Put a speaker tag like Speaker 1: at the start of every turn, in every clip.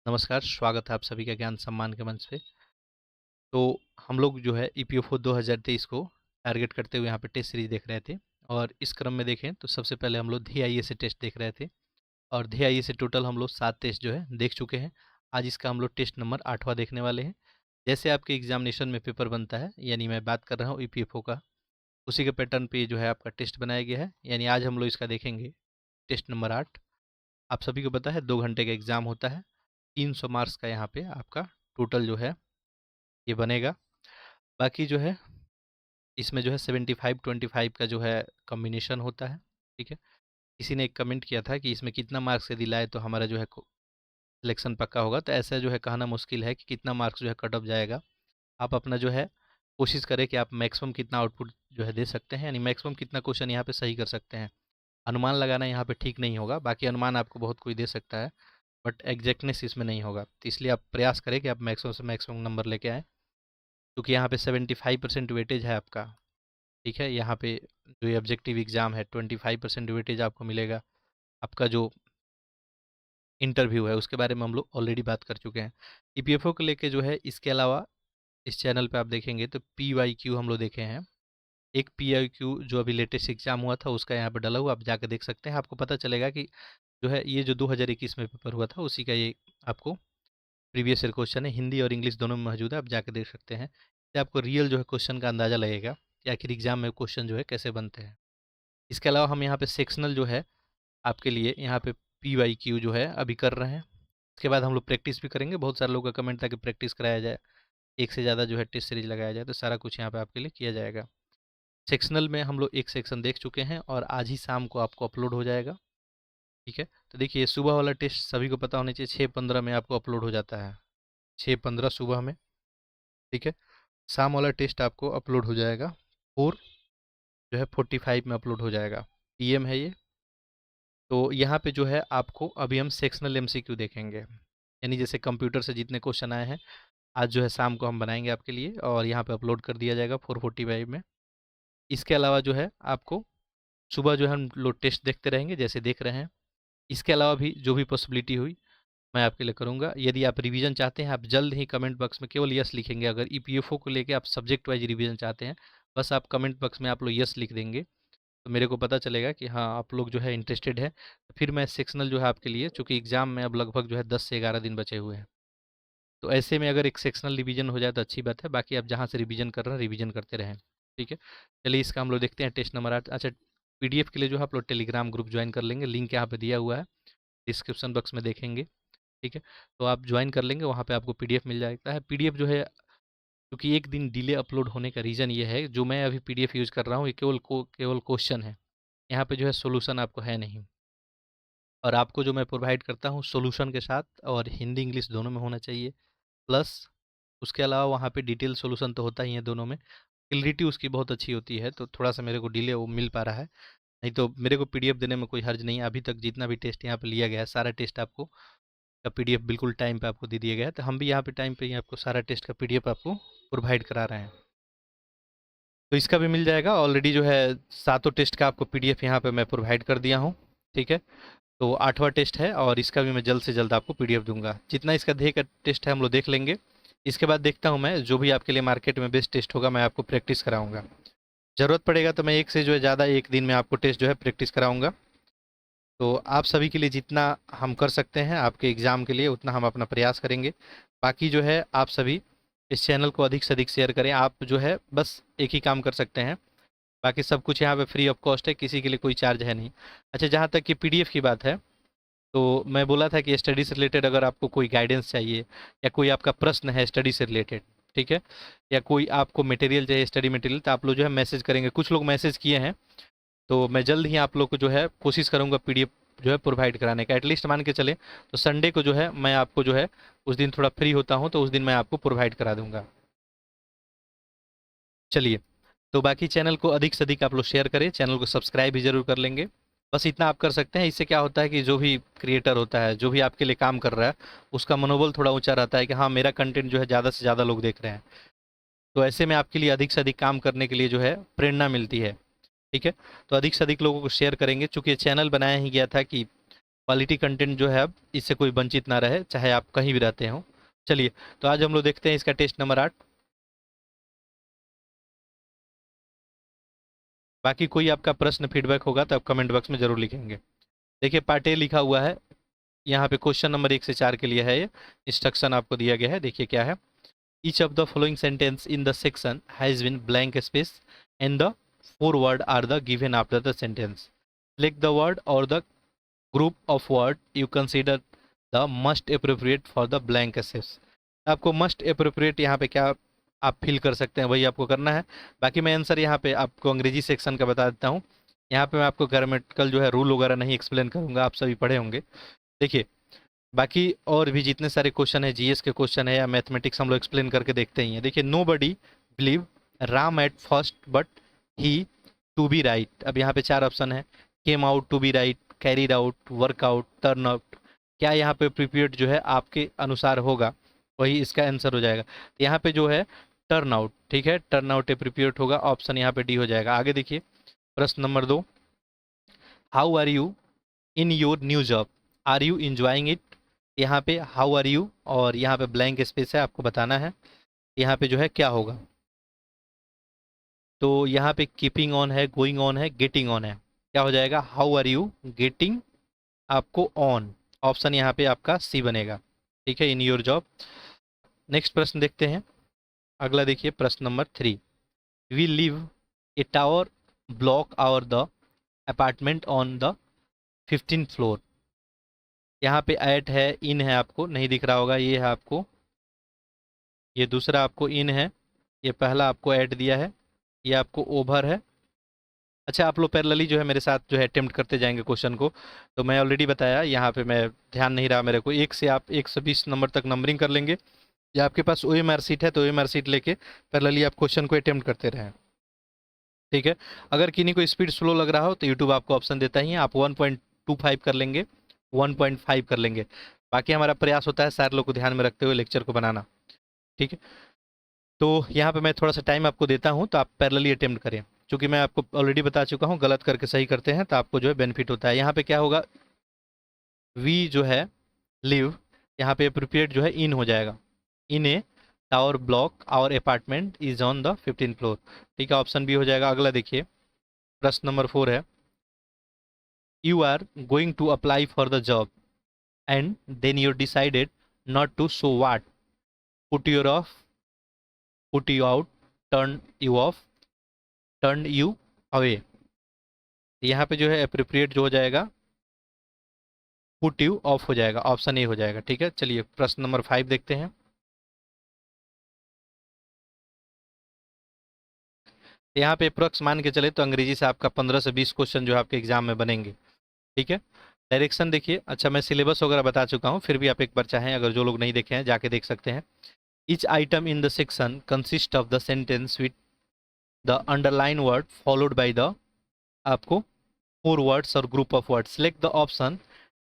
Speaker 1: नमस्कार, स्वागत है आप सभी का ज्ञान सम्मान के मंच पे। तो हम लोग जो है ईपीएफओ 2023 को टारगेट करते हुए यहाँ पे टेस्ट सीरीज देख रहे थे और इस क्रम में देखें तो सबसे पहले हम लोग धीआईए से टेस्ट देख रहे थे और धीआईए से टोटल हम लोग 7 टेस्ट जो है देख चुके हैं। आज इसका हम लोग टेस्ट नंबर 8वां देखने वाले हैं। जैसे आपके एग्जामिनेशन में पेपर बनता है, यानी मैं बात कर रहा हूँ ईपीएफओ का, उसी के पैटर्न पे जो है आपका टेस्ट बनाया गया है। यानी आज हम लोग इसका देखेंगे टेस्ट नंबर 8। आप सभी को पता है 2 घंटे का एग्ज़ाम होता है। 300 मार्क्स का यहाँ पे आपका टोटल जो है ये बनेगा। बाकी जो है इसमें जो है 75-25 का जो है कॉम्बिनेशन होता है। ठीक है। किसी ने एक कमेंट किया था कि इसमें कितना मार्क्स यदि लाए तो हमारा जो है सिलेक्शन पक्का होगा। तो ऐसा जो है कहना मुश्किल है कि कितना मार्क्स जो है कट ऑफ जाएगा। आप अपना जो है कोशिश करें कि आप मैक्सिमम कितना आउटपुट जो है दे सकते हैं, यानी मैक्सिमम कितना क्वेश्चन यहाँ पे सही कर सकते हैं। अनुमान लगाना यहाँ पे ठीक नहीं होगा। बाकी अनुमान आपको बहुत कोई दे सकता है, बट एग्जैक्टनेस इसमें नहीं होगा। तो इसलिए आप प्रयास करें कि आप मैक्सिमम से मैक्सिमम नंबर लेके आएँ, क्योंकि यहाँ पे 75% वेटेज है आपका। ठीक है। यहाँ पे जो ये ऑब्जेक्टिव एग्ज़ाम है 25% वेटेज आपको मिलेगा। आपका जो इंटरव्यू है उसके बारे में हम लोग ऑलरेडी बात कर चुके हैं। ईपीएफओ को लेके जो है, इसके अलावा इस चैनल पे आप देखेंगे तो पीवाईक्यू हम लोग देखे हैं। एक पीवाईक्यू जो अभी लेटेस्ट एग्जाम हुआ था उसका यहाँ पे डला हुआ, आप जाकर देख सकते हैं। आपको पता चलेगा कि जो है ये जो 2021 में पेपर हुआ था उसी का ये आपको प्रीवियस ईयर क्वेश्चन है। हिंदी और इंग्लिश दोनों में मौजूद है, आप जाकर देख सकते हैं। इससे आपको रियल जो है क्वेश्चन का अंदाज़ा लगेगा कि आखिर एग्जाम में क्वेश्चन जो है कैसे बनते हैं। इसके अलावा हम यहाँ पे सेक्शनल जो है आपके लिए यहाँ पे पीवाईक्यू जो है अभी कर रहे हैं। इसके बाद हम लोग प्रैक्टिस भी करेंगे। बहुत सारे लोगों का कमेंट था कि प्रैक्टिस कराया जाए, एक से ज़्यादा जो है टेस्ट सीरीज लगाया जाए, तो सारा कुछ यहाँ पे आपके लिए किया जाएगा। सेक्शनल में हम लोग एक सेक्शन देख चुके हैं और आज ही शाम को आपको अपलोड हो जाएगा। ठीक है। तो देखिए, सुबह वाला टेस्ट सभी को पता होना चाहिए 6:15 में आपको अपलोड हो जाता है, 6:15 सुबह में। ठीक है। शाम वाला टेस्ट आपको अपलोड हो जाएगा 4 जो है 45 में अपलोड हो जाएगा। पीएम है ये। तो यहाँ पे जो है आपको अभी हम सेक्शनल एमसीक्यू देखेंगे, यानी जैसे कंप्यूटर से जितने क्वेश्चन आए हैं आज जो है शाम को हम बनाएंगे आपके लिए और यहाँ पे अपलोड कर दिया जाएगा 4:45 में। इसके अलावा जो है आपको सुबह जो है हम लोग टेस्ट देखते रहेंगे जैसे देख रहे हैं। इसके अलावा भी जो भी पॉसिबिलिटी हुई मैं आपके लिए करूँगा। यदि आप रिवीजन चाहते हैं, आप जल्द ही कमेंट बॉक्स में केवल यस लिखेंगे। अगर ईपीएफओ को लेके आप सब्जेक्ट वाइज रिवीजन चाहते हैं, बस आप कमेंट बॉक्स में आप लोग यस लिख देंगे, तो मेरे को पता चलेगा कि हाँ आप लोग जो है इंटरेस्टेड है। तो फिर मैं सेक्शनल जो है आपके लिए, चूँकि एग्ज़ाम में अब लगभग जो है 10 से 11 दिन बचे हुए हैं, तो ऐसे में अगर एक सेक्शनल रिवीजन हो जाए तो अच्छी बात है। बाकी आप जहाँ से रिवीजन कर रहे हैं रिवीजन करते रहें। ठीक है। चलिए इसका हम लोग देखते हैं टेस्ट नंबर 8। अच्छा, पीडीएफ के लिए जो है आप लोग टेलीग्राम ग्रुप ज्वाइन कर लेंगे, लिंक यहाँ पे दिया हुआ है, डिस्क्रिप्शन बॉक्स में देखेंगे। ठीक है। तो आप ज्वाइन कर लेंगे, वहाँ पे आपको पीडीएफ मिल जाता है। पीडीएफ जो है, क्योंकि एक दिन डिले अपलोड होने का रीज़न ये है, जो मैं अभी पीडीएफ यूज़ कर रहा हूँ ये केवल क्वेश्चन है। यहाँ पे जो है सॉल्यूशन आपको है नहीं, और आपको जो मैं प्रोवाइड करता हूँ सॉल्यूशन के साथ और हिंदी इंग्लिश दोनों में होना चाहिए। प्लस उसके अलावा वहाँ पे डिटेल सॉल्यूशन तो होता ही है दोनों में। क्लैरिटी उसकी बहुत अच्छी होती है, तो थोड़ा सा मेरे को डिले वो मिल पा रहा है। नहीं तो मेरे को पीडीएफ देने में कोई हर्ज नहीं है। अभी तक जितना भी टेस्ट यहाँ पे लिया गया है सारा टेस्ट आपको का पीडीएफ बिल्कुल टाइम पे आपको दे दिया गया है। तो हम भी यहाँ पे टाइम पे ही आपको सारा टेस्ट का पीडीएफ आपको प्रोवाइड करा रहे हैं। तो इसका भी मिल जाएगा। ऑलरेडी जो है सातों टेस्ट का आपको पीडीएफ यहाँ पे मैं प्रोवाइड कर दिया हूँ। ठीक है। तो 8वां टेस्ट है और इसका भी मैं जल्द से जल्द आपको पीडीएफ दूंगा। जितना इसका ध्येय का टेस्ट है हम लोग देख लेंगे। इसके बाद देखता हूँ मैं जो भी आपके लिए मार्केट में बेस्ट टेस्ट होगा मैं आपको प्रैक्टिस कराऊंगा। ज़रूरत पड़ेगा तो मैं एक से जो है ज़्यादा एक दिन में आपको टेस्ट जो है प्रैक्टिस कराऊंगा। तो आप सभी के लिए जितना हम कर सकते हैं आपके एग्ज़ाम के लिए उतना हम अपना प्रयास करेंगे। बाकी जो है आप सभी इस चैनल को अधिक से अधिक शेयर करें। आप जो है बस एक ही काम कर सकते हैं, बाकी सब कुछ यहाँ पे फ्री ऑफ कॉस्ट है, किसी के लिए कोई चार्ज है नहीं। अच्छा, जहाँ तक कि पीडीएफ की बात है, तो मैं बोला था कि स्टडी से रिलेटेड अगर आपको कोई गाइडेंस चाहिए या कोई आपका प्रश्न है स्टडी से रिलेटेड, ठीक है, या कोई आपको मटेरियल चाहिए स्टडी मटेरियल, तो आप लोग जो है मैसेज करेंगे। कुछ लोग मैसेज किए हैं, तो मैं जल्द ही आप लोग को जो है कोशिश करूँगा पीडीएफ जो है प्रोवाइड कराने का। एटलीस्ट मान के चले तो संडे को जो है मैं आपको जो है उस दिन थोड़ा फ्री होता हूँ, तो उस दिन मैं आपको प्रोवाइड करा दूंगा। चलिए, तो बाकी चैनल को अधिक से अधिक आप लोग शेयर करें, चैनल को सब्सक्राइब भी जरूर कर लेंगे। बस इतना आप कर सकते हैं। इससे क्या होता है कि जो भी क्रिएटर होता है, जो भी आपके लिए काम कर रहा है, उसका मनोबल थोड़ा ऊंचा रहता है कि हाँ मेरा कंटेंट जो है ज़्यादा से ज़्यादा लोग देख रहे हैं। तो ऐसे में आपके लिए अधिक से अधिक काम करने के लिए जो है प्रेरणा मिलती है। ठीक है। तो अधिक से अधिक लोगों को शेयर करेंगे। चूँकि ये चैनल बनाया ही गया था कि क्वालिटी कंटेंट जो है अब इससे कोई वंचित ना रहे, चाहे आप कहीं भी रहते हो। चलिए, तो आज हम लोग देखते हैं इसका टेस्ट नंबर 8। बाकी कोई आपका प्रश्न फीडबैक होगा तो आप कमेंट बॉक्स में जरूर लिखेंगे। देखिए पार्ट ए लिखा हुआ है यहाँ पे, क्वेश्चन नंबर 1 से 4 के लिए है ये। इंस्ट्रक्शन आपको दिया गया है, देखिए क्या है। Each of the following sentence in the section has been blank space and the 4 word are the given after the sentence. Select the word or the group of word you consider the most appropriate for the blank space. आपको most appropriate यहाँ पे क्या आप fill कर सकते हैं, वही आपको करना है। बाकी मैं आंसर यहाँ पे आपको अंग्रेजी सेक्शन का बता देता हूँ। यहाँ पे मैं आपको ग्रामेटिकल जो है रूल वगैरह नहीं एक्सप्लेन करूँगा, आप सभी पढ़े होंगे। देखिए बाकी और भी जितने सारे क्वेश्चन है, जीएस के क्वेश्चन है या मैथमेटिक्स, हम लोग एक्सप्लेन करके देखते ही हैं। देखिए nobody believe Ram at first but he to be right. अब यहाँ पे 4 ऑप्शन है, came out, to be right, carried out, workout, turn out. क्या यहाँ पे प्रिपेयर्ड जो है आपके अनुसार होगा, वही इसका आंसर हो जाएगा। तो यहाँ पे जो है टर्न आउट, ठीक है, टर्न आउट प्रिपेयर्ड होगा, ऑप्शन यहाँ पे डी हो जाएगा। आगे देखिए प्रश्न नंबर 2, how are you in your new job, are you enjoying it. यहाँ पे हाउ आर यू और यहाँ पे ब्लैंक स्पेस है, आपको बताना है यहाँ पे जो है क्या होगा। तो यहाँ पे कीपिंग ऑन है, गोइंग ऑन है, गेटिंग ऑन है, क्या हो जाएगा, हाउ आर यू गेटिंग आपको ऑन, ऑप्शन यहाँ पे आपका सी बनेगा, ठीक है, इन योर जॉब। नेक्स्ट प्रश्न देखते हैं, अगला देखिए प्रश्न number 3, we live a tower block or the apartment on the 15th floor. यहाँ पे ऐट है, इन है, आपको नहीं दिख रहा होगा, ये है आपको, ये दूसरा आपको इन है, ये पहला आपको ऐड दिया है, ये आपको ओवर है। अच्छा आप लोग पैरेलली जो है मेरे साथ जो है अटेम्प्ट करते जाएंगे क्वेश्चन को। तो मैं ऑलरेडी बताया, यहाँ पे मैं ध्यान नहीं रहा मेरे को, 1 से आप 120 नंबर तक नंबरिंग कर लेंगे, या आपके पास OMR सीट है तो OMR सीट लेके पैरेलली आप क्वेश्चन को अटेम्प्ट करते रहें, ठीक है। अगर किन्हीं को स्पीड स्लो लग रहा हो तो यूट्यूब आपको ऑप्शन देता ही है, आप 1.25 कर लेंगे, 1.5 कर लेंगे। बाकी हमारा प्रयास होता है सारे लोग को ध्यान में रखते हुए लेक्चर को बनाना, ठीक है। तो यहाँ पे मैं थोड़ा सा टाइम आपको देता हूँ, तो आप पैरेलली अटेम्प्ट करें। क्योंकि मैं आपको ऑलरेडी बता चुका हूँ, गलत करके सही करते हैं तो आपको जो है बेनिफिट होता है। यहाँ पे क्या होगा, वी जो है लिव, यहाँ पे प्रिपेयर्ड जो है इन हो जाएगा, इन ए टावर ब्लॉक और apartment is on the 15th floor, ठीक है, ऑप्शन बी हो जाएगा। अगला देखिए प्रश्न नंबर 4 है, you are going to apply for the job and then you decided not to so what, put your off, put you out, turn you off, turn you away. यहाँ पे जो है अप्रोप्रिएट जो हो जाएगा पुट यू ऑफ हो जाएगा, option A हो जाएगा, ठीक है। चलिए प्रश्न नंबर 5 देखते हैं। यहाँ पे अप्रोक्स मान के चले तो अंग्रेजी से आपका 15 से 20 क्वेश्चन जो है आपके एग्जाम में बनेंगे, ठीक है। डायरेक्शन देखिए, अच्छा मैं सिलेबस वगैरह बता चुका हूँ, फिर भी आप एक बार चाहें, अगर जो लोग नहीं देखे हैं जाके देख सकते हैं। Each item in the section consist of the sentence with the underline word followed by the आपको 4 वर्ड्स और group of word. Select the option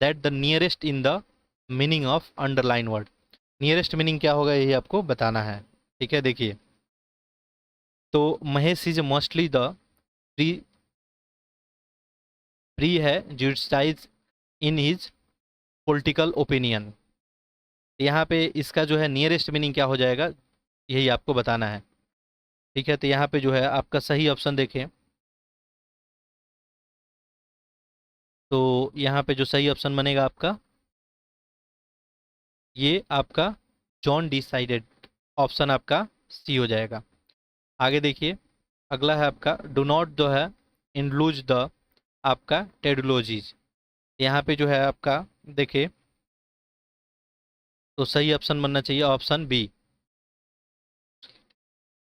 Speaker 1: that the nearest in the meaning of underline word. Nearest meaning क्या होगा यही आपको बताना है, ठीक है। देखिए तो Mahesh is mostly the pre pre है जुडिसाइज इन हिज पॉलिटिकल ओपिनियन। यहाँ पे इसका जो है नियरेस्ट मीनिंग क्या हो जाएगा, यही आपको बताना है, ठीक है। तो यहाँ पे जो है आपका सही ऑप्शन देखें, तो यहाँ पे जो सही ऑप्शन बनेगा आपका, ये आपका जॉन डिसाइडेड, ऑप्शन आपका सी हो जाएगा। आगे देखिए अगला है आपका, डू नॉट जो है इंक्लूज द आपका टेडोलॉजीज। यहाँ पे जो है आपका देखिए, तो सही ऑप्शन बनना चाहिए ऑप्शन बी।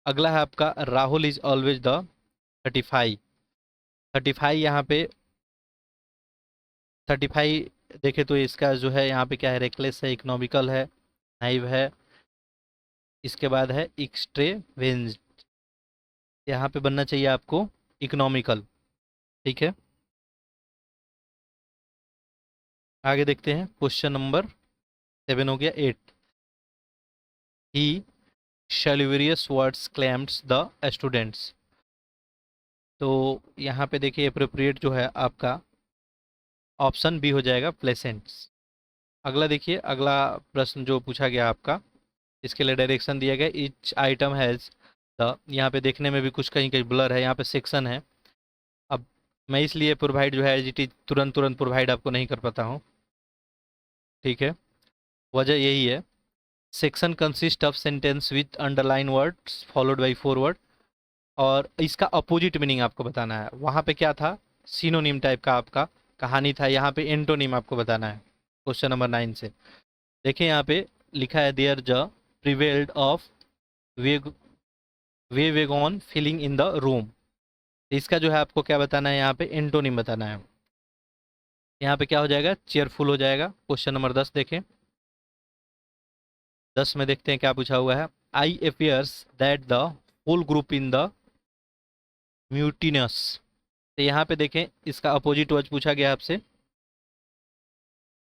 Speaker 1: अगला है आपका, राहुल इज ऑलवेज द 35। 35 यहाँ पे 35 देखे तो इसका जो है यहाँ पे क्या है, रेकलेस है, इकोनॉमिकल है, नाइव है, इसके बाद है एक्सट्रेवेंज। यहाँ पे बनना चाहिए आपको इकोनॉमिकल, ठीक है। आगे देखते हैं क्वेश्चन नंबर 7 हो गया। 8, ही शेल्वेरियस वर्ड्स क्लेम्स द स्टूडेंट्स। तो यहाँ पे देखिए अप्रोप्रिएट जो है आपका ऑप्शन बी हो जाएगा प्लेसेंट्स। अगला देखिए, अगला प्रश्न जो पूछा गया आपका, इसके लिए डायरेक्शन दिया गया, ईच आइटम हैज़ द, यहाँ पे देखने में भी कुछ कहीं कहीं ब्लर है, यहाँ पे सेक्शन है। अब मैं इसलिए प्रोवाइड जो है एज इट इज तुरंत तुरंत प्रोवाइड आपको नहीं कर पाता हूँ, ठीक है। वजह यही है, section consist of sentence with underline words followed by forward, और इसका अपोजिट मीनिंग आपको बताना है। वहाँ पे क्या था, सिनोनिम टाइप का आपका कहानी था, यहाँ पे एंटोनिम आपको बताना है क्वेश्चन नंबर 9 से। देखिए यहाँ पे लिखा है देयर ज prevailed of way way woebegone feeling in the room. इसका जो है आपको क्या बताना है, यहाँ पे एंटोनिम बताना है। यहाँ पे क्या हो जाएगा, चेयरफुल हो जाएगा। क्वेश्चन नंबर 10 देखें, 10 में देखते हैं क्या पूछा हुआ है। I appears that the whole group in the mutinous. तो यहाँ पे देखें, इसका अपोजिट वर्ड पूछा गया आपसे,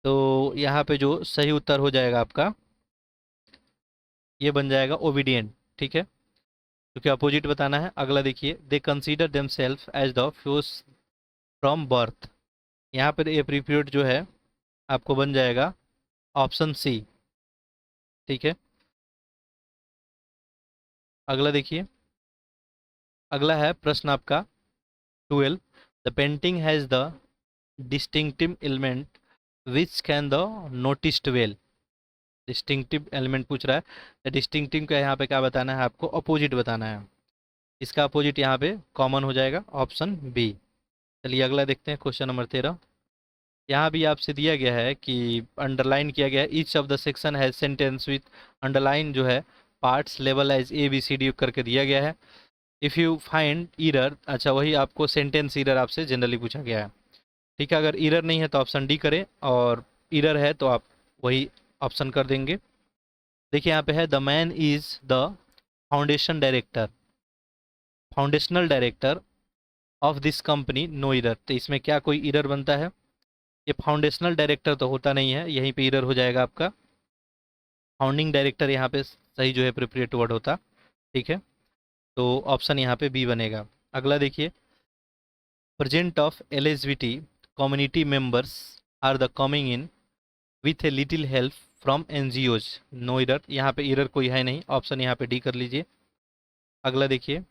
Speaker 1: तो यहाँ पे जो सही उत्तर हो जाएगा आपका, ये बन जाएगा ओबीडियंट, ठीक है, क्योंकि अपोजिट बताना है। अगला देखिए, they consider them self as the fuse from birth. यहाँ पर एप्रोप्रिएट जो है आपको बन जाएगा ऑप्शन सी, ठीक है। अगला देखिए, अगला है प्रश्न आपका 12, the painting has the distinctive element which can the noticed well. Distinctive element पूछ रहा है, डिस्टिंक्टिव का यहाँ पे क्या बताना है आपको, अपोजिट बताना है। इसका अपोजिट यहाँ पे कॉमन हो जाएगा, ऑप्शन बी। चलिए अगला देखते हैं, क्वेश्चन नंबर 13। यहाँ भी आपसे दिया गया है कि अंडरलाइन किया गया है, each of the section has sentence with underline जो है parts level as A B C D करके दिया गया है। इफ़ यू फाइंड ईरर, अच्छा वही आपको सेंटेंस ईरर आपसे जनरली पूछा गया है, ठीक है। अगर ईरर नहीं है तो ऑप्शन डी करें, और ईरर है तो आप वही ऑप्शन कर देंगे। देखिए यहाँ पे है the man is the foundation director, foundational director of this company, no error. तो इसमें क्या कोई ईरर बनता है, ये फाउंडेशनल डायरेक्टर तो होता नहीं है, यहीं पे ईरर हो जाएगा आपका। फाउंडिंग डायरेक्टर यहाँ पे सही जो है प्रिपरेट वर्ड होता, ठीक है। तो ऑप्शन यहाँ पे बी बनेगा। अगला देखिए, present of LSVT community members are the coming in with a little help from NGOs, no error. यहाँ पे ईरर कोई है नहीं, ऑप्शन यहाँ पे डी कर लीजिए। अगला देखिए,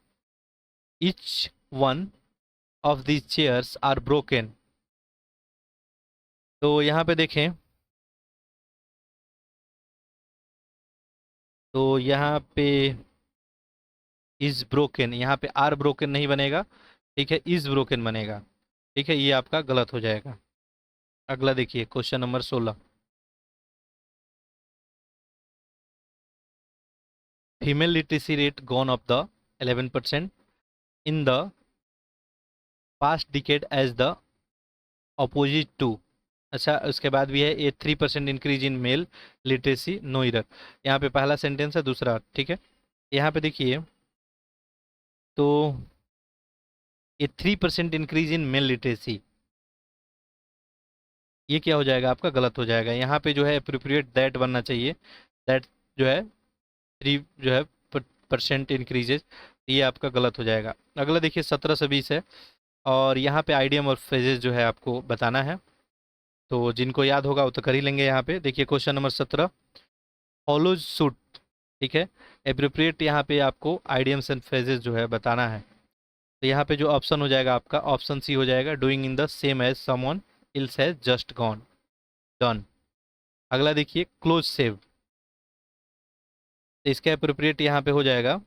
Speaker 1: each one of these chairs are broken. तो यहाँ पे देखें, तो यहाँ पे इज ब्रोकन, यहाँ पे आर ब्रोकन नहीं बनेगा, ठीक है, इज ब्रोकन बनेगा, ठीक है, ये आपका गलत हो जाएगा। अगला देखिए, question number 16, female literacy rate gone off the 11% in the past decade as the opposite to. अच्छा, उसके बाद भी है a 3% increase in male literacy, no error. यहाँ पे पहला सेंटेंस है, दूसरा, ठीक है। यहाँ पे देखिए, तो ये 3% इंक्रीज इन मेल लिटरेसी, ये क्या हो जाएगा आपका, गलत हो जाएगा। यहाँ पे जो है अप्रोप्रिएट दैट बनना चाहिए, दैट जो है 3 जो है परसेंट इंक्रीजेज, ये आपका गलत हो जाएगा। अगला देखिए, 17 से 20 है, और यहाँ पे आइडियम और फ्रेजेस जो है आपको बताना है, तो जिनको याद होगा वो तो कर ही लेंगे। यहाँ पे देखिए, क्वेश्चन नंबर 17, फॉलोज सूट, ठीक है। एप्रोप्रिएट यहाँ पे आपको आइडियम्स एंड फ्रेजेस जो है बताना है, तो यहाँ पे जो ऑप्शन हो जाएगा आपका, ऑप्शन सी हो जाएगा, doing in the same as someone else has just gone, done. अगला देखिए, क्लोज सेव, तो इसका अप्रोप्रिएट यहाँ पे हो जाएगा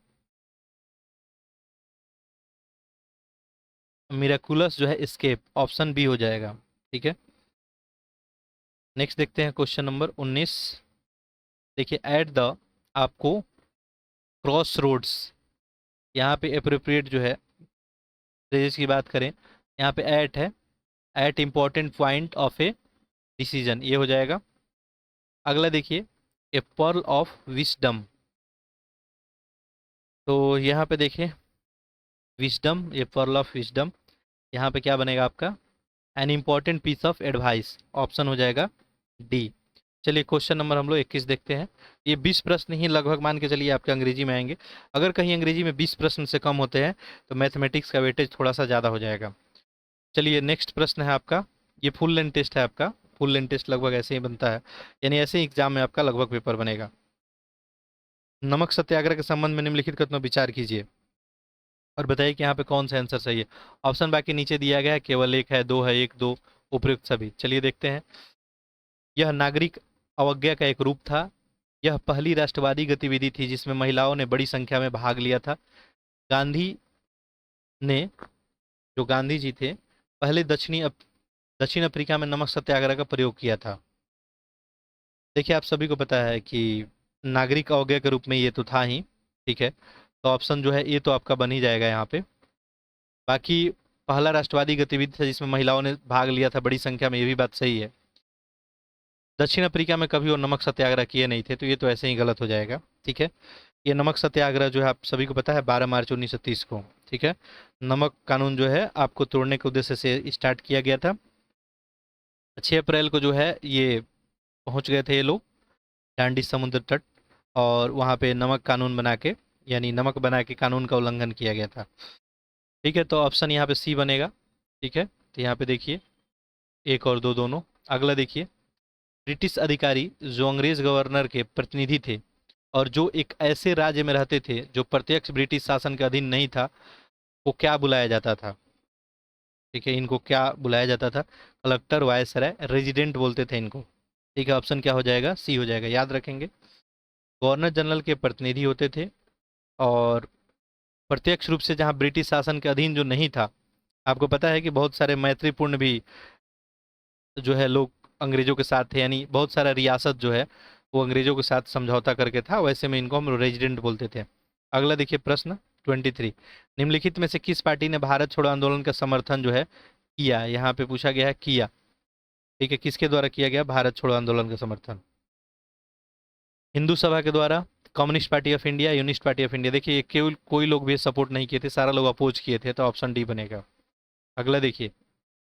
Speaker 1: मिराकुलस जो है एस्केप, ऑप्शन बी हो जाएगा, ठीक है। नेक्स्ट देखते हैं, क्वेश्चन नंबर 19। देखिए, एट द, आपको क्रॉस रोड्स, यहाँ पे अप्रोप्रिएट जो है फ्रेजेस की बात करें, यहाँ पे एट है, at important point of a decision, ये हो जाएगा। अगला देखिए, ए पर्ल ऑफ विस्डम, तो यहाँ पे देखिए विस्डम, ये पर्ल ऑफ विस्डम, यहाँ पे क्या बनेगा आपका, an important piece of advice, option हो जाएगा डी। चलिए क्वेश्चन नंबर हम लोग 21 देखते हैं। ये 20 प्रश्न ही लगभग मान के चलिए आपके अंग्रेजी में आएंगे। अगर कहीं अंग्रेजी में 20 प्रश्न से कम होते हैं तो मैथमेटिक्स का वेटेज थोड़ा सा ज़्यादा हो जाएगा। चलिए नेक्स्ट प्रश्न है आपका, ये फुल लेंथ टेस्ट है आपका। फुल लेंथ टेस्ट लगभग ऐसे ही बनता है, यानी ऐसे ही एग्जाम में आपका लगभग पेपर बनेगा। नमक सत्याग्रह के संबंध में निम्नलिखित कथनों पर विचार कीजिए और बताइए कि यहाँ पे कौन सा आंसर सही है। ऑप्शन बाकी नीचे दिया गया है, केवल एक है, दो है, एक, दो, उपयुक्त सभी। चलिए देखते हैं। यह नागरिक अवज्ञा का एक रूप था। यह पहली राष्ट्रवादी गतिविधि थी जिसमें महिलाओं ने बड़ी संख्या में भाग लिया था। गांधी ने, जो गांधी जी थे, पहले दक्षिण अफ्रीका में नमक सत्याग्रह का प्रयोग किया था। देखिए आप सभी को पता है कि नागरिक अवज्ञा के रूप में ये तो था ही, ठीक है। तो ऑप्शन जो है ये तो आपका बन ही जाएगा यहाँ पे। बाकी पहला राष्ट्रवादी गतिविधि था जिसमें महिलाओं ने भाग लिया था बड़ी संख्या में, ये भी बात सही है। दक्षिण अफ्रीका में कभी वो नमक सत्याग्रह किए नहीं थे, तो ये तो ऐसे ही गलत हो जाएगा, ठीक है। ये नमक सत्याग्रह जो है आप सभी को पता है 12 मार्च 1930 को, ठीक है। नमक कानून जो है आपको तोड़ने के उद्देश्य से स्टार्ट किया गया था। 6 अप्रैल को जो है ये पहुंच गए थे ये लोग डांडी समुद्र तट, और वहाँ पे नमक कानून बना के, यानी नमक बना के कानून का उल्लंघन किया गया था, ठीक है। तो ऑप्शन यहाँ पे सी बनेगा, ठीक है। तो यहाँ पे देखिए एक और दो दोनों। अगला देखिए, ब्रिटिश अधिकारी जो अंग्रेज गवर्नर के प्रतिनिधि थे और जो एक ऐसे राज्य में रहते थे जो प्रत्यक्ष ब्रिटिश शासन के अधीन नहीं था, को क्या बुलाया जाता था, ठीक है। इनको क्या बुलाया जाता था? कलेक्टर, वायसराय, रेजिडेंट बोलते थे इनको, ठीक है। ऑप्शन क्या हो जाएगा? सी हो जाएगा, याद रखेंगे। गवर्नर जनरल के प्रतिनिधि होते थे, और प्रत्यक्ष रूप से जहाँ ब्रिटिश शासन के अधीन जो नहीं था, आपको पता है कि बहुत सारे मैत्रीपूर्ण भी जो है लोग अंग्रेजों के साथ थे, यानी बहुत सारा रियासत जो है वो अंग्रेजों के साथ समझौता करके था, वैसे में इनको हम रेजिडेंट बोलते थे। अगला देखिए प्रश्न 23, निम्नलिखित में से किस पार्टी ने भारत छोड़ो आंदोलन का समर्थन जो है किया? यहाँ पे पूछा गया है किया, ठीक है। किसके द्वारा किया गया भारत छोड़ो आंदोलन का समर्थन? हिंदू सभा के द्वारा, communist party of India, Unionist party of India. देखिए केवल कोई लोग भी सपोर्ट नहीं किए थे, सारा लोग अपोज किए थे, तो ऑप्शन डी बनेगा। अगला देखिए,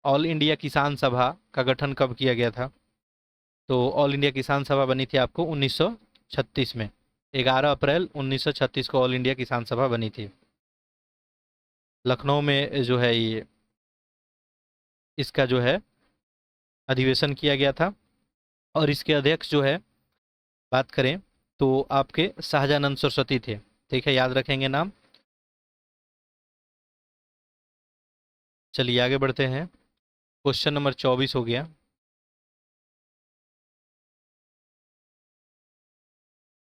Speaker 1: ऑल इंडिया किसान सभा का गठन कब किया गया था? तो ऑल इंडिया किसान सभा बनी थी आपको 1936 में, 11 अप्रैल 1936 को ऑल इंडिया किसान सभा बनी थी। लखनऊ में जो है ये इसका जो है अधिवेशन किया गया था, और इसके अध्यक्ष जो है बात करें तो आपके शाहजानंद सरस्वती थे, ठीक है, याद रखेंगे नाम। चलिए आगे बढ़ते हैं। क्वेश्चन नंबर 24 हो गया।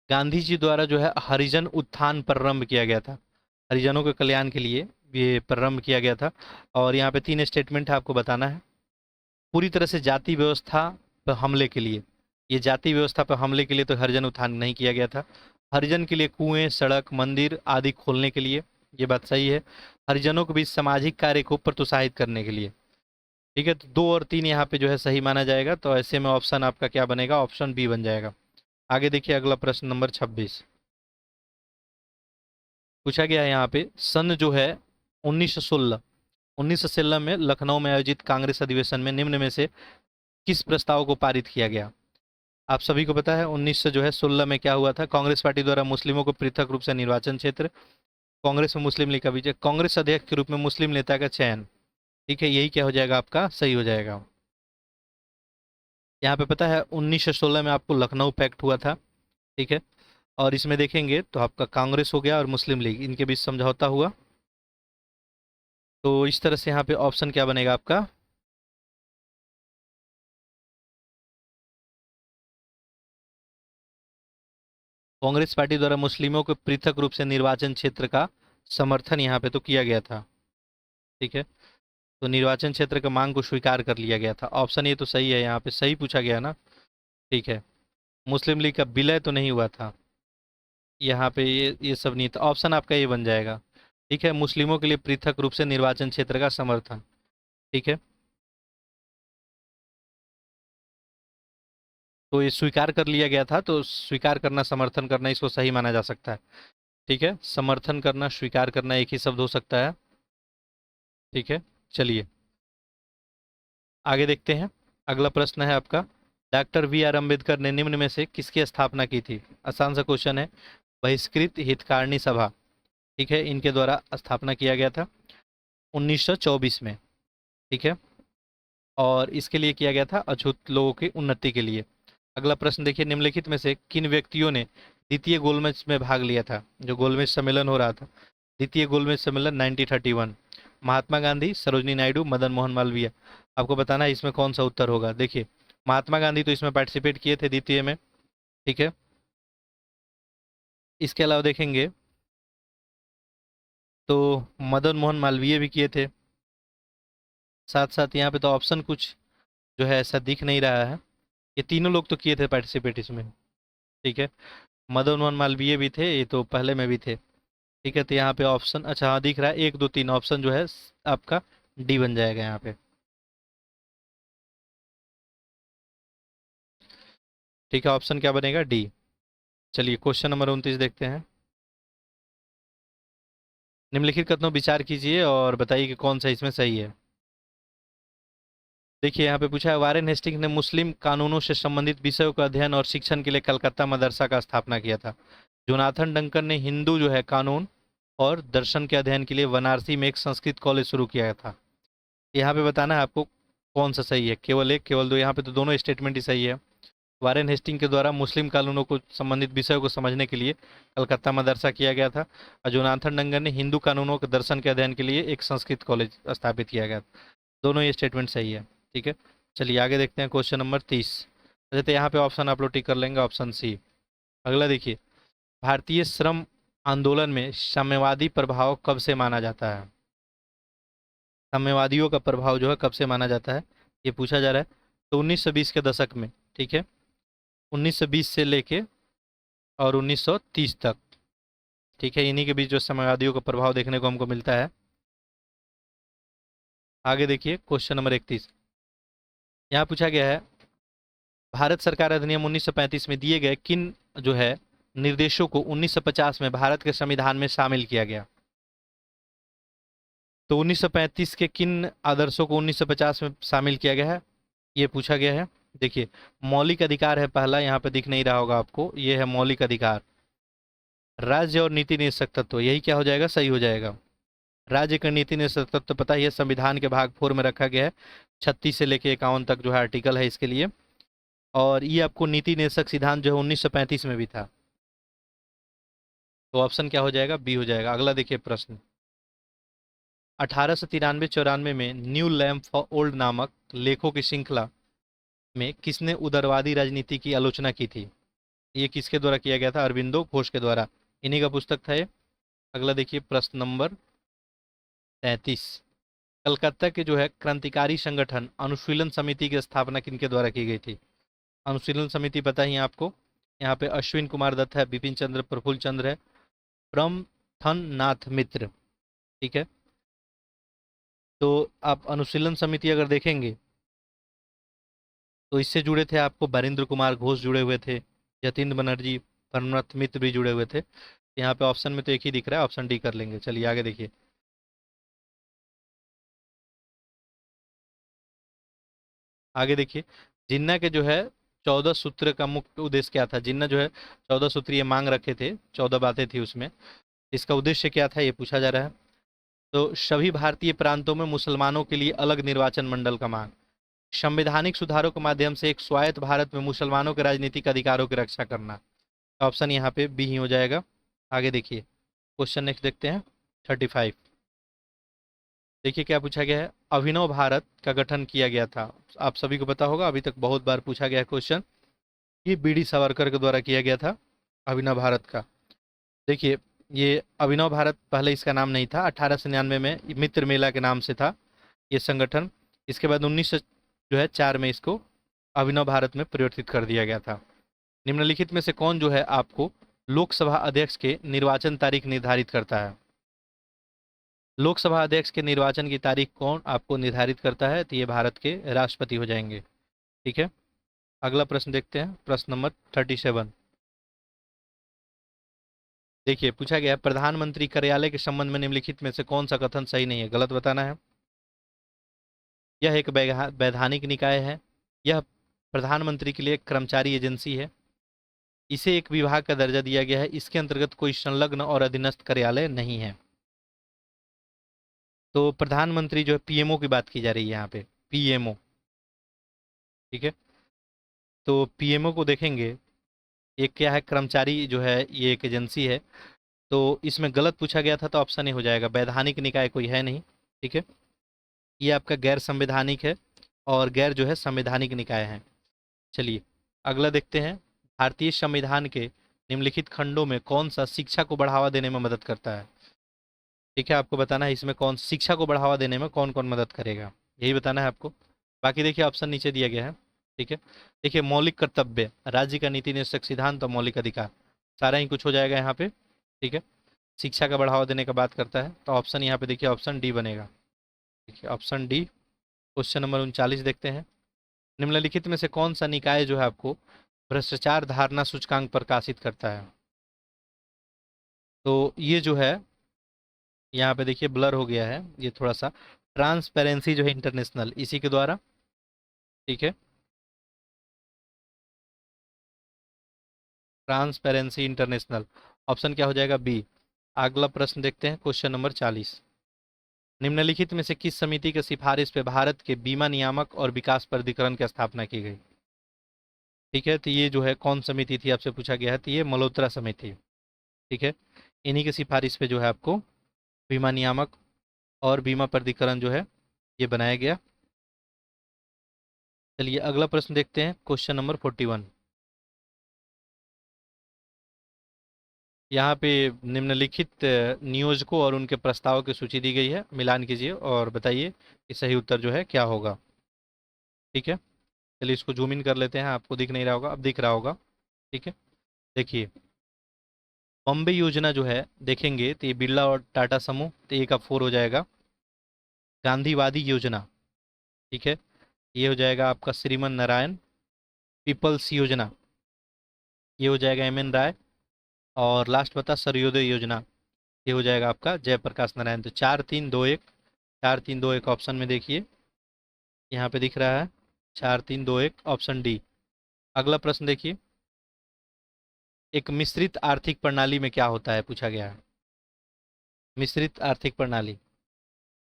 Speaker 1: गांधी जी द्वारा जो है हरिजन उत्थान प्रारंभ किया गया था, हरिजनों के कल्याण के लिए ये प्रारंभ किया गया था। और यहाँ पे 3 स्टेटमेंट है, आपको बताना है। पूरी तरह से जाति व्यवस्था पर हमले के लिए, ये जाति व्यवस्था पर हमले के लिए तो हरिजन उत्थान नहीं किया गया था। हरिजन के लिए कुएं, सड़क, मंदिर आदि खोलने के लिए, ये बात सही है। हरिजनों के बीच सामाजिक कार्य को प्रोत्साहित करने के लिए, ठीक है। तो 2 और 3 यहाँ पे जो है सही माना जाएगा, तो ऐसे में ऑप्शन आपका क्या बनेगा? ऑप्शन बी बन जाएगा। आगे देखिए अगला प्रश्न नंबर 26, पूछा गया है यहाँ पे सन जो है 1916 में लखनऊ में आयोजित कांग्रेस अधिवेशन में निम्न में से किस प्रस्ताव को पारित किया गया? आप सभी को पता है 1916 में क्या हुआ था? कांग्रेस पार्टी द्वारा मुस्लिमों को पृथक रूप से निर्वाचन क्षेत्र, कांग्रेस में मुस्लिम लीग का विजय, कांग्रेस अध्यक्ष के रूप में मुस्लिम नेता का चयन, ठीक है। यही क्या हो जाएगा? आपका सही हो जाएगा। यहाँ पे पता है 1916 में आपको लखनऊ पैक्ट हुआ था, ठीक है। और इसमें देखेंगे तो आपका कांग्रेस हो गया और मुस्लिम लीग, इनके बीच समझौता हुआ। तो इस तरह से यहाँ पे ऑप्शन क्या बनेगा आपका? कांग्रेस पार्टी द्वारा मुस्लिमों को पृथक रूप से निर्वाचन क्षेत्र का समर्थन यहाँ पे तो किया गया था, ठीक है। तो निर्वाचन क्षेत्र का मांग को स्वीकार कर लिया गया था। ऑप्शन ये तो सही है, यहाँ पे सही पूछा गया ना, ठीक है। मुस्लिम लीग का विलय तो नहीं हुआ था यहाँ पे, ये सब नहीं था। ऑप्शन आपका ये बन जाएगा, ठीक है। मुस्लिमों के लिए पृथक रूप से निर्वाचन क्षेत्र का समर्थन, ठीक है। तो ये स्वीकार कर लिया गया था, तो स्वीकार करना, समर्थन करना, इसको सही माना जा सकता है, ठीक है। समर्थन करना, स्वीकार करना एक ही शब्द हो सकता है, ठीक है। चलिए आगे देखते हैं। अगला प्रश्न है आपका, डॉक्टर बी आर अम्बेडकर ने निम्न में से किसकी स्थापना की थी? आसान सा क्वेश्चन है। बहिष्कृत हितकारिणी सभा, ठीक है, इनके द्वारा स्थापना किया गया था 1924 में, ठीक है। और इसके लिए किया गया था अछूत लोगों की उन्नति के लिए। अगला प्रश्न देखिए, निम्नलिखित में से किन व्यक्तियों ने द्वितीय गोलमेज में भाग लिया था, जो गोलमेज सम्मेलन हो रहा था, द्वितीय गोलमेज सम्मेलन 1931? महात्मा गांधी, सरोजनी नायडू, मदन मोहन मालवीय। आपको बताना है इसमें कौन सा उत्तर होगा। देखिए, महात्मा गांधी तो इसमें पार्टिसिपेट किए थे द्वितीय में, ठीक है। इसके अलावा देखेंगे तो मदन मोहन मालवीय भी किए थे। साथ साथ यहाँ पे तो ऑप्शन कुछ जो है ऐसा दिख नहीं रहा है। ये तीनों लोग तो किए थे पार्टिसिपेट इसमें, ठीक है। मदन मोहन मालवीय भी थे, ये तो पहले में भी थे, ठीक है। तो यहाँ पे ऑप्शन, अच्छा हाँ दिख रहा है, 1 2 3 ऑप्शन जो है आपका डी बन जाएगा यहाँ पे, ठीक है। ऑप्शन क्या बनेगा? डी। चलिए क्वेश्चन नंबर 29 देखते हैं। निम्नलिखित कथनों विचार कीजिए और बताइए कि कौन सा इसमें सही है। देखिए यहाँ पे पूछा है, वारेन हेस्टिंग ने मुस्लिम कानूनों से संबंधित विषयों का अध्ययन और शिक्षण के लिए कलकत्ता मदरसा का स्थापना किया था। जोनाथन डंकन ने हिंदू जो है कानून और दर्शन के अध्ययन के लिए वाराणसी में एक संस्कृत कॉलेज शुरू किया था। यहाँ पे बताना है आपको कौन सा सही है, केवल एक केवल दो, यहाँ पे तो दोनों स्टेटमेंट ही सही है। वारेन हेस्टिंग के द्वारा मुस्लिम कानूनों को संबंधित विषयों को समझने के लिए कलकत्ता मदरसा किया गया था, और जोनाथन डंकन ने हिंदू कानूनों के दर्शन के अध्ययन के लिए एक संस्कृत कॉलेज स्थापित किया गया। दोनों ये स्टेटमेंट सही है, ठीक है। चलिए आगे देखते हैं क्वेश्चन नंबर 30। अच्छा तो यहाँ पे ऑप्शन आप लोग टिक कर लेंगे, ऑप्शन सी। अगला देखिए, भारतीय श्रम आंदोलन में साम्यवादी प्रभाव कब से माना जाता है? साम्यवादियों का प्रभाव जो है कब से माना जाता है, ये पूछा जा रहा है। तो 1920 के दशक में, ठीक है। 1920 से लेके और 1930 तक, ठीक है। इन्हीं के बीच जो साम्यवादियों का प्रभाव देखने को हमको मिलता है। आगे देखिए क्वेश्चन नंबर 31। यहाँ पूछा गया है, भारत सरकार अधिनियम 1935 में दिए गए किन जो है निर्देशों को 1950 में भारत के संविधान में शामिल किया गया? तो 1935 के किन आदर्शों को 1950 में शामिल किया गया है, ये पूछा गया है। देखिए, मौलिक अधिकार है पहला, यहाँ पे दिख नहीं रहा होगा आपको, ये है मौलिक अधिकार। राज्य और नीति निषेधक तत्व, यही क्या हो जाएगा? सही हो जाएगा। राज्य का नीति निषेधक तत्व पता ही है, संविधान के भाग 4 में रखा गया है, 36 से लेके 51 तक जो है आर्टिकल है इसके लिए। और ये आपको नीति निषेधक सिद्धांत जो है 1935 में भी था। तो ऑप्शन क्या हो जाएगा? बी हो जाएगा। अगला देखिए प्रश्न, 1893-94 में न्यू लैम्प फॉर ओल्ड नामक लेखों की श्रृंखला में किसने उदारवादी राजनीति की आलोचना की थी? ये किसके द्वारा किया गया था? अरविंदो घोष के द्वारा, इन्हीं का पुस्तक था ये। अगला देखिए प्रश्न नंबर 33। कलकत्ता के जो है क्रांतिकारी संगठन अनुशीलन समिति की स्थापना किनके द्वारा की गई थी? अनुशीलन समिति पता ही है आपको, यहाँ पे अश्विन कुमार दत्त है, बिपिन चंद्र प्रफुल्ल चंद्र है, प्रमथन नाथ मित्र, ठीक है। तो आप अनुशीलन समिति अगर देखेंगे तो इससे जुड़े थे आपको वरिंद्र कुमार घोष जुड़े हुए थे, जतिन बनर्जी, परमनाथ मित्र भी जुड़े हुए थे। यहाँ पे ऑप्शन में तो एक ही दिख रहा है, ऑप्शन डी कर लेंगे। चलिए आगे देखिए, आगे देखिए, जिन्ना के जो है 14 सूत्र का मुख्य उद्देश्य क्या था? जिन्ना जो है 14 सूत्रीय मांग रखे थे, 14 बातें थी उसमें, इसका उद्देश्य क्या था ये पूछा जा रहा है। तो सभी भारतीय प्रांतों में मुसलमानों के लिए अलग निर्वाचन मंडल का मांग, संवैधानिक सुधारों के माध्यम से एक स्वायत्त भारत में मुसलमानों के राजनीतिक अधिकारों की रक्षा करना। ऑप्शन यहाँ पे बी ही हो जाएगा। आगे देखिए क्वेश्चन नेक्स्ट देखते हैं 35। देखिए क्या पूछा गया है, अभिनव भारत का गठन किया गया था। आप सभी को पता होगा, अभी तक बहुत बार पूछा गया क्वेश्चन, ये बीडी सावरकर के द्वारा किया गया था अभिनव भारत का। देखिए, ये अभिनव भारत पहले इसका नाम नहीं था, 1899 में मित्र मेला के नाम से था ये संगठन। इसके बाद 1904 में इसको अभिनव भारत में परिवर्तित कर दिया गया था। निम्नलिखित में से कौन जो है आपको लोकसभा अध्यक्ष के निर्वाचन तारीख निर्धारित करता है? लोकसभा अध्यक्ष के निर्वाचन की तारीख कौन आपको निर्धारित करता है? तो ये भारत के राष्ट्रपति हो जाएंगे, ठीक है। अगला प्रश्न देखते हैं, प्रश्न नंबर 37। देखिए पूछा गया, प्रधानमंत्री कार्यालय के संबंध में निम्नलिखित में से कौन सा कथन सही नहीं है? गलत बताना है। यह एक वैधानिक निकाय है, यह प्रधानमंत्री के लिए एक कर्मचारी एजेंसी है, इसे एक विभाग का दर्जा दिया गया है, इसके अंतर्गत कोई संलग्न और अधीनस्थ कार्यालय नहीं है। तो प्रधानमंत्री जो है पीएमओ की बात की जा रही है यहाँ पे, पीएमओ, ठीक है। तो पीएमओ को देखेंगे, एक क्या है, कर्मचारी जो है ये एक एजेंसी है। तो इसमें गलत पूछा गया था तो ऑप्शन ए हो जाएगा, वैधानिक निकाय कोई है नहीं। ठीक है, ये आपका गैर संवैधानिक है और गैर जो है संवैधानिक निकाय है। चलिए अगला देखते हैं, भारतीय संविधान के निम्नलिखित खंडों में कौन सा शिक्षा को बढ़ावा देने में मदद करता है। ठीक है, आपको बताना है इसमें कौन शिक्षा को बढ़ावा देने में कौन कौन मदद करेगा, यही बताना है आपको। बाकी देखिए ऑप्शन नीचे दिया गया है। ठीक है, देखिए मौलिक कर्तव्य, राज्य का नीति निश्चक सिद्धांत और मौलिक अधिकार, सारा ही कुछ हो जाएगा यहाँ पे। ठीक है, शिक्षा का बढ़ावा देने का बात करता है तो ऑप्शन यहाँ पे देखिए ऑप्शन डी बनेगा। देखिए ऑप्शन डी। क्वेश्चन नंबर 39 देखते हैं, निम्नलिखित में से कौन सा निकाय जो है आपको भ्रष्टाचार धारणा सूचकांक प्रकाशित करता है। तो ये जो है यहाँ पे देखिए ब्लर हो गया है ये थोड़ा सा, ट्रांसपेरेंसी जो है इंटरनेशनल इसी के द्वारा। ठीक है, ट्रांसपेरेंसी इंटरनेशनल, ऑप्शन क्या हो जाएगा, बी। अगला प्रश्न देखते हैं, क्वेश्चन नंबर 40, निम्नलिखित में से किस समिति के सिफारिश पे भारत के बीमा नियामक और विकास प्राधिकरण की स्थापना की गई। ठीक है, तो ये जो है कौन समिति थी आपसे पूछा गया है, तो ये मल्होत्रा समिति। ठीक है, इन्हीं की सिफारिश पे जो है आपको बीमा नियामक और बीमा प्राधिकरण जो है ये बनाया गया। चलिए अगला प्रश्न देखते हैं, क्वेश्चन नंबर 41, यहाँ पे निम्नलिखित नियोजकों और उनके प्रस्तावों की सूची दी गई है, मिलान कीजिए और बताइए कि सही उत्तर जो है क्या होगा। ठीक है, चलिए इसको जूम इन कर लेते हैं, आपको दिख नहीं रहा होगा, अब दिख रहा होगा। ठीक है, देखिए बॉम्बे योजना जो है देखेंगे तो ये बिरला और टाटा समूह, तो ए का 4 हो जाएगा। गांधीवादी योजना, ठीक है, ये हो जाएगा आपका श्रीमन नारायण। पीपल्स योजना, ये हो जाएगा एम एन राय। और लास्ट बता सर्वोदय योजना, ये हो जाएगा आपका जयप्रकाश नारायण। तो 4-3-2-1, 4-3-2-1 ऑप्शन में देखिए यहाँ पे दिख रहा है 4-3-2-1 ऑप्शन डी। अगला प्रश्न देखिए, एक मिश्रित आर्थिक प्रणाली में क्या होता है पूछा गया है। मिश्रित आर्थिक प्रणाली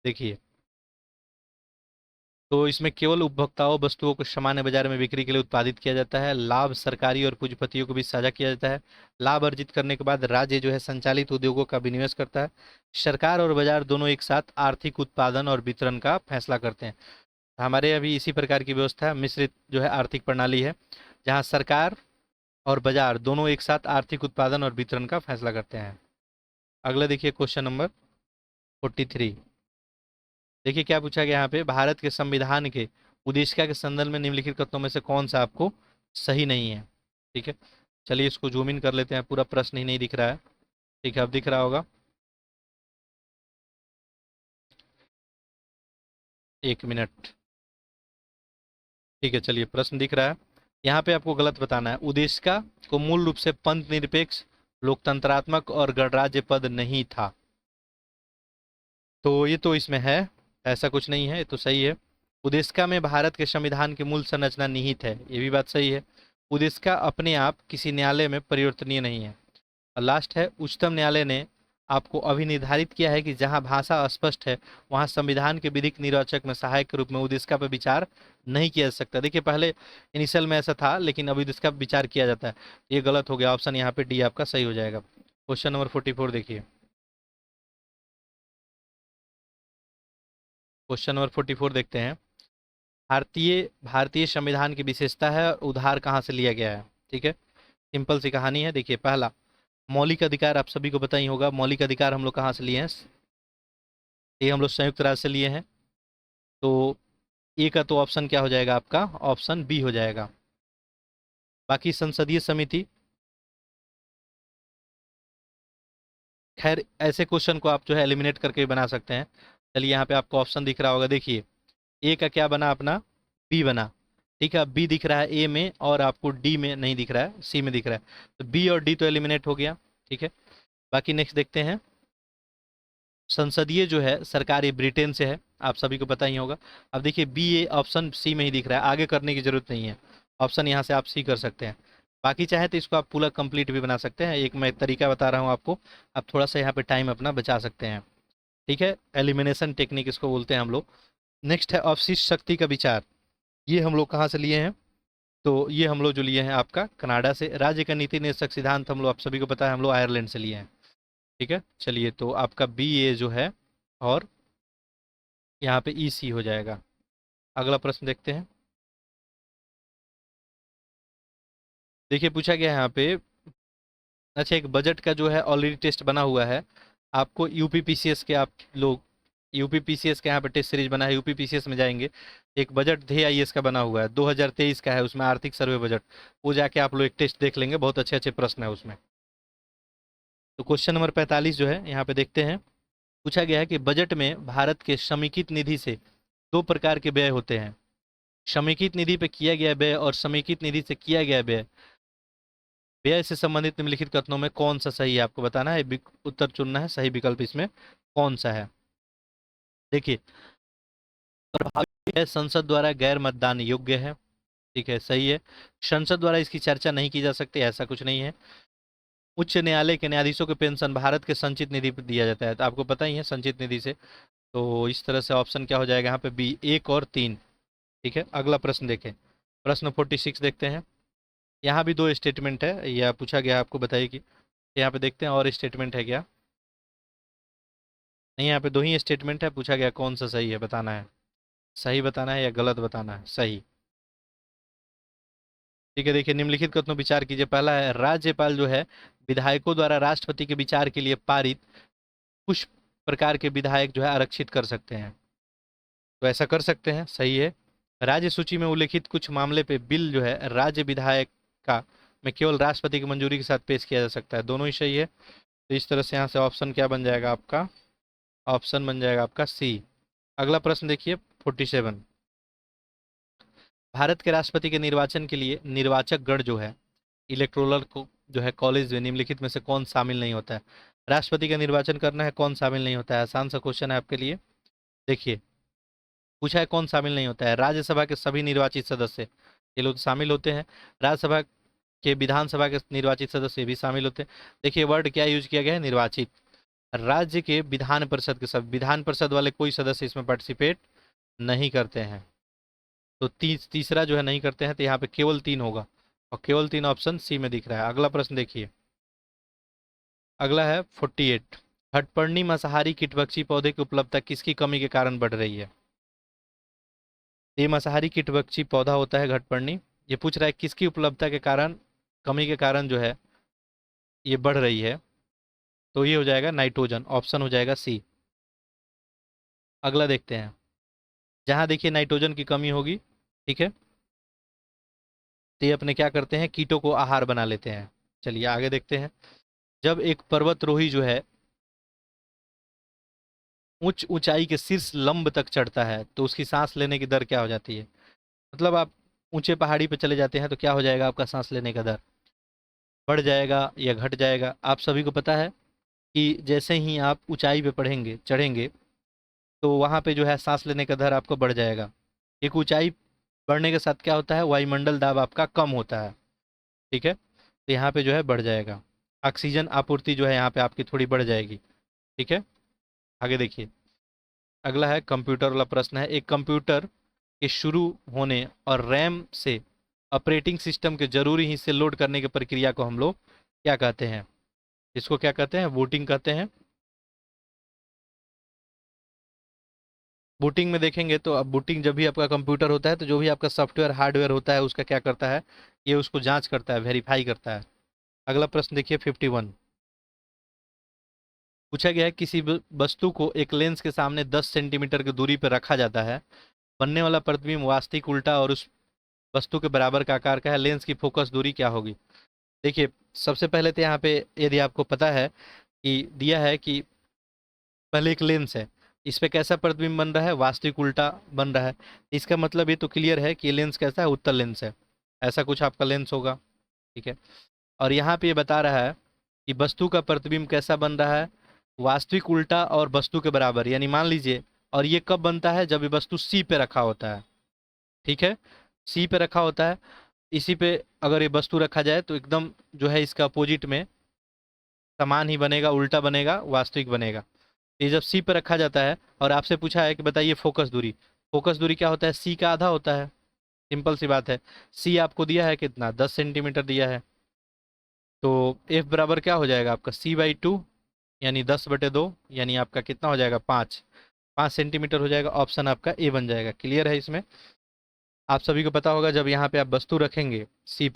Speaker 1: देखिए, तो इसमें केवल उपभोक्ताओं वस्तुओं को सामान्य बाजार में बिक्री के लिए उत्पादित किया जाता है, लाभ सरकारी और पूंजीपतियों को भी साझा किया जाता है, लाभ अर्जित करने के बाद राज्य जो है संचालित उद्योगों का विनिवेश करता है, सरकार और बाजार दोनों एक साथ आर्थिक उत्पादन और वितरण का फैसला करते हैं। हमारे अभी इसी प्रकार की व्यवस्था मिश्रित जो है आर्थिक प्रणाली है, जहाँ सरकार और बाजार दोनों एक साथ आर्थिक उत्पादन और वितरण का फैसला करते हैं। अगला देखिए क्वेश्चन नंबर 43, देखिए क्या पूछा गया यहाँ पे, भारत के संविधान के उद्देशिका के संदर्भ में निम्नलिखित कथनों में से कौन सा आपको सही नहीं है। ठीक है, चलिए इसको जूम इन कर लेते हैं, पूरा प्रश्न ही नहीं दिख रहा है। ठीक है, अब दिख रहा होगा, एक मिनट। ठीक है, चलिए प्रश्न दिख रहा है, यहाँ पे आपको गलत बताना है, उद्देशिका को मूल रूप से पंथ निरपेक्ष लोकतंत्रात्मक और गणराज्य पद नहीं था। तो ये तो इसमें है, ऐसा कुछ नहीं है, ये तो सही है। उद्देशिका में भारत के संविधान की मूल संरचना निहित है, ये भी बात सही है। उद्देशिका अपने आप किसी न्यायालय में परिवर्तनीय नहीं है। और लास्ट है, उच्चतम न्यायालय ने आपको अभी निर्धारित किया है कि जहां भाषा अस्पष्ट है वहां संविधान के विधिक निर्वाचक में सहायक के रूप में उद्देशिका पर विचार नहीं किया जा सकता। देखिए पहले इनिशियल में ऐसा था लेकिन अभी उद्देशिका पर विचार किया जाता है, ये गलत हो गया, ऑप्शन यहाँ पे डी आपका सही हो जाएगा। क्वेश्चन नंबर 44 देखिए, क्वेश्चन नंबर 44 देखते हैं, भारतीय भारतीय संविधान की विशेषता है और उधार कहाँ से लिया गया है। ठीक है, सिंपल सी कहानी है, देखिए पहला मौलिक अधिकार, आप सभी को पता ही होगा मौलिक अधिकार हम लोग कहाँ से लिए हैं, ये हम लोग संयुक्त राज्य से लिए हैं। तो ए का तो ऑप्शन क्या हो जाएगा आपका, ऑप्शन बी हो जाएगा। बाकी संसदीय समिति, खैर ऐसे क्वेश्चन को आप जो है एलिमिनेट करके भी बना सकते हैं। चलिए यहाँ पे आपको ऑप्शन दिख रहा होगा, देखिए ए का क्या बना अपना, बी बना। ठीक है, बी दिख रहा है ए में और आपको डी में नहीं दिख रहा है, सी में दिख रहा है, तो बी और डी तो एलिमिनेट हो गया। ठीक है, बाकी नेक्स्ट देखते हैं, संसदीय जो है सरकार ये ब्रिटेन से है, आप सभी को पता ही होगा। अब देखिए बी ए ऑप्शन सी में ही दिख रहा है, आगे करने की जरूरत नहीं है, ऑप्शन यहाँ से आप सी कर सकते हैं। बाकी चाहे तो इसको आप पूरा कंप्लीट भी बना सकते हैं, एक मैं तरीका बता रहा हूँ आपको, आप थोड़ा सा यहाँ पे टाइम अपना बचा सकते हैं। ठीक है, एलिमिनेशन टेक्निक इसको बोलते हैं हम लोग। नेक्स्ट है अवशिष्ट शक्ति का विचार। ये हम लोग कहाँ से लिए हैं? तो ये हम लोग जो लिए हैं आपका कनाडा से। राज्य का नीति निर्देशक सिद्धांत हम लोग, आप सभी को पता है, हम लोग आयरलैंड से लिए हैं। ठीक है, चलिए तो आपका बी ए जो है, और यहाँ पे ई सी हो जाएगा। अगला प्रश्न देखते हैं। देखिए पूछा गया है यहाँ पे, अच्छा एक बजट का जो है ऑलरेडी टेस्ट बना हुआ है। आपको यूपीपीसीएस के, आप लोग यूपीपीसीएस के यहाँ पे टेस्ट सीरीज बना है, यूपीपीसीएस में जाएंगे। एक बजट ध्येय आईएएस का बना हुआ है, 2023 का है, उसमें आर्थिक सर्वे बजट, वो जाके आप लोग एक टेस्ट देख लेंगे, बहुत अच्छे अच्छे प्रश्न है उसमें। तो क्वेश्चन नंबर 45 जो है यहाँ पे देखते हैं। पूछा गया है कि बजट में भारत के समेकित निधि से दो प्रकार के व्यय होते हैं। समेकित निधि पे किया गया व्यय और समेकित निधि से किया गया व्यय, व्यय से संबंधित निम्नलिखित कथनों में कौन सा सही है, आपको बताना है, उत्तर चुनना है, सही विकल्प इसमें कौन सा है। देखिए, प्रभावी व्यय संसद द्वारा गैर मतदान योग्य है। ठीक है, सही है। संसद द्वारा इसकी चर्चा नहीं की जा सकती, ऐसा कुछ नहीं है। उच्च न्यायालय के न्यायाधीशों के पेंशन भारत के संचित निधि पर दिया जाता है, तो आपको पता ही है संचित निधि से। तो इस तरह से ऑप्शन क्या हो जाएगा यहाँ पे, बी, 1 और 3। ठीक है, अगला प्रश्न देखें। प्रश्न 46 देखते हैं। यहाँ भी दो स्टेटमेंट है, यह पूछा गया, आपको बताइए कि यहाँ पे देखते हैं और स्टेटमेंट है क्या। नहीं, यहाँ पे दो ही स्टेटमेंट है, पूछा गया कौन सा सही है, बताना है, सही बताना है या गलत बताना है, सही। ठीक है, देखिए निम्नलिखित कथनों विचार कीजिए। पहला है, राज्यपाल जो है विधायकों द्वारा राष्ट्रपति के विचार के लिए पारित कुछ प्रकार के विधायक जो है आरक्षित कर सकते हैं, तो ऐसा कर सकते हैं, सही है। राज्य सूची में उल्लेखित कुछ मामले पे बिल जो है राज्य विधायक का में केवल राष्ट्रपति की मंजूरी के साथ पेश किया जा सकता है, दोनों ही सही है। तो इस तरह से यहाँ से ऑप्शन क्या बन जाएगा आपका, ऑप्शन बन जाएगा आपका सी। अगला प्रश्न देखिए 47। भारत के राष्ट्रपति के निर्वाचन के लिए निर्वाचक गण जो है, इलेक्टोरल को जो है कॉलेज में निम्नलिखित में से कौन शामिल नहीं होता है। राष्ट्रपति का निर्वाचन करना है, कौन शामिल नहीं होता है, आसान सा क्वेश्चन है आपके लिए। देखिए पूछा है कौन शामिल नहीं होता है, राज्यसभा के सभी निर्वाचित सदस्य, ये लोग शामिल होते हैं। राज्यसभा के विधानसभा के निर्वाचित सदस्य भी शामिल होते हैं। देखिए वर्ड क्या यूज किया गया है, निर्वाचित। राज्य के विधान परिषद के सब, विधान परिषद वाले कोई सदस्य इसमें पार्टिसिपेट नहीं करते हैं। तो तीसरा जो है नहीं करते हैं, तो यहाँ पे केवल 3 होगा, और केवल 3 ऑप्शन सी में दिख रहा है। अगला प्रश्न देखिए, अगला है 48। हटपर्णी मांसाहारी कीटभक्षी पौधे की उपलब्धता किसकी कमी के कारण बढ़ रही है। ये मांसाहारी कीटभक्षी पौधा होता है घटपर्णी, ये पूछ रहा है किसकी उपलब्धता के कारण, कमी के कारण जो है ये बढ़ रही है, तो ये हो जाएगा नाइट्रोजन, ऑप्शन हो जाएगा सी। अगला देखते हैं, जहां देखिए नाइट्रोजन की कमी होगी, ठीक है, तो ये अपने क्या करते हैं, कीटों को आहार बना लेते हैं। चलिए आगे देखते हैं। जब एक पर्वतरोही जो है उच्च ऊंचाई के शीर्ष लंब तक चढ़ता है, तो उसकी सांस लेने की दर क्या हो जाती है। मतलब आप ऊंचे पहाड़ी पे चले जाते हैं तो क्या हो जाएगा, आपका सांस लेने का दर बढ़ जाएगा या घट जाएगा। आप सभी को पता है कि जैसे ही आप ऊंचाई पे पढ़ेंगे, चढ़ेंगे, तो वहाँ पे जो है सांस लेने का दर आपको बढ़ जाएगा। एक ऊंचाई बढ़ने के साथ क्या होता है, वायुमंडल दाब आपका कम होता है। ठीक है, तो यहाँ पे जो है बढ़ जाएगा, ऑक्सीजन आपूर्ति जो है यहाँ पे आपकी थोड़ी बढ़ जाएगी। ठीक है, आगे देखिए। अगला है कंप्यूटर वाला प्रश्न है। एक कंप्यूटर के शुरू होने और रैम से ऑपरेटिंग सिस्टम के जरूरी हिस्से लोड करने की प्रक्रिया को हम लोग क्या कहते हैं, इसको क्या कहते हैं, बूटिंग कहते हैं। बूटिंग में देखेंगे तो अब बूटिंग जब भी आपका कंप्यूटर होता है, तो जो भी आपका सॉफ्टवेयर हार्डवेयर होता है उसका क्या करता है, ये उसको जांच करता है, वेरीफाई करता है। अगला प्रश्न देखिए 51। पूछा गया है किसी वस्तु को एक लेंस के सामने 10 सेंटीमीटर की दूरी पर रखा जाता है, बनने वाला प्रतिबिंब वास्तविक उल्टा और उस वस्तु के बराबर का आकार का है, लेंस की फोकस दूरी क्या होगी। देखिए सबसे पहले तो यहाँ पे यदि आपको पता है कि दिया है कि पहले एक लेंस है, इस पे कैसा प्रतिबिंब बन रहा है, वास्तविक उल्टा बन रहा है, इसका मतलब ये तो क्लियर है कि ये लेंस कैसा है, उत्तल लेंस है, ऐसा कुछ आपका लेंस होगा। ठीक है, और यहाँ पे ये बता रहा है कि वस्तु का प्रतिबिंब कैसा बन रहा है, वास्तविक उल्टा और वस्तु के बराबर, यानी मान लीजिए, और ये कब बनता है, जब ये वस्तु सी पे रखा होता है। ठीक है, सी पे रखा होता है, इसी पे अगर ये वस्तु रखा जाए तो एकदम जो है इसका अपोजिट में समान ही बनेगा, उल्टा बनेगा, वास्तविक बनेगा। ये जब सी पे रखा जाता है और आपसे पूछा है कि बताइए फोकस दूरी, फोकस दूरी क्या होता है, सी का आधा होता है। सिंपल सी बात है। सी आपको दिया है कितना, 10 सेंटीमीटर दिया है, तो एफ बराबर क्या हो जाएगा आपका, C/2, यानी 10/2, यानी आपका कितना हो जाएगा, 5 सेंटीमीटर हो जाएगा। ऑप्शन आपका ए बन जाएगा। क्लियर है इसमें? आप सभी को पता होगा जब यहाँ पे आप वस्तु रखेंगे सी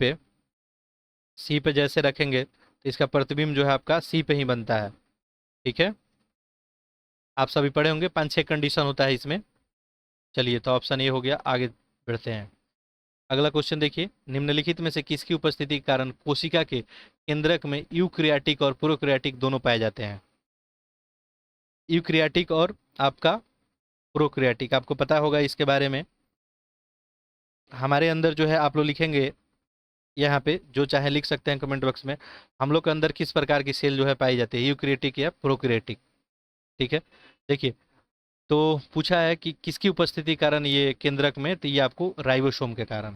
Speaker 1: पे जैसे रखेंगे तो इसका प्रतिबिंब जो है आपका सी पे ही बनता है। ठीक है, आप सभी पढ़े होंगे, 5-6 कंडीशन होता है इसमें। चलिए, तो ऑप्शन ए हो गया। आगे बढ़ते हैं। अगला क्वेश्चन देखिए, निम्नलिखित में से किसकी उपस्थिति के कारण कोशिका के केंद्रक में यूक्रियाटिक और प्रोक्रियाटिक दोनों पाए जाते हैं? यूक्रियाटिक और आपका प्रोक्रियाटिक, आपको पता होगा इसके बारे में। हमारे अंदर जो है, आप लोग लिखेंगे यहाँ पे, जो चाहे लिख सकते हैं कमेंट बॉक्स में, हम लोग के अंदर किस प्रकार की सेल जो है पाई जाती है, यूक्रियाटिक या प्रोक्रियाटिक। ठीक है, देखिए, तो पूछा है कि किसकी उपस्थिति के कारण ये केंद्रक में, तो ये आपको राइबोसोम के कारण।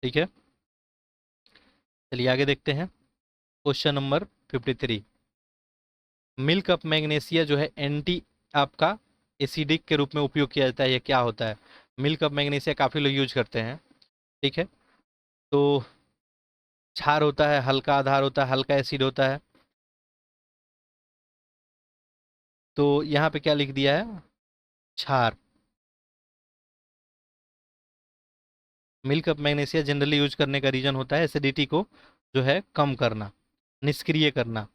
Speaker 1: ठीक है, चलिए आगे देखते हैं। Question number 53। Milk of magnesia जो है एंटी आपका एसिडिक के रूप में उपयोग किया जाता है, ये क्या होता है? मिल्क ऑफ मैग्नीशिया काफ़ी लोग यूज करते हैं। ठीक है, तो क्षार होता है, हल्का आधार होता है, हल्का एसिड होता है। तो यहाँ पे क्या लिख दिया है, क्षार। Milk of magnesia generally use करने का रीजन होता है एसिडिटी को जो है कम करना, निष्क्रिय करना।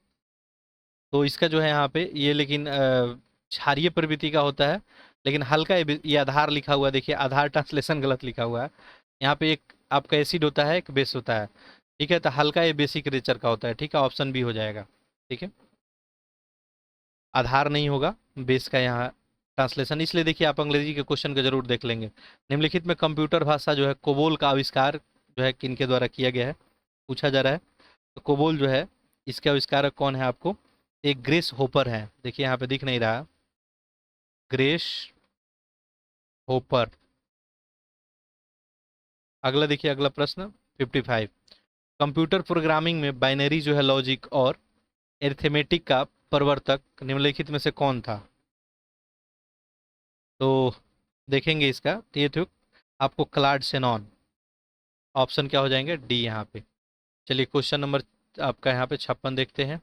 Speaker 1: तो इसका जो है यहाँ पे ये, लेकिन क्षारीय प्रवृत्ति का होता है, लेकिन हल्का ये आधार लिखा हुआ है, देखिए आधार ट्रांसलेशन गलत लिखा हुआ है। यहाँ पे एक आपका एसिड होता है, एक बेस होता है। ठीक है, तो हल्का ये बेसिक नेचर का होता है। ठीक है, ऑप्शन बी हो जाएगा। ठीक है, आधार नहीं होगा, बेस का यहाँ ट्रांसलेशन। इसलिए देखिए, आप अंग्रेजी के क्वेश्चन को जरूर देख लेंगे। निम्नलिखित में कंप्यूटर भाषा जो है कोबोल का आविष्कार जो है किनके द्वारा किया गया है, पूछा जा रहा है। तो कोबोल जो है, इसके आविष्कारक कौन है आपको, एक ग्रेस होपर है। देखिए यहाँ पे दिख नहीं रहा, ग्रेस होपर। अगला देखिए, अगला प्रश्न 55। कंप्यूटर प्रोग्रामिंग में बाइनरी जो है लॉजिक और एरिथमेटिक का प्रवर्तक निम्नलिखित में से कौन था? तो देखेंगे इसका, तो ये तो आपको क्लाड शेनॉन। ऑप्शन क्या हो जाएंगे, डी यहाँ पे। चलिए, क्वेश्चन नंबर आपका यहाँ पे 56 देखते हैं।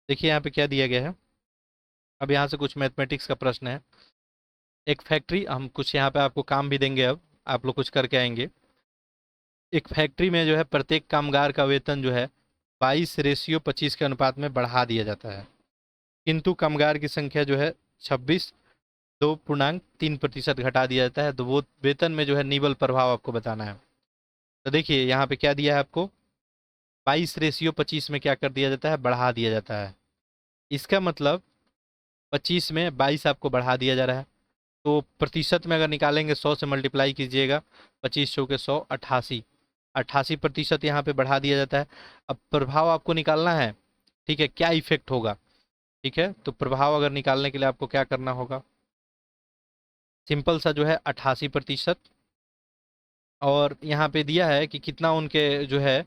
Speaker 1: देखिए यहाँ पे क्या दिया गया है। अब यहाँ से कुछ मैथमेटिक्स का प्रश्न है। एक फैक्ट्री, हम कुछ यहाँ पे आपको काम भी देंगे, अब आप लोग कुछ करके आएंगे। एक फैक्ट्री में जो है प्रत्येक कामगार का वेतन जो है 22:25 के अनुपात में बढ़ा दिया जाता है, किंतु कामगार की संख्या जो है 26.2% घटा दिया जाता है। तो वो वेतन में जो है निबल प्रभाव आपको बताना है। तो देखिए यहाँ पे क्या दिया है आपको, 22:25 में क्या कर दिया जाता है, बढ़ा दिया जाता है। इसका मतलब 25 में 22 आपको बढ़ा दिया जा रहा है। तो प्रतिशत में अगर निकालेंगे, 100 से मल्टीप्लाई कीजिएगा, 25×100 88, 88% यहाँ पे बढ़ा दिया जाता है। अब प्रभाव आपको निकालना है। ठीक है, क्या इफेक्ट होगा? ठीक है, तो प्रभाव अगर निकालने के लिए आपको क्या करना होगा, सिंपल सा जो है 88%, और यहाँ पे दिया है कि कितना उनके जो है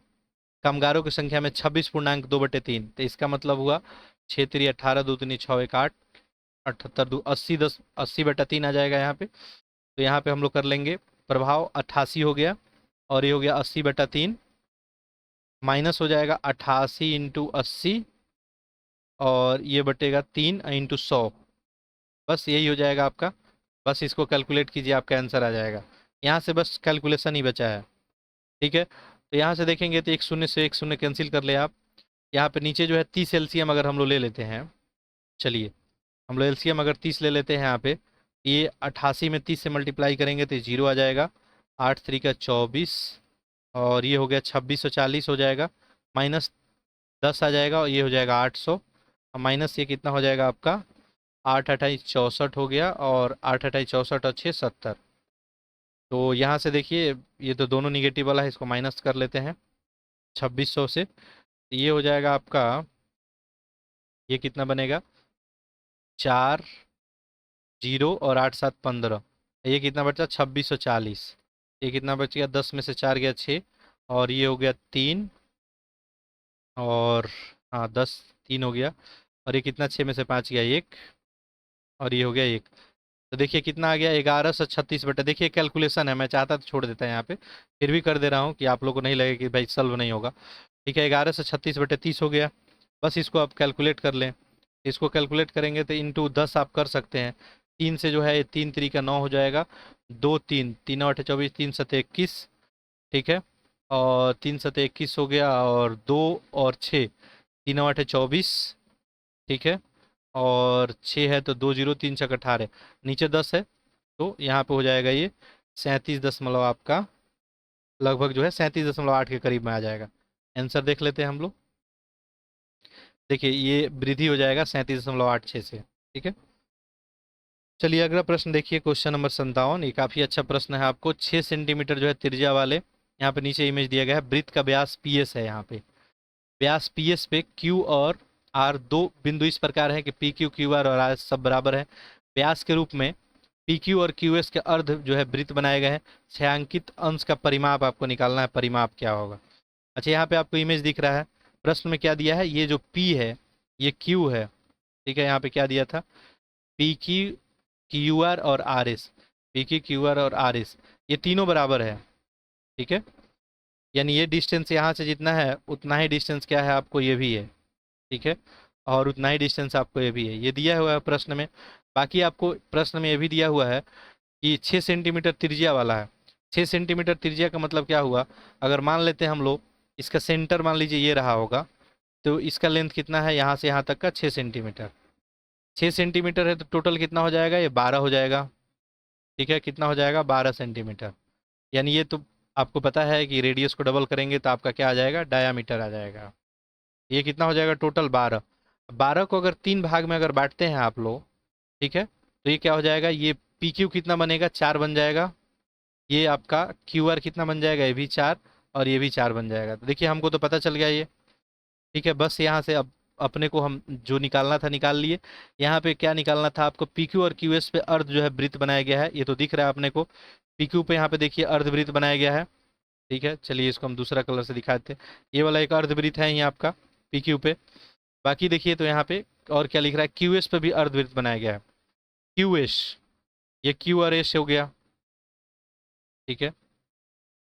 Speaker 1: कामगारों की संख्या में 26.2/3, तो इसका मतलब हुआ 6×3 = 18, 2×3 = 6, 1 8, 78 2 80, 10 80/3 आ जाएगा यहाँ पे। तो यहाँ पे हम लोग कर लेंगे, प्रभाव 88 हो गया, और ये हो गया 80/3, माइनस हो जाएगा 88 × 80, और ये बटेगा 3 × 100। बस यही हो जाएगा आपका। बस इसको कैलकुलेट कीजिए, आपका आंसर आ जाएगा। यहाँ से बस कैलकुलेशन ही बचा है। ठीक है, तो यहाँ से देखेंगे तो एक शून्य से एक शून्य कैंसिल कर ले आप। यहाँ पे नीचे जो है 30 एलसीएम अगर हम लोग ले लेते हैं, चलिए हम लोग एलसीएम अगर 30 ले लेते हैं यहाँ पे, ये 88 में 30 से मल्टीप्लाई करेंगे तो 0 आ जाएगा, 8×3 = 24, और ये हो गया 2640 हो जाएगा, माइनस 10 आ जाएगा, और ये हो जाएगा 800, और माइनस ये कितना हो जाएगा आपका, 8×8 = 64 हो गया, और 8×8 = 64 और 6 70। तो यहाँ से देखिए, ये तो दोनों निगेटिव वाला है, इसको माइनस कर लेते हैं 2600 से। ये हो जाएगा आपका, ये कितना बनेगा, 4 0 और 8 7 15, ये कितना बचा 2640। ये कितना बच गया, 10 में से 4 गया 6, और ये हो गया 3, और हाँ 10 3 हो गया, और ये कितना, 6 में से 5 गया 1, और ये हो गया 1। तो देखिए कितना आ गया, 1136 बटे, देखिए कैलकुलेशन है, मैं चाहता तो छोड़ देता है यहाँ पे, फिर भी कर दे रहा हूँ कि आप लोग को नहीं लगे कि भाई सॉल्व नहीं होगा। ठीक है, 1136/30 हो गया। बस इसको आप कैलकुलेट कर लें। इसको कैलकुलेट करेंगे तो इंटू 10 आप कर सकते हैं। 3 से जो है 3×3 = 9 हो जाएगा। 2 3 3 8 24, 3 7 21। ठीक है, और 3 7 21 हो गया, और 2 और 6, 3 8 24। ठीक है, और 6 है तो 2 0 3 6 18, नीचे 10 है तो यहाँ पे हो जाएगा ये 37 दशमलव आपका, लगभग जो है 37.8 के करीब में आ जाएगा। आंसर देख लेते हैं हम लोग। देखिए ये वृद्धि हो जाएगा 37.86 से। ठीक है, चलिए अगला प्रश्न देखिए, क्वेश्चन नंबर 57। ये काफ़ी अच्छा प्रश्न है आपको। 6 सेंटीमीटर जो है त्रिज्या वाले, यहाँ पे नीचे इमेज दिया गया है, वृत्त का व्यास PS है। यहाँ पे व्यास PS पे Q और R दो बिंदु इस प्रकार है कि PQ QR और R सब बराबर है। व्यास के रूप में PQ और QS के अर्ध जो है वृत्त बनाए गए हैं। छायांकित अंश का परिमाप आपको निकालना है, परिमाप क्या होगा। अच्छा, यहाँ पे आपको इमेज दिख रहा है, प्रश्न में क्या दिया है, ये जो P है ये Q है। ठीक है, यहाँ पे क्या दिया था, PQ QR और RS, PQ QR और RS ये तीनों बराबर है। ठीक है, यानी ये डिस्टेंस यहाँ से जितना है उतना ही डिस्टेंस क्या है आपको ये भी है। ठीक है, और उतना ही डिस्टेंस आपको ये भी है, ये दिया हुआ है प्रश्न में। बाकी आपको प्रश्न में ये भी दिया हुआ है कि 6 सेंटीमीटर त्रिज्या वाला है। 6 सेंटीमीटर त्रिज्या का मतलब क्या हुआ, अगर मान लेते हैं हम लोग इसका सेंटर मान लीजिए ये रहा होगा, तो इसका लेंथ कितना है यहाँ से यहाँ तक का, 6 सेंटीमीटर। 6 सेंटीमीटर है तो टोटल कितना हो जाएगा, ये 12 हो जाएगा। ठीक है, कितना हो जाएगा, 12 सेंटीमीटर। यानी ये तो आपको पता है कि रेडियस को डबल करेंगे तो आपका क्या आ जाएगा, डायामीटर आ जाएगा। ये कितना हो जाएगा, टोटल 12। 12 को अगर 3 भाग में अगर बांटते हैं आप लोग, ठीक है, तो ये क्या हो जाएगा, ये PQ कितना बनेगा, 4 बन जाएगा। ये आपका QR कितना बन जाएगा, ये भी 4, और ये भी 4 बन जाएगा। तो देखिए हमको तो पता चल गया ये। ठीक है, बस यहाँ से अब अपने को हम जो निकालना था निकाल लिए। यहाँ पे क्या निकालना था आपको, PQ और QS पे अर्ध जो है वृत्त बनाया गया है, ये तो दिख रहा है अपने को। PQ पे यहाँ पे देखिए अर्धवृत्त बनाया गया है। ठीक है, चलिए इसको हम दूसरा कलर से दिखा देते हैं। ये वाला एक अर्धवृत्त है ये आपका PQ पे। बाकी देखिए तो यहाँ पे और क्या लिख रहा है, QS पे भी अर्धवृत्त बनाया गया है। QS, ये Q और S हो गया। ठीक है,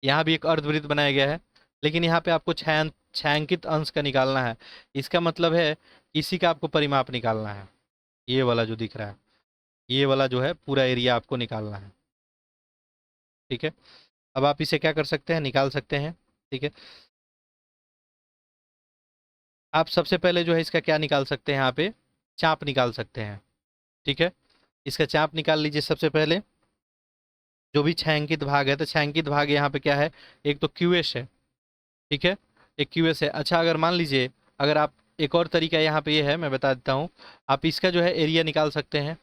Speaker 1: यहाँ भी एक अर्धवृत्त बनाया गया है, लेकिन यहाँ पे आपको छायांकित अंश का निकालना है। इसका मतलब है इसी का आपको परिमाप निकालना है, ये वाला जो दिख रहा है, ये वाला जो है पूरा एरिया आपको निकालना है। ठीक है, अब आप इसे क्या कर सकते हैं, निकाल सकते हैं। ठीक है, आप सबसे पहले जो है इसका क्या निकाल सकते हैं, यहाँ पे चाप निकाल सकते हैं। ठीक है, इसका चाप निकाल लीजिए सबसे पहले। जो भी छायांकित भाग है, तो छायांकित भाग यहाँ पे क्या है, एक तो QS है। ठीक है, एक QS है। अच्छा, अगर मान लीजिए, अगर आप एक और तरीका यहाँ पे ये है, मैं बता देता हूँ, आप इसका जो है एरिया निकाल सकते हैं,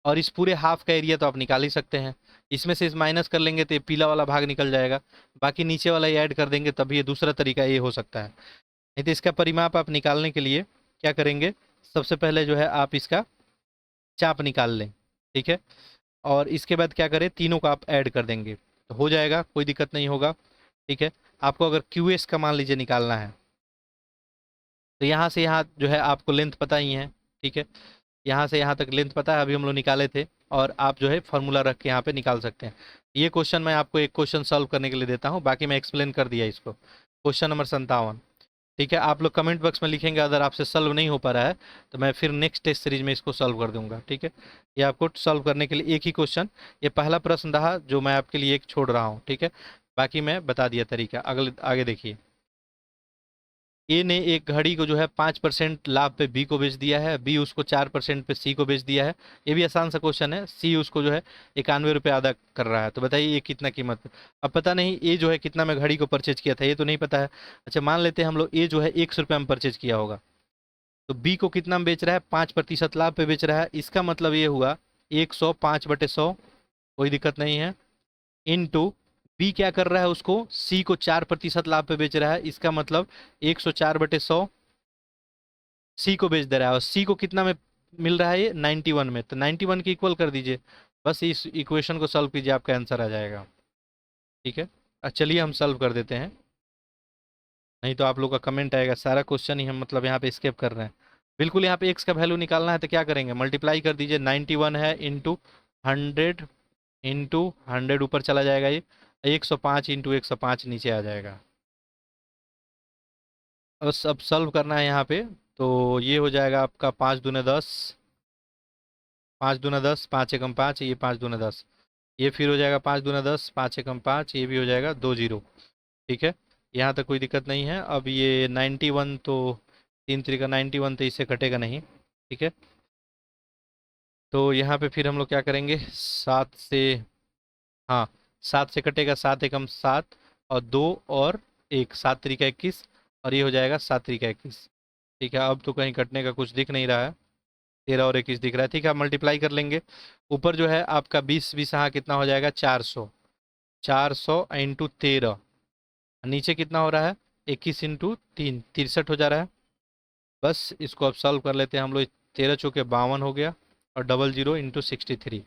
Speaker 1: और इस पूरे हाफ का एरिया तो आप निकाल ही सकते हैं। इसमें से इस माइनस कर लेंगे तो ये पीला वाला भाग निकल जाएगा, बाकी नीचे वाला ये ऐड कर देंगे, तब ये दूसरा तरीका ये हो सकता है। नहीं तो इसका परिमाप आप निकालने के लिए क्या करेंगे, सबसे पहले जो है आप इसका चाप निकाल लें। ठीक है, और इसके बाद क्या करें, तीनों को आप ऐड कर देंगे तो हो जाएगा, कोई दिक्कत नहीं होगा। ठीक है, आपको अगर QS का मान लीजिए निकालना है, तो यहाँ से यहाँ जो है आपको लेंथ पता ही है। ठीक है, यहाँ से यहाँ तक लेंथ पता है, अभी हम लोग निकाले थे, और आप जो है फार्मूला रख के यहाँ पे निकाल सकते हैं। ये क्वेश्चन मैं आपको एक क्वेश्चन सॉल्व करने के लिए देता हूँ, बाकी मैं एक्सप्लेन कर दिया इसको। Question number 57। ठीक है, आप लोग कमेंट बॉक्स में लिखेंगे, अगर आपसे सॉल्व नहीं हो पा रहा है तो मैं फिर नेक्स्ट टेस्ट सीरीज में इसको सॉल्व कर दूंगा। ठीक है, ये आपको सॉल्व करने के लिए एक ही क्वेश्चन, ये पहला प्रश्न रहा जो मैं आपके लिए एक छोड़ रहा हूँ। ठीक है, बाकी मैं बता दिया तरीका। अगले आगे देखिए, ए ने एक घड़ी को जो है 5% लाभ पे बी को बेच दिया है, बी उसको 4% पे सी को बेच दिया है। ये भी आसान सा क्वेश्चन है। सी उसको जो है 91 रुपये अदा कर रहा है, तो बताइए ये कितना कीमत है। अब पता नहीं ए जो है कितना में घड़ी को परचेज किया था, ये तो नहीं पता है। अच्छा, मान लेते हैं हम लोग ए जो है 100 रुपये में परचेज किया होगा, तो बी को कितना में बेच रहा है, 5% लाभ पे बेच रहा है। इसका मतलब ये हुआ 100 5/100, कोई दिक्कत नहीं है, इनटू बी क्या कर रहा है, उसको सी को 4% लाभ पे बेच रहा है। इसका मतलब 104/100 सी को बेच दे रहा है, और सी को कितना में मिल रहा है, ये 91 में, तो 91 की इक्वल कर दीजिए। बस इस इक्वेशन को सॉल्व कीजिए, आपका आंसर आ जाएगा। ठीक है, चलिए हम सॉल्व कर देते हैं, नहीं तो आप लोग का कमेंट आएगा सारा क्वेश्चन ही हम मतलब यहाँ पे स्किप कर रहे हैं। बिल्कुल, यहाँ पे एक्स का वैल्यू निकालना है तो क्या करेंगे, मल्टीप्लाई कर दीजिए। 91 है इंटू 100 इंटू 100 ऊपर चला जाएगा, ये 105 इंटू 105 नीचे आ जाएगा। बस अब सॉल्व करना है यहाँ पे। तो ये हो जाएगा आपका 5 दूने 10, 5 दूने 10, 5 एकम 5, ये 5 दूने 10, ये फिर हो जाएगा 5 दूने 10, 5 एकम 5, ये भी हो जाएगा 2 0। ठीक है, यहाँ तक कोई दिक्कत नहीं है। अब ये 91 तो 3 3 का 91 तो इससे कटेगा नहीं। ठीक है, तो यहाँ पे फिर हम लोग क्या करेंगे, 7 से, हाँ 7 से कटेगा 7 एकम 7 और 2 और 1, 7 3 का 21 और ये हो जाएगा 7 3 का 21। ठीक है, अब तो कहीं कटने का कुछ दिख नहीं रहा है, 13 और 21 दिख रहा है। ठीक है, अब मल्टीप्लाई कर लेंगे। ऊपर जो है आपका 20 20 हाँ कितना हो जाएगा, 400, 400 इंटू 13, नीचे कितना हो रहा है, 21 इंटू 3, 63 हो जा रहा है। बस इसको अब सॉल्व कर लेते हैं हम लोग। 13 चौके 52 हो गया और 00 इंटू 63।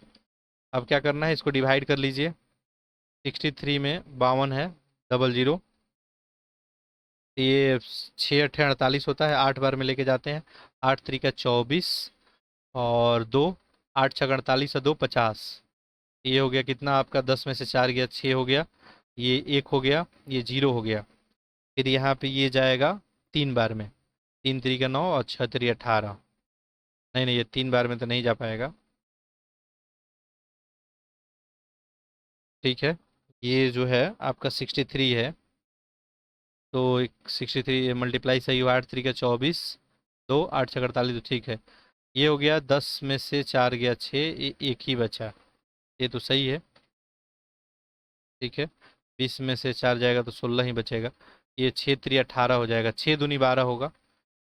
Speaker 1: अब क्या करना है, इसको डिवाइड कर लीजिए। 63 में 52 है, 00, ये 6 8 48 होता है, 8 बार में लेके जाते हैं। 8 3 का 24 और 2, 8 6 48 और 2 50। ये हो गया कितना आपका, 10 में से 4 गया, 6 हो गया, ये 1 हो गया, ये 0 हो गया। फिर यहाँ पे ये जाएगा 3 बार में, 3 3 का 9 और 6 3 18। नहीं नहीं, ये 3 बार में तो नहीं जा पाएगा। ठीक है, ये जो है आपका 63 है, तो 63 मल्टीप्लाई सही हुआ, 8 3 का 24, 2 8 6 48, तो ठीक है। ये हो गया, 10 में से 4 गया 6, एक ही बचा, ये तो सही है। ठीक है, 20 में से 4 जाएगा तो 16 ही बचेगा, ये 6 3 18 हो जाएगा, 6 दूनी 12 होगा।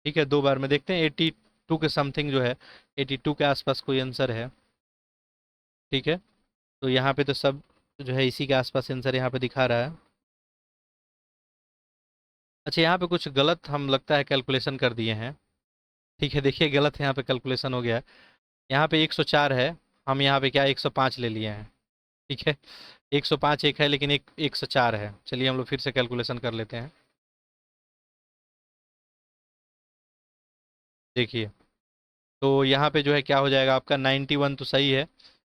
Speaker 1: ठीक है, 2 बार में देखते हैं, 82 के समथिंग जो है, 82 के आसपास कोई आंसर है। ठीक है, तो यहाँ पे तो सब जो है इसी के आसपास आंसर यहाँ पे दिखा रहा है। अच्छा, यहाँ पे कुछ गलत हम लगता है कैलकुलेशन कर दिए हैं। ठीक है, देखिए गलत यहाँ पे कैलकुलेशन हो गया है। यहाँ पे 104 है, हम यहाँ पे क्या 105 ले लिए हैं। ठीक है, 105 एक है लेकिन एक 104 है। चलिए हम लोग फिर से कैलकुलेशन कर लेते हैं। देखिए, तो यहाँ पे जो है क्या हो जाएगा आपका, 91 तो सही है,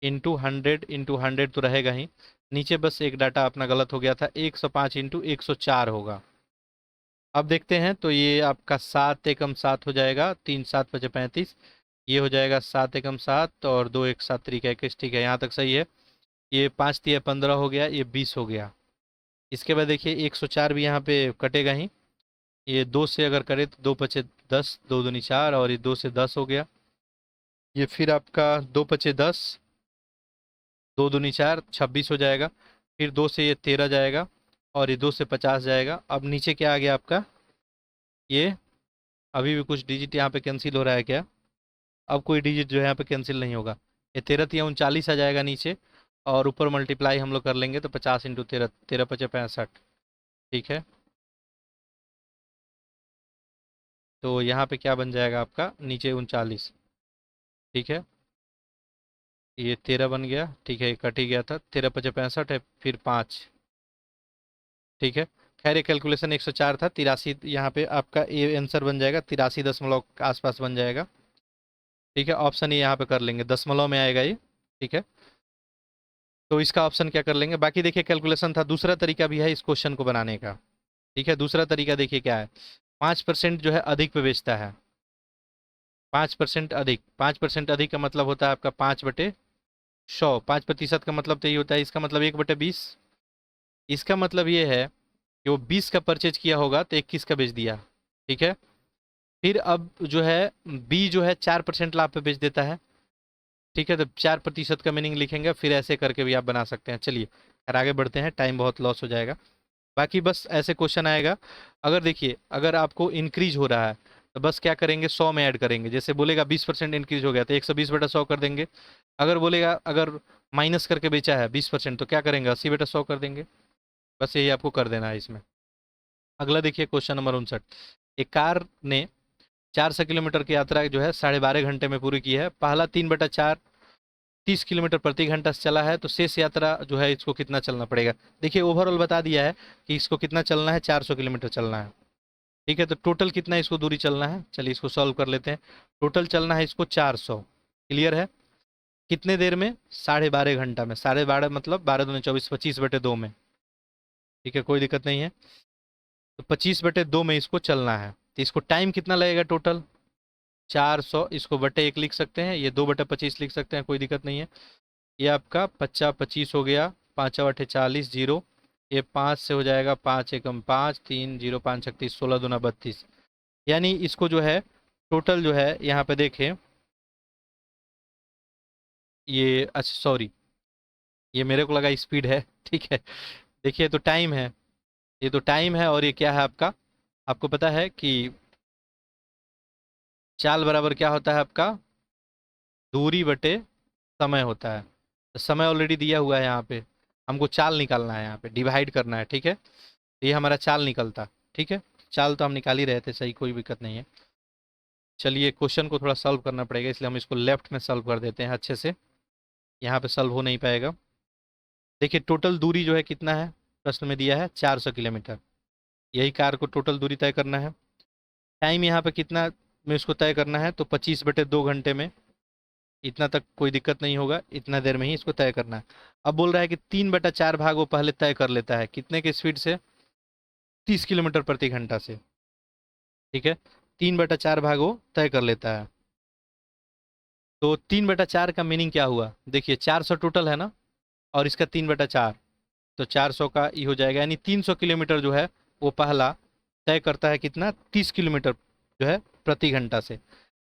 Speaker 1: इंटू 100 तो रहेगा ही। नीचे बस एक डाटा अपना गलत हो गया था, 105 इंटू 104 होगा। अब देखते हैं, तो ये आपका 7 एकम 7 हो जाएगा, 3 7 5 35, ये हो जाएगा 7 एकम 7 और 2 1 7 3 का 21। ठीक है, यहाँ तक सही है। ये 5 3 15 हो गया, ये 20 हो गया। इसके बाद देखिए 104 भी यहाँ पे कटेगा ही, ये 2 से अगर करे तो 2 5 10, 2 दूनी 4 और ये 2 से 10 हो गया। ये फिर आपका 2 5 10, 2 दूनी 4, 26 हो जाएगा। फिर 2 से ये 13 जाएगा और ये 2 से 50 जाएगा। अब नीचे क्या आ गया आपका, ये अभी भी कुछ डिजिट यहाँ पे कैंसिल हो रहा है क्या, अब कोई डिजिट जो है यहाँ पे कैंसिल नहीं होगा। ये 13 3 39 आ जाएगा नीचे, और ऊपर मल्टीप्लाई हम लोग कर लेंगे तो 50 इंटू 13, 13 5 65। ठीक है, तो यहाँ पे क्या बन जाएगा आपका, नीचे 39। ठीक है, ये 13 बन गया। ठीक है, ये कट ही गया था, 13 5 65 है, फिर 5। ठीक है, खैर ये कैलकुलेशन 104 था, 83 यहाँ पे आपका ये आंसर बन जाएगा, 83 दशमलव के आसपास बन जाएगा। ठीक है, ऑप्शन ये यहाँ पे कर लेंगे, दशमलव में आएगा ये। ठीक है, तो इसका ऑप्शन क्या कर लेंगे। बाकी देखिए कैलकुलेशन था, दूसरा तरीका भी है इस क्वेश्चन को बनाने का। ठीक है, दूसरा तरीका देखिए क्या है, 5% जो है अधिक पे बेचता है, 5% अधिक, 5% अधिक का मतलब होता है आपका 5/100, 5% का मतलब तो ये होता है, इसका मतलब 1/20। इसका मतलब ये है कि वो 20 का परचेज किया होगा तो 21 का बेच दिया। ठीक है, फिर अब जो है बी जो है 4% लाभ पे बेच देता है। ठीक है, तो 4% का मीनिंग लिखेंगे, फिर ऐसे करके भी आप बना सकते हैं। चलिए खैर आगे बढ़ते हैं, टाइम बहुत लॉस हो जाएगा। बाकी बस ऐसे क्वेश्चन आएगा। अगर देखिए, अगर आपको इंक्रीज हो रहा है तो बस क्या करेंगे, 100 में ऐड करेंगे। जैसे बोलेगा 20% इंक्रीज हो गया तो 120/100 कर देंगे। अगर बोलेगा अगर माइनस करके बेचा है 20% तो क्या करेंगे, 80/100 कर देंगे। बस यही आपको कर देना है इसमें। अगला देखिए क्वेश्चन नंबर 59। एक कार ने 400 किलोमीटर की यात्रा जो है 12.5 घंटे में पूरी की है। पहला 3/4 30 किलोमीटर प्रति घंटा से चला है, तो शेष यात्रा जो है इसको कितना चलना पड़ेगा। देखिए ओवरऑल बता दिया है कि इसको कितना चलना है, 400 किलोमीटर चलना है। ठीक है, तो टोटल कितना इसको दूरी चलना है, चलिए इसको सॉल्व कर लेते हैं। टोटल चलना है इसको 400। क्लियर है, कितने देर में? 12.5 घंटा में। 12.5 मतलब 12 दूनी 24, 25/2 में। ठीक है, कोई दिक्कत नहीं है। तो 25/2 में इसको चलना है, तो इसको टाइम कितना लगेगा टोटल? 400। इसको बटे 1 लिख सकते हैं, ये 2/25 लिख सकते हैं, कोई दिक्कत नहीं है। ये आपका 50/25 हो गया, 5/40 जीरो। ये 5 से हो जाएगा, 5 एकम 5, 3 0 5 36, 16 दूना 32। यानी इसको जो है टोटल जो है यहाँ पे देखें, ये अच्छा सॉरी, ये मेरे को लगा स्पीड है। ठीक है, देखिए तो टाइम है, ये तो टाइम है। और ये क्या है आपका? आपको पता है कि चाल बराबर क्या होता है आपका? दूरी बटे समय होता है। तो समय ऑलरेडी दिया हुआ है यहाँ पे, हमको चाल निकालना है, यहाँ पे डिवाइड करना है। ठीक है, तो ये हमारा चाल निकलता। ठीक है, चाल तो हम निकाल ही रहे थे, सही, कोई दिक्कत नहीं है। चलिए क्वेश्चन को थोड़ा सॉल्व करना पड़ेगा, इसलिए हम इसको लेफ्ट में सॉल्व कर देते हैं अच्छे से, यहाँ पे सॉल्व हो नहीं पाएगा। देखिए टोटल दूरी जो है कितना है, प्रश्न में दिया है 400 किलोमीटर। यही कार को टोटल दूरी तय करना है। टाइम यहाँ पे कितना में इसको तय करना है? तो 25/2 घंटे में। इतना तक कोई दिक्कत नहीं होगा, इतना देर में ही इसको तय करना है। अब बोल रहा है कि 3/4 भाग वो पहले तय कर लेता है, कितने के स्पीड से? 30 किलोमीटर प्रति घंटा से। ठीक है, 3/4 भाग वो तय कर लेता है। तो 3/4 का मीनिंग क्या हुआ? देखिए 400 टोटल है ना, और इसका 3/4, तो 400 का ये हो जाएगा, यानी 300 किलोमीटर जो है वो पहला तय करता है। कितना? 30 किलोमीटर जो है प्रति घंटा से,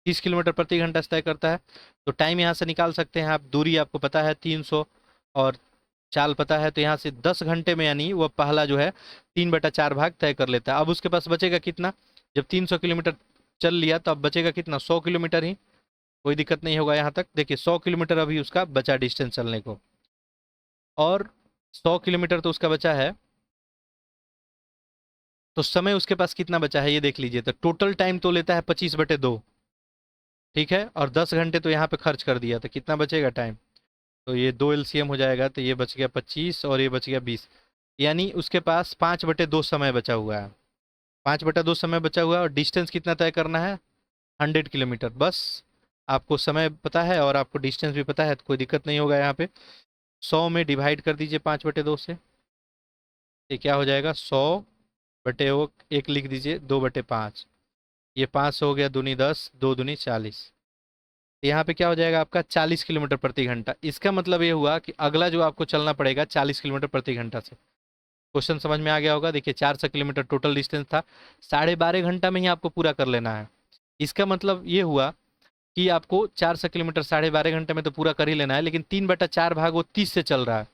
Speaker 1: 30 किलोमीटर प्रति घंटा से तय करता है। तो टाइम यहाँ से निकाल सकते हैं आप, दूरी आपको पता है 300, और चाल पता है, तो यहाँ से 10 घंटे में यानी वह पहला जो है 3/4 भाग तय कर लेता है। अब उसके पास बचेगा कितना? जब 300 किलोमीटर चल लिया तो अब बचेगा कितना? 100 किलोमीटर ही। कोई दिक्कत नहीं होगा यहाँ तक। देखिए 100 किलोमीटर अभी उसका बचा डिस्टेंस चलने को, और 100 किलोमीटर तो उसका बचा है, तो समय उसके पास कितना बचा है ये देख लीजिए। तो टोटल टाइम तो लेता है 25/2। ठीक है, और 10 घंटे तो यहाँ पे खर्च कर दिया, तो कितना बचेगा टाइम? तो ये 2 LCM हो जाएगा, तो ये बच गया 25 और ये बच गया 20। यानी उसके पास 5/2 समय बचा हुआ है। 5/2 समय बचा हुआ है, और डिस्टेंस कितना तय करना है? 100 किलोमीटर। बस आपको समय पता है और आपको डिस्टेंस भी पता है, तो कोई दिक्कत नहीं होगा। यहाँ पे 100 में डिवाइड कर दीजिए 5/2 से, ये क्या हो जाएगा? 100/1 लिख दीजिए, 2/5। ये 5 हो गया, दूनी 10, 2 दूनी 40। यहाँ पे क्या हो जाएगा आपका? 40 किलोमीटर प्रति घंटा। इसका मतलब ये हुआ कि अगला जो आपको चलना पड़ेगा 40 किलोमीटर प्रति घंटा से। क्वेश्चन समझ में आ गया होगा। देखिए 400 किलोमीटर टोटल डिस्टेंस था, 12.5 घंटा में ही आपको पूरा कर लेना है। इसका मतलब ये हुआ कि आपको 400 किलोमीटर 12.5 घंटे में तो पूरा कर ही लेना है, लेकिन 3/4 भाग वो 30 से चल रहा है।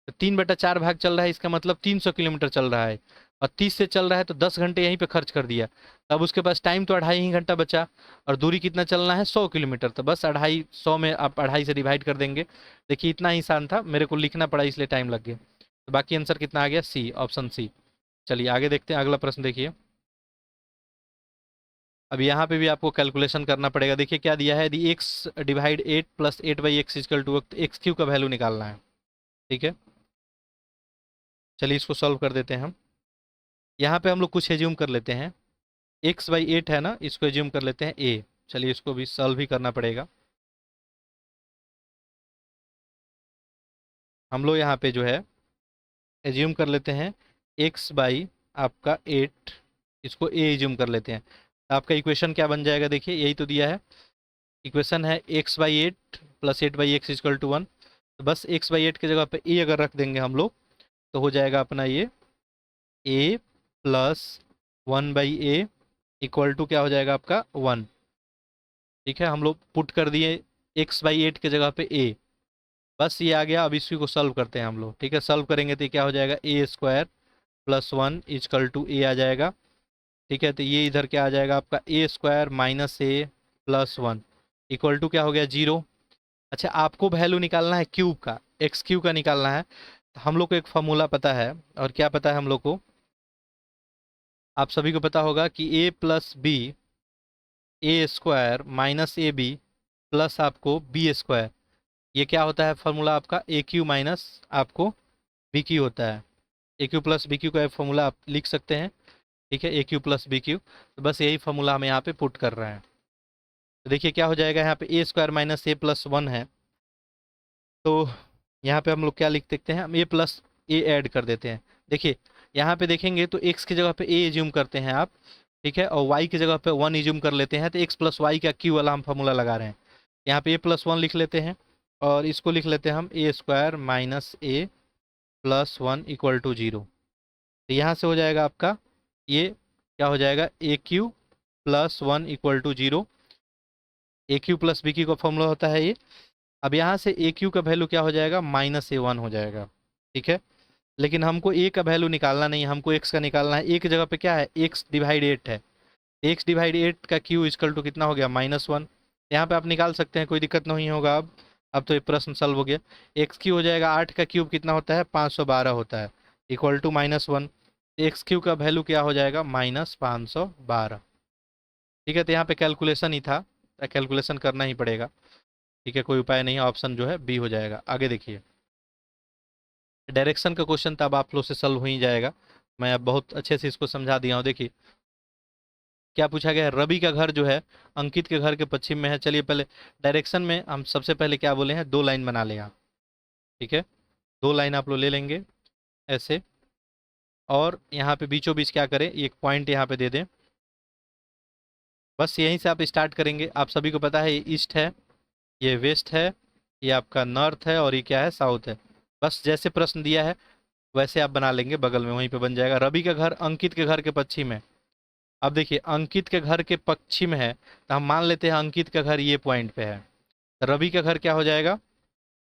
Speaker 1: तो 3/4 भाग चल रहा है, इसका मतलब 300 किलोमीटर चल रहा है, और 30 से चल रहा है, तो 10 घंटे यहीं पे खर्च कर दिया। अब उसके पास टाइम तो 2.5 ही घंटा बचा, और दूरी कितना चलना है? 100 किलोमीटर। तो बस 2.5, 100 में आप 2.5 से डिवाइड कर देंगे। देखिए इतना ही आसान था, मेरे को लिखना पड़ा इसलिए टाइम लग गया। तो बाकी आंसर कितना आ गया? सी, ऑप्शन सी। चलिए आगे देखते हैं, अगला प्रश्न देखिए। अब यहाँ पे भी आपको कैलकुलेशन करना पड़ेगा। देखिए क्या दिया है, यदि X divide 8 plus 8/x equal to X Q का वैल्यू निकालना है। ठीक है, चलिए इसको सॉल्व कर देते हैं हम। यहाँ पे हम लोग कुछ एज्यूम कर लेते हैं। x/8 है ना, इसको एज्यूम कर लेते हैं a। चलिए इसको भी सॉल्व ही करना पड़ेगा। हम लोग यहाँ पे जो है एज्यूम कर लेते हैं x/आपका 8, इसको a एज्यूम कर लेते हैं। तो आपका इक्वेशन क्या बन जाएगा? देखिए यही तो दिया है, इक्वेशन है x/8 plus 8/x equal to 1। तो बस x/8 की जगह पे a अगर रख देंगे हम लोग, तो हो जाएगा अपना ये a plus 1/a equal to क्या हो जाएगा आपका? 1। ठीक है, हम लोग पुट कर दिए x/8 की जगह पे a, बस ये आ गया। अब इसी को सॉल्व करते हैं हम लोग। ठीक है, सॉल्व करेंगे तो क्या हो जाएगा? a² plus 1 equal to a आ जाएगा। ठीक है, तो ये इधर क्या आ जाएगा आपका? a² minus a plus 1 equal to क्या हो गया? 0। अच्छा, आपको वैल्यू निकालना है क्यूब का, x³ का निकालना है। तो हम लोग को एक फॉर्मूला पता है, और क्या पता है हम लोग को? आप सभी को पता होगा कि a plus B, a² minus ab plus आपको b²। ये क्या होता है फॉर्मूला आपका? AQ माइनस आपको BQ होता है। AQ प्लस BQ का फॉर्मूला आप लिख सकते हैं। ठीक है, AQ प्लस BQ, तो बस यही फॉर्मूला हम यहाँ पे पुट कर रहे हैं। तो देखिए क्या हो जाएगा, यहाँ पे a² माइनस a प्लस 1 है, तो यहाँ पे हम लोग क्या लिख सकते हैं, हम ए प्लस ए ऐड कर देते हैं। देखिए यहाँ पे देखेंगे तो एक्स की जगह पे ए एज्यूम करते हैं आप, ठीक है, और वाई की जगह पे 1 एज्यूम कर लेते हैं, तो एक्स प्लस वाई का क्यू वाला हम फॉर्मूला लगा रहे हैं। यहाँ पे ए प्लस 1 लिख लेते हैं और इसको लिख लेते हैं हम a square minus a plus 1 equal to 0। तो यहाँ से हो जाएगा आपका ये क्या हो जाएगा, a q plus 1 equal to 0। A q plus b q का फॉर्मूला होता है ये। अब यहाँ से ए क्यू का वैल्यू क्या हो जाएगा, माइनस ए 1 हो जाएगा, ठीक है। लेकिन हमको ए का वैल्यू निकालना नहीं है, हमको एक्स का निकालना है। ए की जगह पे क्या है, एक्स डिवाइड 8 है, एक्स डिवाइड 8 का क्यू इक्वल टू कितना हो गया, -1। यहाँ पे आप निकाल सकते हैं, कोई दिक्कत नहीं होगा। अब तो ये प्रश्न सॉल्व हो गया। एक्स क्यू हो जाएगा, 8 का क्यूब कितना होता है, 512 होता है, इक्वल टू -1। एक्स क्यू का वैल्यू क्या हो जाएगा, -512, ठीक है। तो यहाँ पे कैलकुलेशन ही था, कैलकुलेशन करना ही पड़ेगा, ठीक है, कोई उपाय नहीं, ऑप्शन जो है बी हो जाएगा। आगे देखिए, डायरेक्शन का क्वेश्चन तब आप लोग से सॉल्व हो ही जाएगा, मैं अब बहुत अच्छे से इसको समझा दिया हूँ। देखिए क्या पूछा गया है, रवि का घर जो है अंकित के घर के पश्चिम में है। चलिए पहले डायरेक्शन में हम सबसे पहले क्या बोले हैं, 2 लाइन बना लें आप, ठीक है, 2 लाइन आप लोग ले लेंगे ऐसे, और यहाँ पे बीचों बीच क्या करें, एक पॉइंट यहाँ पे दे दें। बस यहीं से आप स्टार्ट करेंगे। आप सभी को पता है ये ईस्ट है, ये वेस्ट है, ये आपका नॉर्थ है, और ये क्या है, साउथ है। बस जैसे प्रश्न दिया है वैसे आप बना लेंगे, बगल में वहीं पे बन जाएगा। रवि का घर अंकित के घर के पश्चिम है। अब देखिए अंकित के घर के पश्चिम है, तो हम मान लेते हैं अंकित का घर ये पॉइंट पे है, तो रवि का घर क्या हो जाएगा,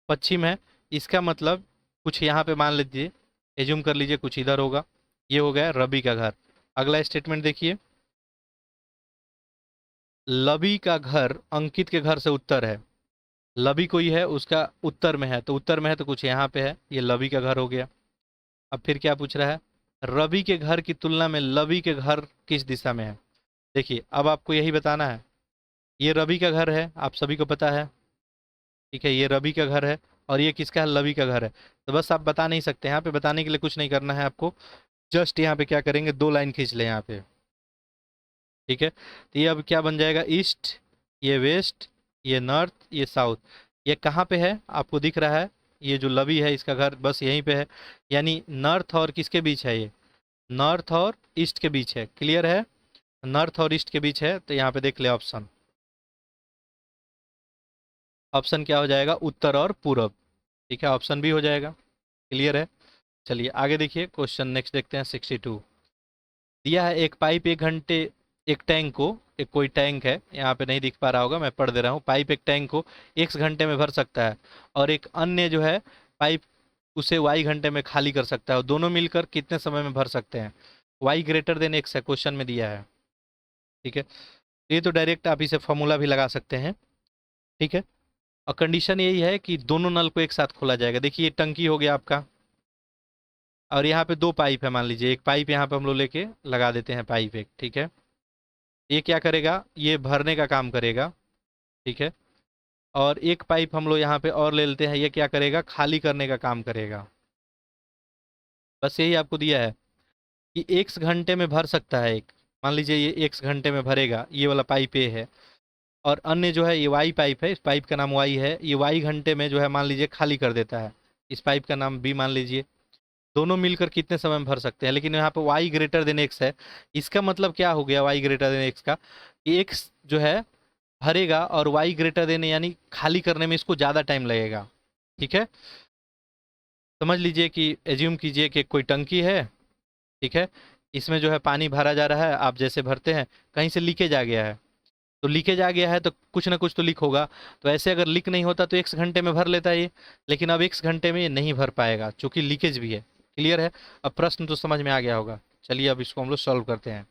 Speaker 1: पश्चिम है। इसका मतलब कुछ यहाँ पे मान लीजिए, एज्यूम कर लीजिए कुछ इधर होगा, ये हो गया रवि का घर। अगला स्टेटमेंट देखिए, लवि का घर अंकित के घर से उत्तर है। लवि कोई है, उसका उत्तर में है, तो उत्तर में है तो कुछ यहाँ पे है, ये लवि का घर हो गया। अब फिर क्या पूछ रहा है, रवि के घर की तुलना में लवि के घर किस दिशा में है। देखिए अब आपको यही बताना है, ये रवि का घर है, आप सभी को पता है, ठीक है, ये रवि का घर है, और ये किसका है, लवि का घर है। तो बस आप बता नहीं सकते, यहाँ पे बताने के लिए कुछ नहीं करना है आपको, जस्ट यहाँ पे क्या करेंगे, 2 लाइन खींच ले यहाँ पे, ठीक है। तो ये अब क्या बन जाएगा, ईस्ट, ये वेस्ट, ये नॉर्थ, ये साउथ। ये कहाँ पे है आपको दिख रहा है, ये जो लवि है इसका घर बस यहीं पे है, यानी नॉर्थ और किसके बीच है, ये नॉर्थ और ईस्ट के बीच है। क्लियर है, नॉर्थ और ईस्ट के बीच है, तो यहाँ पे देख ले ऑप्शन, ऑप्शन क्या हो जाएगा, उत्तर और पूरब, ठीक है, ऑप्शन भी हो जाएगा। क्लियर है। चलिए आगे देखिए, क्वेश्चन नेक्स्ट देखते हैं 62। दिया है एक पाइप 1 घंटे, एक टैंक को, एक कोई टैंक है, यहाँ पे नहीं दिख पा रहा होगा, मैं पढ़ दे रहा हूँ। पाइप एक टैंक को x घंटे में भर सकता है, और एक अन्य जो है पाइप उसे y घंटे में खाली कर सकता है, और दोनों मिलकर कितने समय में भर सकते हैं। y ग्रेटर देन x है, क्वेश्चन में दिया है, ठीक है। ये तो डायरेक्ट आप इसे फॉर्मूला भी लगा सकते हैं, ठीक है। और कंडीशन यही है कि दोनों नल को एक साथ खोला जाएगा। देखिए ये टंकी हो गया आपका, और यहाँ पे 2 पाइप है, मान लीजिए एक पाइप यहाँ पे हम लोग लेके लगा देते हैं, पाइप एक, ठीक है। ये क्या करेगा, ये भरने का काम करेगा, ठीक है। और एक पाइप हम लोग यहाँ पे और ले लेते हैं, ये क्या करेगा, खाली करने का काम करेगा। बस यही आपको दिया है कि x घंटे में भर सकता है एक, मान लीजिए ये x घंटे में भरेगा, ये वाला पाइप ए है, और अन्य जो है ये y पाइप है, इस पाइप का नाम y है, ये y घंटे में जो है मान लीजिए खाली कर देता है, इस पाइप का नाम b मान लीजिए। दोनों मिलकर कितने समय में भर सकते हैं, लेकिन यहाँ पे y ग्रेटर देन x है। इसका मतलब क्या हो गया, y ग्रेटर देन x का, कि x जो है भरेगा, और y ग्रेटर देन यानी खाली करने में इसको ज़्यादा टाइम लगेगा, ठीक है। समझ लीजिए कि एज्यूम कीजिए कि कोई टंकी है, ठीक है, इसमें जो है पानी भरा जा रहा है, आप जैसे भरते हैं कहीं से लीकेज आ गया है, तो लीकेज आ गया है तो कुछ ना कुछ तो लीक होगा। तो ऐसे अगर लीक नहीं होता तो x घंटे में भर लेता है ये, लेकिन अब x घंटे में ये नहीं भर पाएगा, चूंकि लीकेज भी है। क्लियर है, अब प्रश्न तो समझ में आ गया होगा। चलिए अब इसको हम लोग सॉल्व करते हैं।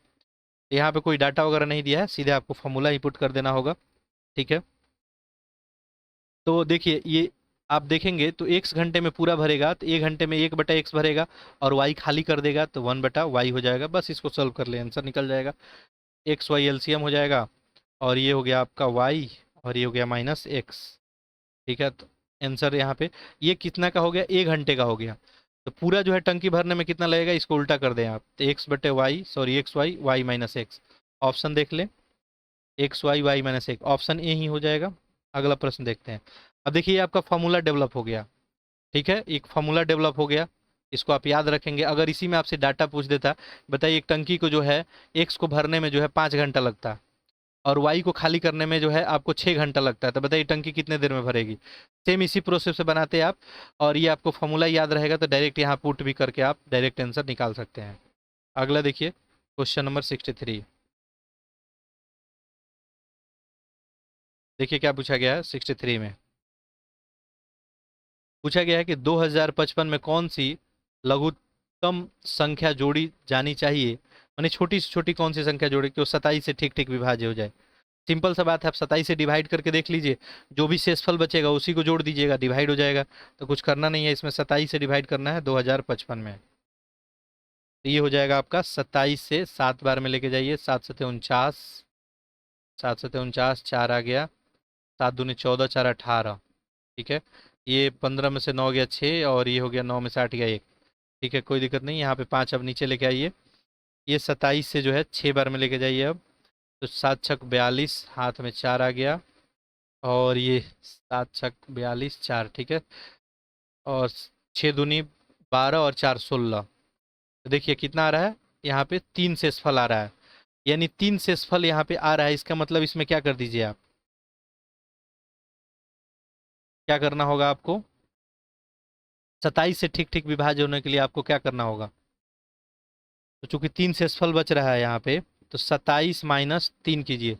Speaker 1: यहाँ पे कोई डाटा वगैरह नहीं दिया है, सीधे आपको फॉर्मूला ही पुट कर देना होगा, ठीक है। तो देखिए ये आप देखेंगे तो x घंटे में पूरा भरेगा, तो 1 घंटे में 1/x भरेगा, और y खाली कर देगा तो 1/y हो जाएगा। बस इसको सॉल्व कर ले, आंसर निकल जाएगा। एक्स वाई एलसीएम हो जाएगा, और ये हो गया आपका y, और ये हो गया -x, ठीक है। तो आंसर यहाँ पे ये कितना का हो गया, 1 घंटे का हो गया। तो पूरा जो है टंकी भरने में कितना लगेगा, इसको उल्टा कर दें आप, तो x/y, sorry X Y, Y minus X. Option देख लें, एक्स वाई वाई माइनस एक, ऑप्शन ए ही हो जाएगा। अगला प्रश्न देखते हैं। अब देखिए ये आपका फॉर्मूला डेवलप हो गया, ठीक है, एक फॉर्मूला डेवलप हो गया, इसको आप याद रखेंगे। अगर इसी में आपसे डाटा पूछ देता, बताइए एक टंकी को जो है एक्स को भरने में जो है 5 घंटा लगता है और वाई को खाली करने में जो है आपको 6 घंटा लगता है, तो बताइए टंकी कितने देर में भरेगी। सेम इसी प्रोसेस से बनाते हैं आप, और ये आपको फॉर्मूला याद रहेगा तो डायरेक्ट यहाँ पुट भी करके आप डायरेक्ट आंसर निकाल सकते हैं। अगला देखिए क्वेश्चन नंबर 63। देखिए क्या पूछा गया है 63 में। पूछा गया है कि 2055 में कौन सी लघुत्तम संख्या जोड़ी जानी चाहिए, माने छोटी से छोटी कौन सी संख्या जोड़ी कि वो 27 से ठीक ठीक विभाज्य हो जाए। सिंपल सा बात है, आप 27 से डिवाइड करके देख लीजिए, जो भी शेषफल बचेगा उसी को जोड़ दीजिएगा, डिवाइड हो जाएगा। तो कुछ करना नहीं है इसमें, 27 से डिवाइड करना है 2055 में। तो ये हो जाएगा आपका 27 से 7 बार में लेके जाइए, 7 सत्ते 49, 7 सत्ते 49, 4 आ गया, 7 दूनी 14, 4 18, ठीक है। ये 15 में से 9 गया 6, और ये हो गया 9 में से 8 गया 1, ठीक है, कोई दिक्कत नहीं। यहाँ पे 5 अब नीचे लेके आइए, ये 27 से जो है 6 बार में लेके जाइए अब, तो 7 छक 42, हाथ में 4 आ गया, और ये 7 छक 42 4, ठीक है, और 6 दूनी 12 और 4 16। तो देखिए कितना आ रहा है, यहाँ पे 3 शेषफल आ रहा है, यानी 3 शेषफल यहाँ पे आ रहा है। इसका मतलब इसमें क्या कर दीजिए आप, क्या करना होगा आपको, 27 से ठीक ठीक विभाज्य होने के लिए आपको क्या करना होगा। तो चूंकि 3 शेषफल बच रहा है यहाँ पे, तो 27 - 3 कीजिए,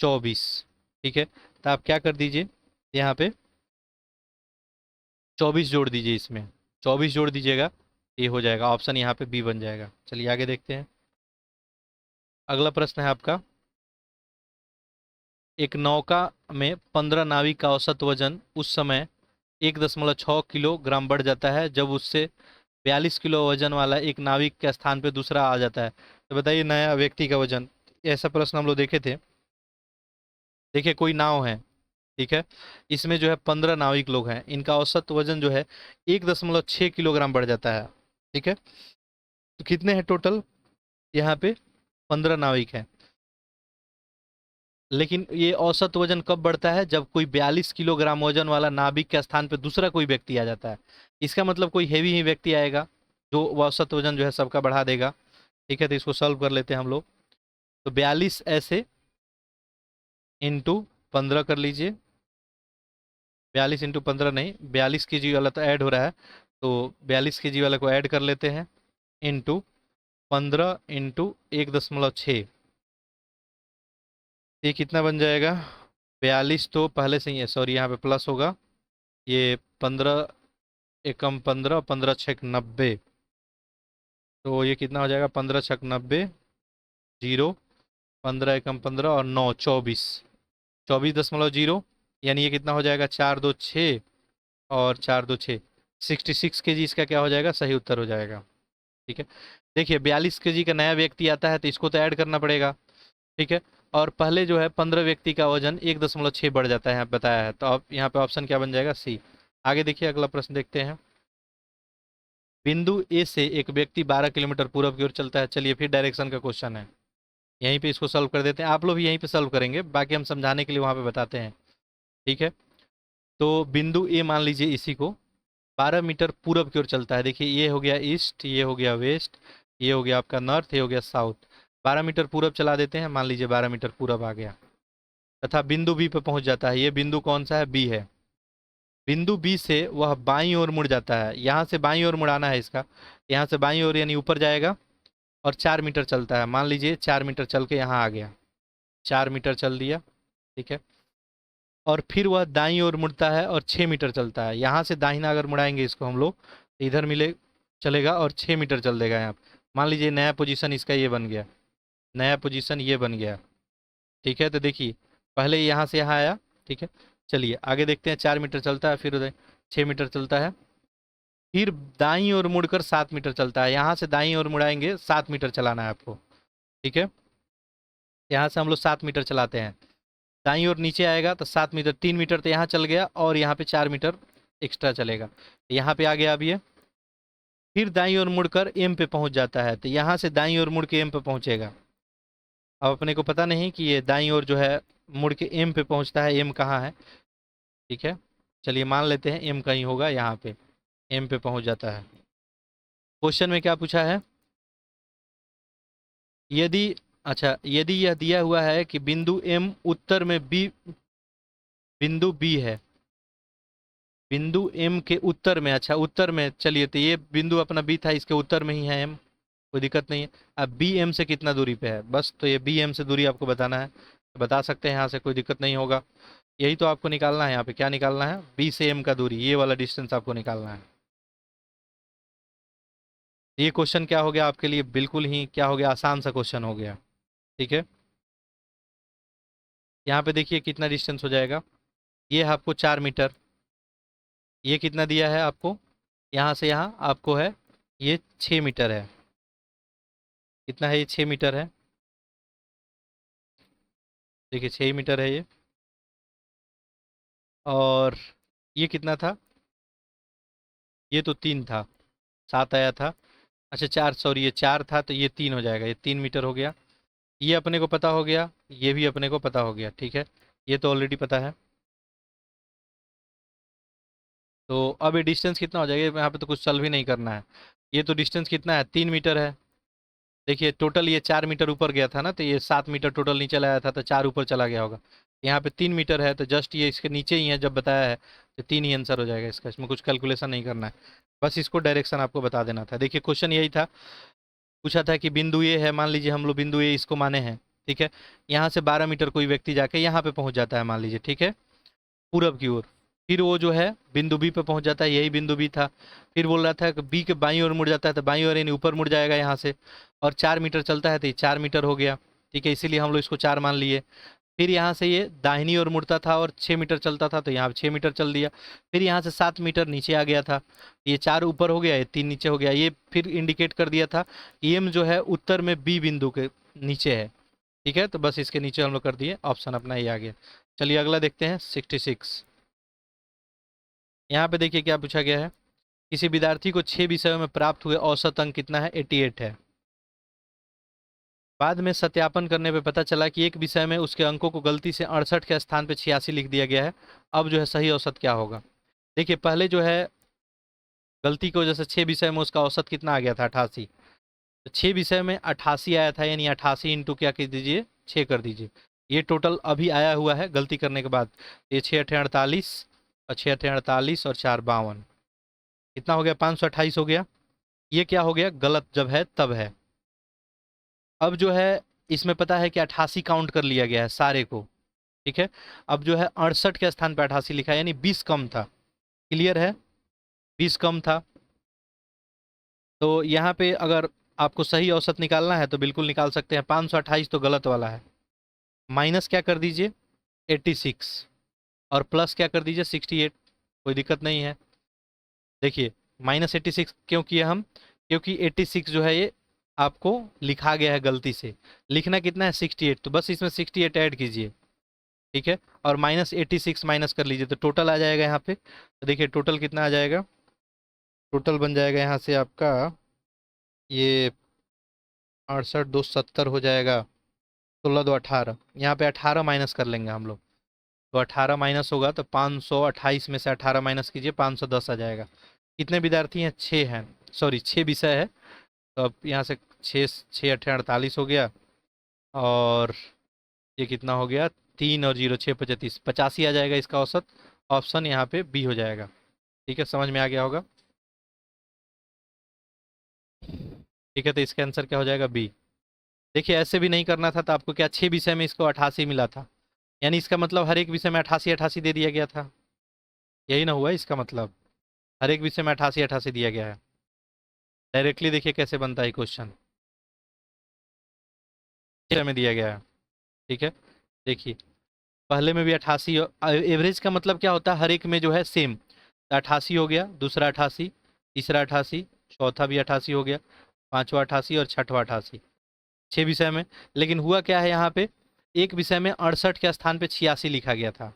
Speaker 1: 24, ठीक है। तो आप क्या कर दीजिए, यहाँ पे 24 जोड़ दीजिए, इसमें 24 जोड़ दीजिएगा, ये हो जाएगा, ऑप्शन यहाँ पे बी बन जाएगा। चलिए आगे देखते हैं। अगला प्रश्न है आपका, एक नौका में 15 नाविक का औसत वजन उस समय 1.6 किलोग्राम बढ़ जाता है जब उससे 42 किलो वजन वाला एक नाविक के स्थान पे दूसरा आ जाता है। तो बताइए नया व्यक्ति का वजन। ऐसा प्रश्न हम लोग देखे थे। देखिए कोई नाव है, ठीक है, इसमें जो है 15 नाविक लोग हैं, इनका औसत वजन जो है 1.6 किलोग्राम बढ़ जाता है, ठीक है। तो कितने हैं टोटल, यहाँ पे 15 नाविक हैं, लेकिन ये औसत वजन कब बढ़ता है, जब कोई 42 किलोग्राम वजन वाला नाविक के स्थान पे दूसरा कोई व्यक्ति आ जाता है। इसका मतलब कोई हैवी ही व्यक्ति आएगा जो औसत वजन जो है सबका बढ़ा देगा, ठीक है। तो इसको सॉल्व कर लेते हैं हम लोग। तो 42 ऐसे इंटू 15 कर लीजिए, 42 × 15 नहीं, 42 kg वाला तो ऐड हो रहा है, तो 42 kg वाला को ऐड कर लेते हैं, इंटू 15 इंटू 1.6, ये कितना बन जाएगा, 42 तो पहले से ही है, सॉरी यहाँ पे प्लस होगा, ये 15 एकम 15, 15×6 = 90, तो ये कितना हो जाएगा, 15×6 = 90, 0, 15 एकम 15 और 9 24, 24.0, यानी ये कितना हो जाएगा, 4 2 6 और 4 2 6, 66 kg इसका क्या हो जाएगा, सही उत्तर हो जाएगा, ठीक है। देखिए 42 kg का नया व्यक्ति आता है तो इसको तो ऐड करना पड़ेगा, ठीक है। और पहले जो है 15 व्यक्ति का वजन 1.6 बढ़ जाता है, बताया है, तो अब यहाँ पे ऑप्शन क्या बन जाएगा, सी। आगे देखिए अगला प्रश्न देखते हैं। बिंदु ए से एक व्यक्ति 12 किलोमीटर पूर्व की ओर चलता है। चलिए फिर डायरेक्शन का क्वेश्चन है, यहीं पे इसको सॉल्व कर देते हैं, आप लोग भी यहीं पे सॉल्व करेंगे, बाकी हम समझाने के लिए वहाँ पे बताते हैं, ठीक है। तो बिंदु ए मान लीजिए, इसी को 12 मीटर पूरब की ओर चलता है। देखिए ये हो गया ईस्ट, ये हो गया वेस्ट, ये हो गया आपका नॉर्थ, ये हो गया साउथ। 12 मीटर पूरब चला देते हैं, मान लीजिए 12 मीटर पूरब आ गया, तथा बिंदु बी पे पहुंच जाता है। ये बिंदु कौन सा है, बी है। बिंदु बी से वह बाईं ओर मुड़ जाता है, यहाँ से बाईं ओर मुड़ाना है इसका, यहाँ से बाईं ओर यानी ऊपर जाएगा, और 4 मीटर चलता है, मान लीजिए 4 मीटर चल के यहाँ आ गया, 4 मीटर चल दिया, ठीक है। और फिर वह दाईं ओर मुड़ता है और 6 मीटर चलता है, यहाँ से दाहिना अगर मुड़ाएंगे इसको हम लोग, तो इधर मिले चलेगा और 6 मीटर चल देगा यहाँ। मान लीजिए नया पोजीशन इसका ये बन गया, नया पोजीशन ये बन गया, ठीक है। तो देखिए पहले यहाँ से यहाँ आया, ठीक है। चलिए आगे देखते हैं, 4 मीटर चलता है, फिर उधर 6 मीटर चलता है, फिर दाईं ओर मुड़कर 7 मीटर चलता है, यहाँ से दाईं ओर मुड़ाएंगे, 7 मीटर चलाना है आपको, ठीक है। यहाँ से हम लोग 7 मीटर चलाते हैं, दाईं ओर नीचे आएगा तो 7 मीटर, 3 मीटर तो यहाँ चल गया, और यहाँ पे 4 मीटर एक्स्ट्रा चलेगा, यहाँ पे आ गया अब ये। फिर दाईं ओर मुड़कर एम पे पहुंच जाता है, तो यहाँ से दाईं ओर मुड़ के एम पे पहुंचेगा। अब अपने को पता नहीं कि ये दाईं ओर जो है मुड़ के एम पे पहुंचता है, एम कहाँ है, ठीक है। चलिए मान लेते हैं एम कहीं होगा यहाँ पे, एम पे पहुंच जाता है। क्वेश्चन में क्या पूछा है, यदि, अच्छा यदि यह दिया हुआ है कि बिंदु एम उत्तर में बी, बिंदु बी है, बिंदु एम के उत्तर में, अच्छा उत्तर में, चलिए तो ये बिंदु अपना बी था, इसके उत्तर में ही है एम, कोई दिक्कत नहीं है। अब बी एम से कितना दूरी पे है, बस तो ये बी एम से दूरी आपको बताना है, तो बता सकते हैं यहाँ से, कोई दिक्कत नहीं होगा। यही तो आपको निकालना है, यहाँ पे क्या निकालना है, बी से एम का दूरी, ये वाला डिस्टेंस आपको निकालना है। ये क्वेश्चन क्या हो गया आपके लिए, बिल्कुल ही क्या हो गया, आसान सा क्वेश्चन हो गया। ठीक है, यहाँ पे देखिए कितना डिस्टेंस हो जाएगा, ये है आपको 4 मीटर, ये कितना दिया है आपको, यहाँ से यहाँ आपको है ये 6 मीटर है, कितना है ये 6 मीटर है, देखिए 6 मीटर है ये। और ये कितना था, ये तो 3 था, 7 आया था, अच्छा 4, सॉरी ये 4 था, तो ये 3 हो जाएगा, ये 3 मीटर हो गया, ये अपने को पता हो गया, ये भी अपने को पता हो गया, ठीक है, ये तो ऑलरेडी पता है। तो अब ये डिस्टेंस कितना हो जाएगा, यहाँ पे तो कुछ सॉल्व ही नहीं करना है, ये तो डिस्टेंस कितना है, 3 मीटर है। देखिए टोटल ये 4 मीटर ऊपर गया था ना, तो ये 7 मीटर टोटल नीचे लाया था, तो 4 ऊपर चला गया होगा, यहाँ पे 3 मीटर है, तो जस्ट ये इसके नीचे ही है, जब बताया है तो 3 ही आंसर हो जाएगा इसका, इसमें कुछ कैलकुलेशन नहीं करना है, बस इसको डायरेक्शन आपको बता देना था। देखिए क्वेश्चन यही था, पूछा था कि बिंदु ये है, मान लीजिए हम लोग बिंदु ये इसको माने हैं, ठीक है, यहाँ से 12 मीटर कोई व्यक्ति जाके यहाँ पे पहुँच जाता है मान लीजिए, ठीक है, पूरब की ओर, फिर वो जो है बिंदु बी पे पहुंच जाता है, यही बिंदु बी था, फिर बोल रहा था कि बी के बाईं ओर मुड़ जाता है, तो बाईं ओर यानी ऊपर मुड़ जाएगा यहाँ से, और 4 मीटर चलता है, तो ये 4 मीटर हो गया, ठीक है, इसीलिए हम लोग इसको 4 मान लिए। फिर यहाँ से ये दाहिनी ओर मुड़ता था और 6 मीटर चलता था, तो यहाँ 6 मीटर चल दिया, फिर यहाँ से 7 मीटर नीचे आ गया था, ये 4 ऊपर हो गया, ये 3 नीचे हो गया, ये फिर इंडिकेट कर दिया था एम जो है उत्तर में बी बिंदु के नीचे है, ठीक है, तो बस इसके नीचे हम लोग कर दिए, ऑप्शन अपना ही आ गया। चलिए अगला देखते हैं 66। यहाँ पे देखिए क्या पूछा गया है, किसी विद्यार्थी को 6 विषयों में प्राप्त हुए औसत अंक कितना है, 88 है, बाद में सत्यापन करने पे पता चला कि एक विषय में उसके अंकों को गलती से 68 के स्थान पे 86 लिख दिया गया है, अब जो है सही औसत क्या होगा। देखिए पहले जो है गलती की वजह से 6 विषय में उसका औसत कितना आ गया था, 88, तो 6 विषय में 88 आया था, यानी 88 इंटू क्या कर दीजिए, 6 कर दीजिए, ये टोटल अभी आया हुआ है गलती करने के बाद, ये 6 × 8 = 48, और 6 × 8 = 48 और 4 = 52, कितना हो गया, 528 हो गया, ये क्या हो गया, गलत जब है तब है। अब जो है इसमें पता है कि 88 काउंट कर लिया गया है सारे को, ठीक है, अब जो है 68 के स्थान पर 88 लिखा है, यानी 20 कम था, क्लियर है, 20 कम था। तो यहाँ पे अगर आपको सही औसत निकालना है तो बिल्कुल निकाल सकते हैं, 528 तो गलत वाला है, माइनस क्या कर दीजिए 86, और प्लस क्या कर दीजिए 68, कोई दिक्कत नहीं है। देखिए -86 क्यों किया हम, क्योंकि 86 जो है ये आपको लिखा गया है गलती से, लिखना कितना है 68, तो बस इसमें 68 ऐड कीजिए, ठीक है, और -86 माइनस कर लीजिए, तो टोटल आ जाएगा यहाँ पे, तो देखिए टोटल कितना आ जाएगा, टोटल बन जाएगा यहाँ से आपका ये 68 2 70 हो जाएगा, 16 2 18, यहाँ पे 18 माइनस कर लेंगे हम लोग, तो 18 माइनस होगा, तो 528 में से 18 माइनस कीजिए, 510 आ जाएगा। कितने विद्यार्थी हैं, 6 हैं, सॉरी 6 विषय है, तो अब यहाँ से 6 6 8 48 हो गया, और ये कितना हो गया, 3 और 0 6 35 85 आ जाएगा इसका औसत, ऑप्शन यहाँ पे बी हो जाएगा। ठीक है, समझ में आ गया होगा, ठीक है, तो इसका आंसर क्या हो जाएगा, बी। देखिए ऐसे भी नहीं करना था, तो आपको क्या 6 विषय में इसको 88 मिला था, यानी इसका मतलब हर एक विषय में 88 88 दे दिया गया था, यही ना हुआ इसका मतलब, हर एक विषय में 88 88 दिया गया है। डायरेक्टली देखिए कैसे बनता है क्वेश्चन, में दिया गया है, ठीक है, देखिए पहले में भी 88, एवरेज का मतलब क्या होता है, हर एक में जो है सेम, 88 हो गया, दूसरा 88, तीसरा 88, चौथा भी 88 हो गया, पांचवा 88 और छठवा 88, 6 विषय में। लेकिन हुआ क्या है यहाँ पे, एक विषय में 68 के स्थान पे 86 लिखा गया था।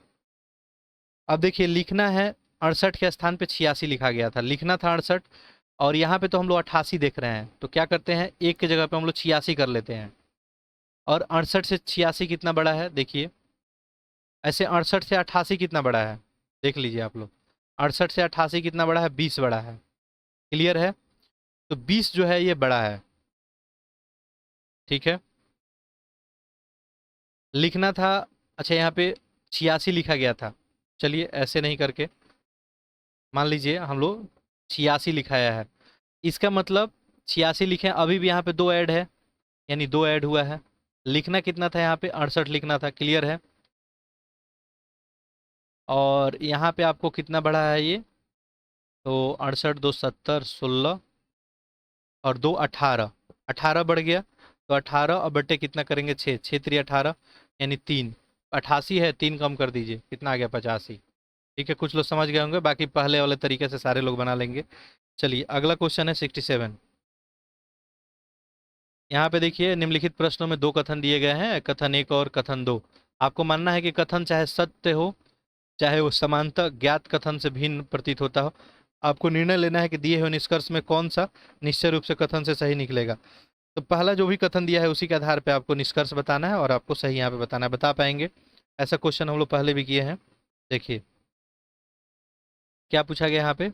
Speaker 1: अब देखिए लिखना है 68 के स्थान पे 86 लिखा गया था, लिखना था 68, और यहाँ पे तो हम लोग 88 देख रहे हैं, तो क्या करते हैं एक के जगह पे हम लोग 86 कर लेते हैं, और 68 से 86 कितना बड़ा है, देखिए ऐसे 68 से 88 कितना बड़ा है, देख लीजिए आप लोग, 68 से 88 कितना बड़ा है? 20 बड़ा है। क्लियर है? तो 20 जो है ये बड़ा है। ठीक है, लिखना था। अच्छा, यहाँ पे 86 लिखा गया था। चलिए ऐसे नहीं करके मान लीजिए हम लोग 86 लिखाया है, इसका मतलब 86 लिखे, अभी भी यहाँ पे 2 ऐड है, यानी 2 ऐड हुआ है। लिखना कितना था यहाँ पे? 68 लिखना था। क्लियर है? और यहाँ पे आपको कितना बढ़ा है ये? तो 68 2 70 16 और 2 18, 18 बढ़ गया। तो 18 और बट्टे कितना करेंगे? 6, 6 3 18, यानी 3। 88 है, 3 कम कर दीजिए, कितना आ गया? 85। ठीक है, कुछ लोग समझ गए होंगे, बाकी पहले वाले तरीके से सारे लोग बना लेंगे। चलिए अगला क्वेश्चन है 67। यहाँ पे देखिए, निम्नलिखित प्रश्नों में 2 कथन दिए गए हैं, कथन 1 और कथन 2। आपको मानना है कि कथन चाहे सत्य हो, चाहे वो समानतः ज्ञात कथन से भिन्न प्रतीत होता हो, आपको निर्णय लेना है कि दिए हुए निष्कर्ष में कौन सा निश्चय रूप से कथन से सही निकलेगा। तो पहला जो भी कथन दिया है उसी के आधार पे आपको निष्कर्ष बताना है और आपको सही यहाँ पे बताना है। बता पाएंगे? ऐसा क्वेश्चन हम लोग पहले भी किए हैं। देखिए क्या पूछा गया यहाँ पे।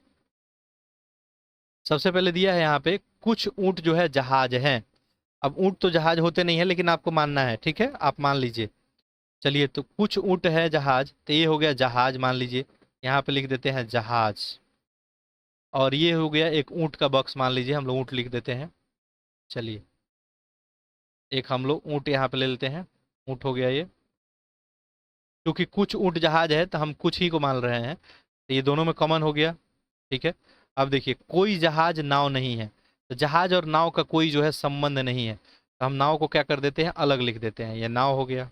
Speaker 1: सबसे पहले दिया है यहाँ पे, कुछ ऊंट जो है जहाज हैं। अब ऊंट तो जहाज होते नहीं है, लेकिन आपको मानना है। ठीक है, आप मान लीजिए। चलिए, तो कुछ ऊंट है जहाज, तो ये हो गया जहाज मान लीजिए। यहाँ पे लिख देते हैं जहाज। और ये हो गया एक ऊंट का बॉक्स, मान लीजिए हम लोग ऊंट लिख देते हैं। चलिए, एक हम लोग ऊंट यहाँ पे ले लेते हैं। ऊंट हो गया ये। क्योंकि कुछ ऊंट जहाज है तो हम कुछ ही को मान रहे हैं, तो ये दोनों में कॉमन हो गया। ठीक है, अब देखिए, कोई जहाज नाव नहीं है, तो जहाज और नाव का कोई जो है संबंध नहीं है, तो हम नाव को क्या कर देते हैं? अलग लिख देते हैं, ये नाव हो गया।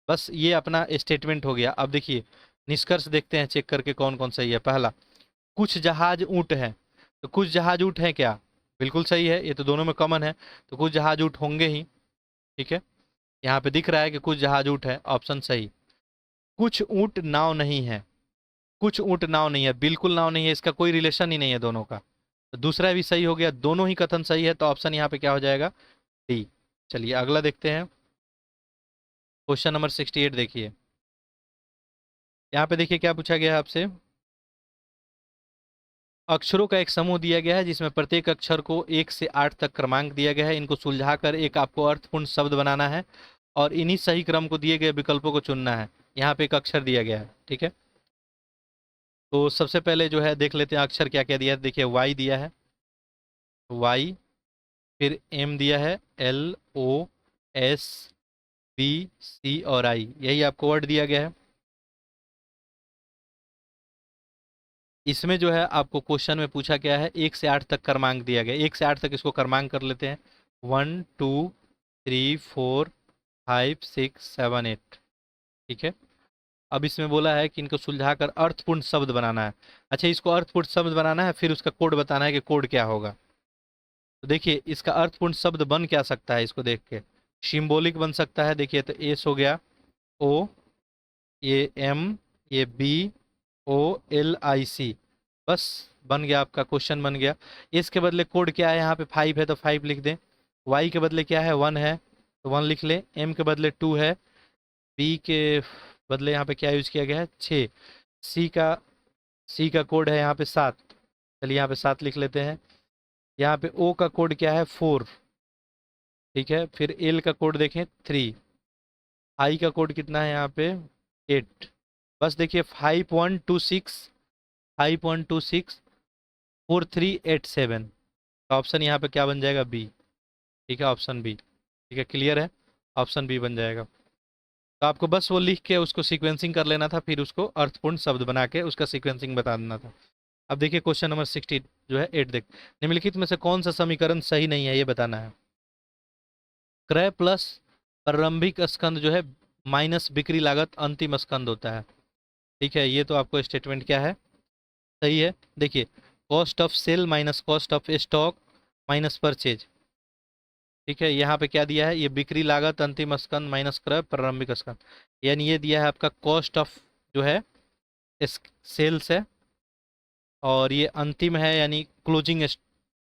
Speaker 1: बस ये अपना स्टेटमेंट हो गया। अब देखिए निष्कर्ष देखते हैं चेक करके कौन कौन सही है। पहला, कुछ जहाज ऊंट है, तो कुछ जहाज ऊंट है क्या? बिल्कुल सही है, ये तो दोनों में कॉमन है, तो कुछ जहाज ऊंट होंगे ही। ठीक है, यहाँ पे दिख रहा है कि कुछ जहाज ऊंट है, ऑप्शन सही। कुछ ऊंट नाव नहीं है, कुछ ऊंट नाव नहीं है, बिल्कुल नाव नहीं है, इसका कोई रिलेशन ही नहीं है दोनों का। तो दूसरा भी सही हो गया, दोनों ही कथन सही है, तो ऑप्शन यहाँ पे क्या हो जाएगा? डी। चलिए अगला देखते हैं, क्वेश्चन नंबर 68 देखिए। यहाँ पे देखिए क्या पूछा गया है आपसे। अक्षरों का एक समूह दिया गया है जिसमें प्रत्येक अक्षर को 1 से 8 तक क्रमांक दिया गया है, इनको सुलझाकर एक आपको अर्थपूर्ण शब्द बनाना है और इन्हीं सही क्रम को दिए गए विकल्पों को चुनना है। यहाँ पे एक अक्षर दिया गया है। ठीक है, तो सबसे पहले जो है देख लेते हैं अक्षर क्या क्या दिया है। देखिए वाई दिया है, वाई, फिर एम दिया है, L O S B C और आई, यही आपको वर्ड दिया गया है। इसमें जो है आपको क्वेश्चन में पूछा गया है 1 से 8 तक क्रमांक दिया गया, 1 से 8 तक इसको क्रमांक कर लेते हैं। 1 2 3 4 5 6 7 8। ठीक है, अब इसमें बोला है कि इनको सुलझाकर अर्थपूर्ण शब्द बनाना है। अच्छा, इसको अर्थपूर्ण शब्द बनाना है, फिर उसका कोड बताना है कि कोड क्या होगा। तो देखिए इसका अर्थपूर्ण शब्द बन क्या सकता है, इसको देख के सिंबॉलिक बन सकता है। देखिए, तो एस हो गया, ओ, ये एम, ये बी, ओ एल आई सी, बस बन गया, आपका क्वेश्चन बन गया। इसके बदले कोड क्या है? यहाँ पे 5 है तो 5 लिख दें। वाई के बदले क्या है? 1 है तो 1 लिख लें। एम के बदले 2 है। बी के बदले यहाँ पे क्या यूज किया गया है? 6। सी का सी का कोड है यहाँ पे 7, चलिए यहाँ पे 7 लिख लेते हैं। यहाँ पे ओ का कोड क्या है? 4। ठीक है, फिर एल का कोड देखें 3। आई का कोड कितना है यहाँ पे? 8। बस देखिए 5.26, 5.26 4387, तो ऑप्शन यहाँ पे क्या बन जाएगा? बी। ठीक है, ऑप्शन बी। ठीक है, क्लियर है, ऑप्शन बी बन जाएगा। तो आपको बस वो लिख के उसको सीक्वेंसिंग कर लेना था, फिर उसको अर्थपूर्ण शब्द बना के उसका सीक्वेंसिंग बता देना था। अब देखिए क्वेश्चन नंबर 60 जो है 8 देख, निम्नलिखित में से कौन सा समीकरण सही नहीं है ये बताना है। क्रय प्लस प्रारंभिक स्कंद जो है माइनस बिक्री लागत अंतिम स्कंद होता है। ठीक है, ये तो आपको स्टेटमेंट क्या है? सही है। देखिए, cost of sale minus cost of stock minus purchase. ठीक है, यहाँ पे क्या दिया है? ये बिक्री लागत अंतिम स्कंद माइनस क्रय प्रारंभिक स्कंद, यानी ये दिया है आपका कॉस्ट ऑफ जो है सेल्स है, और ये अंतिम है यानी क्लोजिंग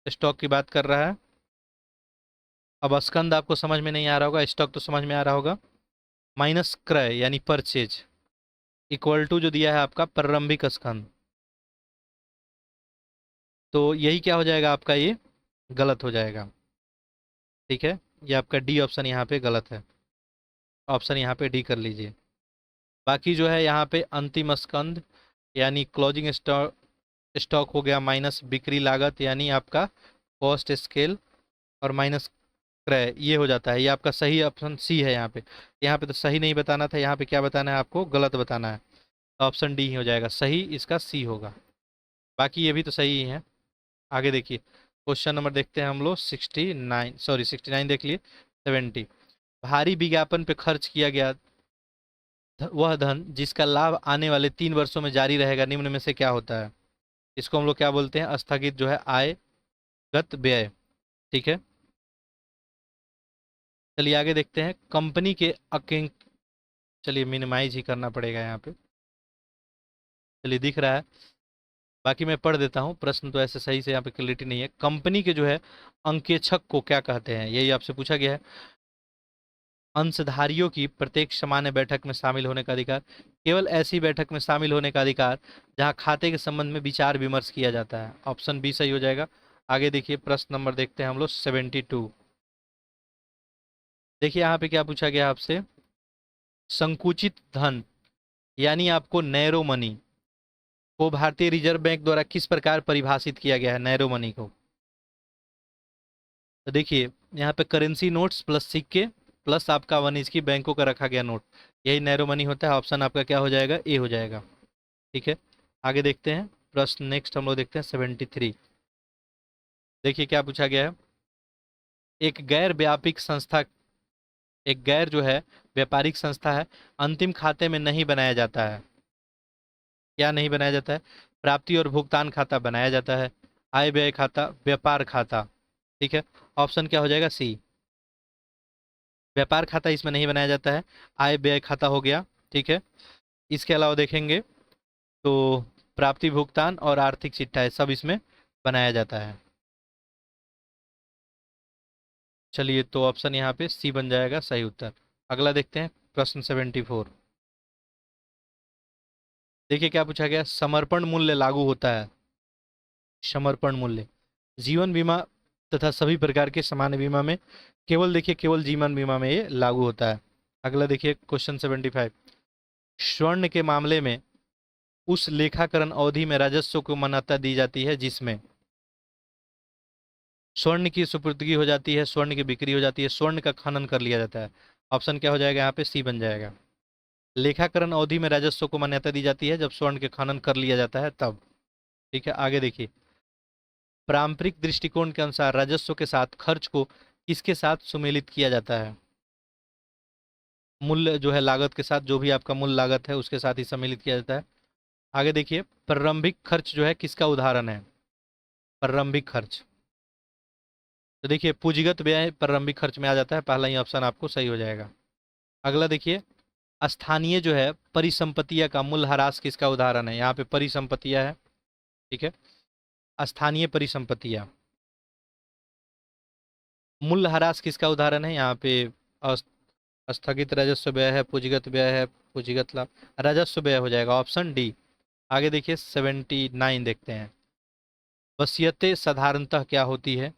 Speaker 1: स्टॉक की बात कर रहा है। अब स्कंद आपको समझ में नहीं आ रहा होगा, स्टॉक तो समझ में आ रहा होगा। माइनस क्रय यानी परचेज, इक्वल टू जो दिया है आपका प्रारंभिक स्कंद। तो यही क्या हो जाएगा आपका, ये गलत हो जाएगा। ठीक है, ये आपका डी ऑप्शन यहाँ पे गलत है। ऑप्शन यहाँ पे डी कर लीजिए। बाकी जो है यहाँ पे अंतिम स्कंद यानी क्लोजिंग स्टॉक स्टॉक हो गया, माइनस बिक्री लागत यानी आपका कॉस्ट स्केल, और माइनस क्रय, ये हो जाता है। ये आपका सही ऑप्शन सी है। यहाँ पे तो सही नहीं बताना था, यहाँ पे क्या बताना है आपको, गलत बताना है। तो ऑप्शन डी ही हो जाएगा सही, इसका सी होगा। बाकी ये भी तो सही ही है। आगे देखिए, क्वेश्चन नंबर देखते हैं हम लोग 69, सॉरी 69 देख लिए, 70। भारी विज्ञापन पे खर्च किया गया वह धन जिसका लाभ आने वाले 3 वर्षों में जारी रहेगा निम्न में से क्या होता है। इसको हम लोग क्या बोलते हैं, स्थगित जो है आयगत व्यय। ठीक है, चलिए आगे देखते हैं। कंपनी के अकें चलिए मिनिमाइज ही करना पड़ेगा यहाँ पे। चलिए दिख रहा है, बाकी मैं पढ़ देता हूँ। प्रश्न तो ऐसे सही से यहाँ पे क्लियरिटी नहीं है। कंपनी के जो है अंकेक्षक को क्या कहते हैं, यही आपसे पूछा गया है। अंशधारियों की प्रत्येक सामान्य बैठक में शामिल होने का अधिकार, केवल ऐसी बैठक में शामिल होने का अधिकार जहां खाते के संबंध में विचार विमर्श किया जाता है। ऑप्शन बी सही हो जाएगा। आगे देखिए, प्रश्न नंबर देखते हैं हम लोग 72। देखिए यहाँ पे क्या पूछा गया आपसे, संकुचित धन यानी आपको नैरो मनी को भारतीय रिजर्व बैंक द्वारा किस प्रकार परिभाषित किया गया है, नैरो मनी को। तो देखिए यहाँ पे करेंसी नोट्स प्लस सिक्के प्लस आपका वाणिज्यिक की बैंकों का रखा गया नोट, यही नैरो मनी होता है। ऑप्शन आपका क्या हो जाएगा, ए हो जाएगा। ठीक है, आगे देखते हैं प्रश्न नेक्स्ट हम लोग देखते हैं 73। देखिए क्या पूछा गया है, एक गैर व्यापिक संस्था, एक गैर जो है व्यापारिक संस्था है, अंतिम खाते में नहीं बनाया जाता है। क्या नहीं बनाया जाता है, प्राप्ति और भुगतान खाता बनाया जाता है, आय व्यय खाता, व्यापार खाता। ठीक है, ऑप्शन क्या हो जाएगा, सी। व्यापार खाता इसमें नहीं बनाया जाता है, आय व्यय खाता हो गया। ठीक है, इसके अलावा देखेंगे तो प्राप्ति भुगतान और आर्थिक चिट्ठा है, सब इसमें बनाया जाता है। चलिए तो ऑप्शन यहाँ पे सी बन जाएगा सही उत्तर। अगला देखते हैं प्रश्न 74। देखिए क्या पूछा गया, समर्पण मूल्य लागू होता है। समर्पण मूल्य जीवन बीमा तथा सभी प्रकार के सामान्य बीमा में, केवल देखिए केवल जीवन बीमा में ये लागू होता है। अगला देखिए क्वेश्चन 75। स्वर्ण के मामले में उस लेखाकरण अवधि में राजस्व को मान्यता दी जाती है जिसमें स्वर्ण की सुपुर्दगी हो जाती है, स्वर्ण की बिक्री हो जाती है, स्वर्ण का खनन कर लिया जाता है। ऑप्शन क्या हो जाएगा यहाँ पे, सी बन जाएगा। लेखाकरण अवधि में राजस्व को मान्यता दी जाती है जब स्वर्ण के खनन कर लिया जाता है तब। ठीक है, आगे देखिए, पारंपरिक दृष्टिकोण के अनुसार राजस्व के साथ खर्च को किसके साथ सुमेलित किया जाता है। मूल्य जो है लागत के साथ, जो भी आपका मूल लागत है उसके साथ ही सम्मिलित किया जाता है। आगे देखिए, प्रारंभिक खर्च जो है किसका उदाहरण है, प्रारंभिक खर्च। तो देखिए पूंजीगत व्यय प्रारंभिक खर्च में आ जाता है, पहला ही ऑप्शन आपको सही हो जाएगा। अगला देखिए, स्थानीय जो है परिसंपत्तियां का मूल्यह्रास किसका उदाहरण है, यहाँ पे परिसंपत्तियां है। ठीक है, स्थानीय परिसंपत्तियां, मूल्यह्रास किसका उदाहरण है, यहाँ पे स्थगित राजस्व व्यय है, पूंजीगत व्यय है, पूंजीगत लाभ, राजस्व व्यय हो जाएगा, ऑप्शन डी। आगे देखिए 79 देखते हैं। वसीयतें साधारणतः क्या होती है,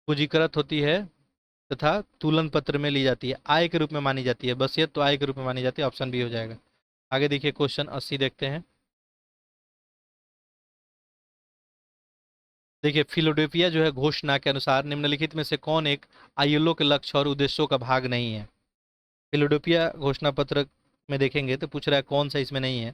Speaker 1: पूंजीकृत होती है तथा तुलन पत्र में ली जाती है, आय के रूप में मानी जाती है। वसीयत तो आय के रूप में मानी जाती है, ऑप्शन बी हो जाएगा। आगे देखिए क्वेश्चन 80 देखते हैं। देखिए फिलोडेल्फिया जो है घोषणा के अनुसार निम्नलिखित में से कौन एक आईएलओ के लक्ष्य और उद्देश्यों का भाग नहीं है। फिलोडेल्फिया घोषणा पत्र में देखेंगे तो पूछ रहा है कौन सा इसमें नहीं है।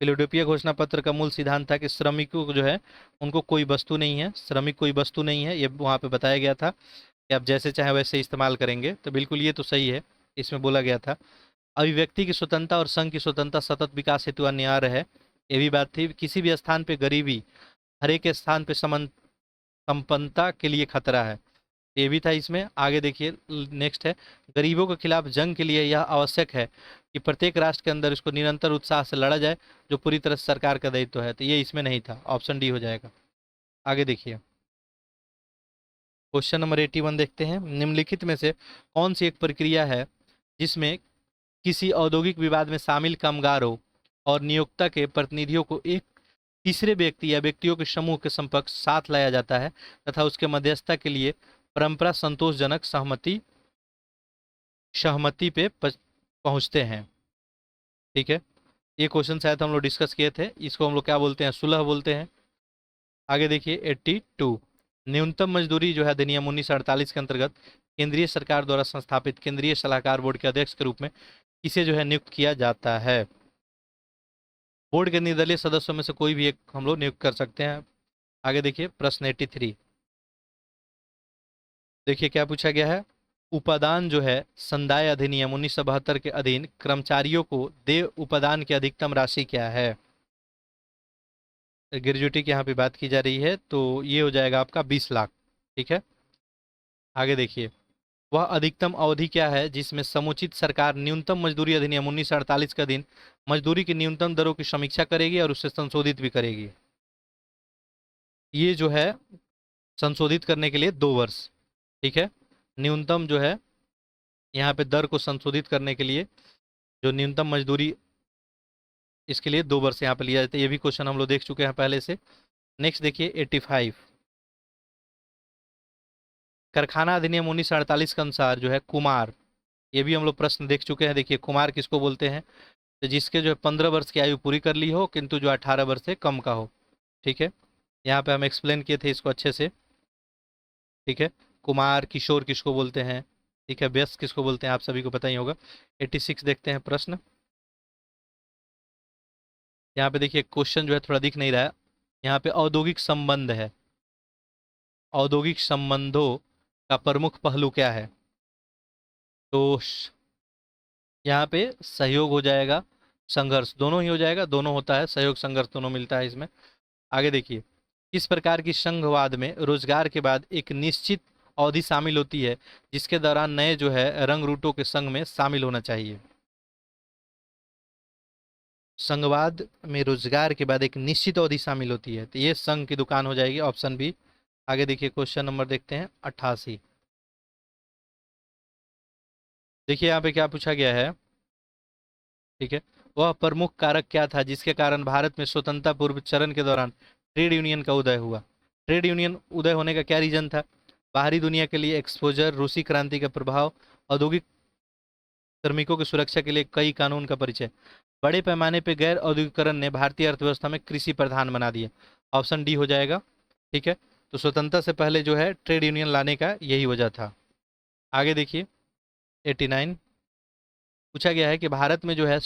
Speaker 1: फिलोडेल्फिया घोषणा पत्र का मूल सिद्धांत था कि श्रमिकों को जो है उनको कोई वस्तु नहीं है, श्रमिक कोई वस्तु नहीं है, ये वहाँ पे बताया गया था कि आप जैसे चाहे वैसे इस्तेमाल करेंगे। तो बिल्कुल ये तो सही है, इसमें बोला गया था। अभिव्यक्ति की स्वतंत्रता और संघ की स्वतंत्रता सतत विकास हेतु अनिवार्य है, ये भी बात थी। किसी भी स्थान पे गरीबी हर एक स्थान पे संपन्नता के लिए खतरा है, ये भी था इसमें। आगे देखिए नेक्स्ट है, गरीबों के खिलाफ जंग के लिए यह आवश्यक है कि प्रत्येक राष्ट्र के अंदर इसको निरंतर उत्साह से लड़ा जाए, जो पूरी तरह सरकार का दायित्व है। तो ये इसमें नहीं था, ऑप्शन डी हो जाएगा। आगे देखिए क्वेश्चन नंबर 81 देखते हैं। निम्नलिखित में से कौन सी एक प्रक्रिया है जिसमें किसी औद्योगिक विवाद में शामिल कामगारों और नियोक्ता के प्रतिनिधियों को एक तीसरे व्यक्ति या व्यक्तियों के समूह के संपर्क साथ लाया जाता है तथा उसके मध्यस्थता के लिए परंपरा संतोषजनक सहमति सहमति पे पहुंचते हैं। ठीक है, ये क्वेश्चन शायद हम लोग डिस्कस किए थे, इसको हम लोग क्या बोलते हैं, सुलह बोलते हैं। आगे देखिए 82, न्यूनतम मजदूरी जो है अधिनियम 1948 के अंतर्गत केंद्रीय सरकार द्वारा संस्थापित केंद्रीय सलाहकार बोर्ड के अध्यक्ष के रूप में किसे जो है नियुक्त किया जाता है। बोर्ड के निर्दलीय सदस्यों में से कोई भी एक हम लोग नियुक्त कर सकते हैं। आगे देखिए प्रश्न 83, देखिए क्या पूछा गया है। उपादान जो है संदाय अधिनियम 1972 के अधीन कर्मचारियों को देय उपादान की अधिकतम राशि क्या है। ग्रेजुएटी की यहाँ पे बात की जा रही है, तो ये हो जाएगा आपका 20 लाख। ठीक है, आगे देखिए, वह अधिकतम अवधि क्या है जिसमें समुचित सरकार न्यूनतम मजदूरी अधिनियम 1948 के अधीन मजदूरी की न्यूनतम दरों की समीक्षा करेगी और उसे संशोधित भी करेगी। ये जो है संशोधित करने के लिए 2 वर्ष। ठीक है, न्यूनतम जो है यहाँ पे दर को संशोधित करने के लिए जो न्यूनतम मजदूरी, इसके लिए 2 वर्ष यहाँ पे लिया जाता है। ये भी क्वेश्चन हम लोग देख चुके हैं पहले से। नेक्स्ट देखिए 85, कारखाना अधिनियम 1948 के अनुसार जो है कुमार, ये भी हम लोग प्रश्न देख चुके हैं। देखिए कुमार किसको बोलते हैं, तो जिसके जो है 15 वर्ष की आयु पूरी कर ली हो किंतु जो 18 वर्ष से कम का हो। ठीक है, यहाँ पे हम एक्सप्लेन किए थे इसको अच्छे से। ठीक है, कुमार किशोर किसको बोलते हैं, ठीक है, व्यस्त किसको बोलते हैं, आप सभी को पता ही होगा। 86 देखते हैं प्रश्न। यहाँ पे देखिए क्वेश्चन जो है थोड़ा दिख नहीं रहा है, यहाँ पे औद्योगिक संबंध है, औद्योगिक संबंधों का प्रमुख पहलू क्या है। तो यहाँ पे सहयोग हो जाएगा, संघर्ष दोनों ही हो जाएगा, दोनों होता है, सहयोग संघर्ष दोनों मिलता है इसमें। आगे देखिए, किस प्रकार की संघवाद में रोजगार के बाद एक निश्चित अवधि शामिल होती है जिसके दौरान नए जो है रंग रूटों के संघ में शामिल होना चाहिए। संघवाद में रोजगार के बाद एक निश्चित अवधि शामिल होती है, तो ये संघ की दुकान हो जाएगी, ऑप्शन बी। आगे देखिए क्वेश्चन नंबर देखते हैं 88, देखिए यहाँ पे क्या पूछा गया है। ठीक है, वह प्रमुख कारक क्या था जिसके कारण भारत में स्वतंत्रता पूर्व चरण के दौरान ट्रेड यूनियन का उदय हुआ। ट्रेड यूनियन उदय होने का क्या रीजन था, बाहरी दुनिया के लिए एक्सपोजर, रूसी क्रांति का प्रभाव, औद्योगिक श्रमिकों की सुरक्षा के लिए कई कानून का परिचय। बड़े पैमाने पर गैर औद्योगिकरण ने भारतीय अर्थव्यवस्था में कृषि प्रधान बना दिया, ऑप्शन डी हो जाएगा। ठीक है, तो स्वतंत्रता से पहले जो है ट्रेड यूनियन लाने का यही वजह था। आगे देखिए 89, पूछा गया है कि भारत में जो है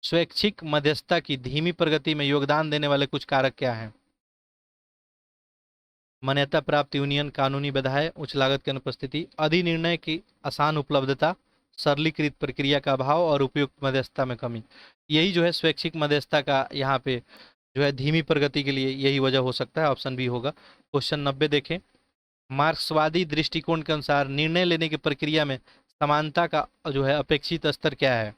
Speaker 1: स्वैच्छिक मध्यस्थता की धीमी प्रगति में योगदान देने वाले कुछ कारक क्या हैं। मान्यता प्राप्त यूनियन, कानूनी बाधाएं, उच्च लागत की अनुपस्थिति, अधिनिर्णय की आसान उपलब्धता, सरलीकृत प्रक्रिया का अभाव और उपयुक्त मध्यस्थता में कमी। यही जो है स्वैच्छिक मध्यस्थता का यहाँ पे जो है धीमी प्रगति के लिए यही वजह हो सकता है, ऑप्शन बी होगा। क्वेश्चन 90 देखें, मार्क्सवादी दृष्टिकोण के अनुसार निर्णय लेने की प्रक्रिया में समानता का जो है अपेक्षित स्तर क्या है।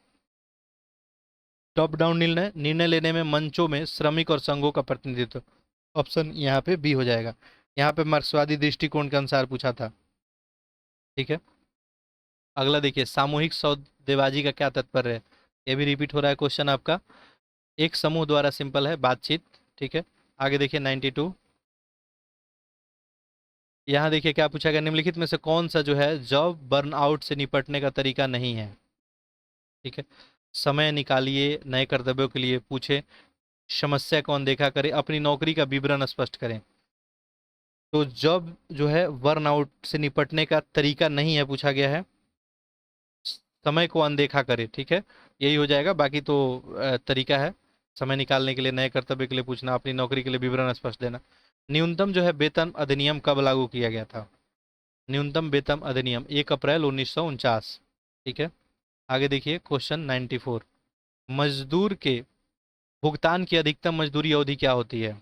Speaker 1: टॉप डाउन निर्णय, निर्णय लेने में मंचों में श्रमिक और संघों का प्रतिनिधित्व, ऑप्शन यहाँ पे बी हो जाएगा। यहाँ पे मार्क्सवादी दृष्टिकोण के अनुसार पूछा था। ठीक है, अगला देखिए, सामूहिक सौदेबाजी का क्या तात्पर्य है। ये भी रिपीट हो रहा है क्वेश्चन आपका, एक समूह द्वारा सिंपल है बातचीत। ठीक है, आगे देखिए 92, यहाँ देखिए क्या पूछा गया, निम्नलिखित में से कौन सा जो है जॉब बर्नआउट से निपटने का तरीका नहीं है। ठीक है, समय निकालिए, नए कर्तव्यों के लिए पूछे, समस्या को अनदेखा करें, अपनी नौकरी का विवरण स्पष्ट करें। तो जॉब जो है बर्नआउट से निपटने का तरीका नहीं है, पूछा गया है समय को अनदेखा करे। ठीक है, यही हो जाएगा, बाकी तो तरीका है समय निकालने के लिए, नए कर्तव्य के लिए पूछना, अपनी नौकरी के लिए विवरण स्पष्ट देना। न्यूनतम जो है वेतन अधिनियम कब लागू किया गया था। न्यूनतम वेतन अधिनियम 1 अप्रैल 1949। ठीक है, आगे देखिए क्वेश्चन 94, मजदूर के भुगतान की अधिकतम मजदूरी अवधि क्या होती है।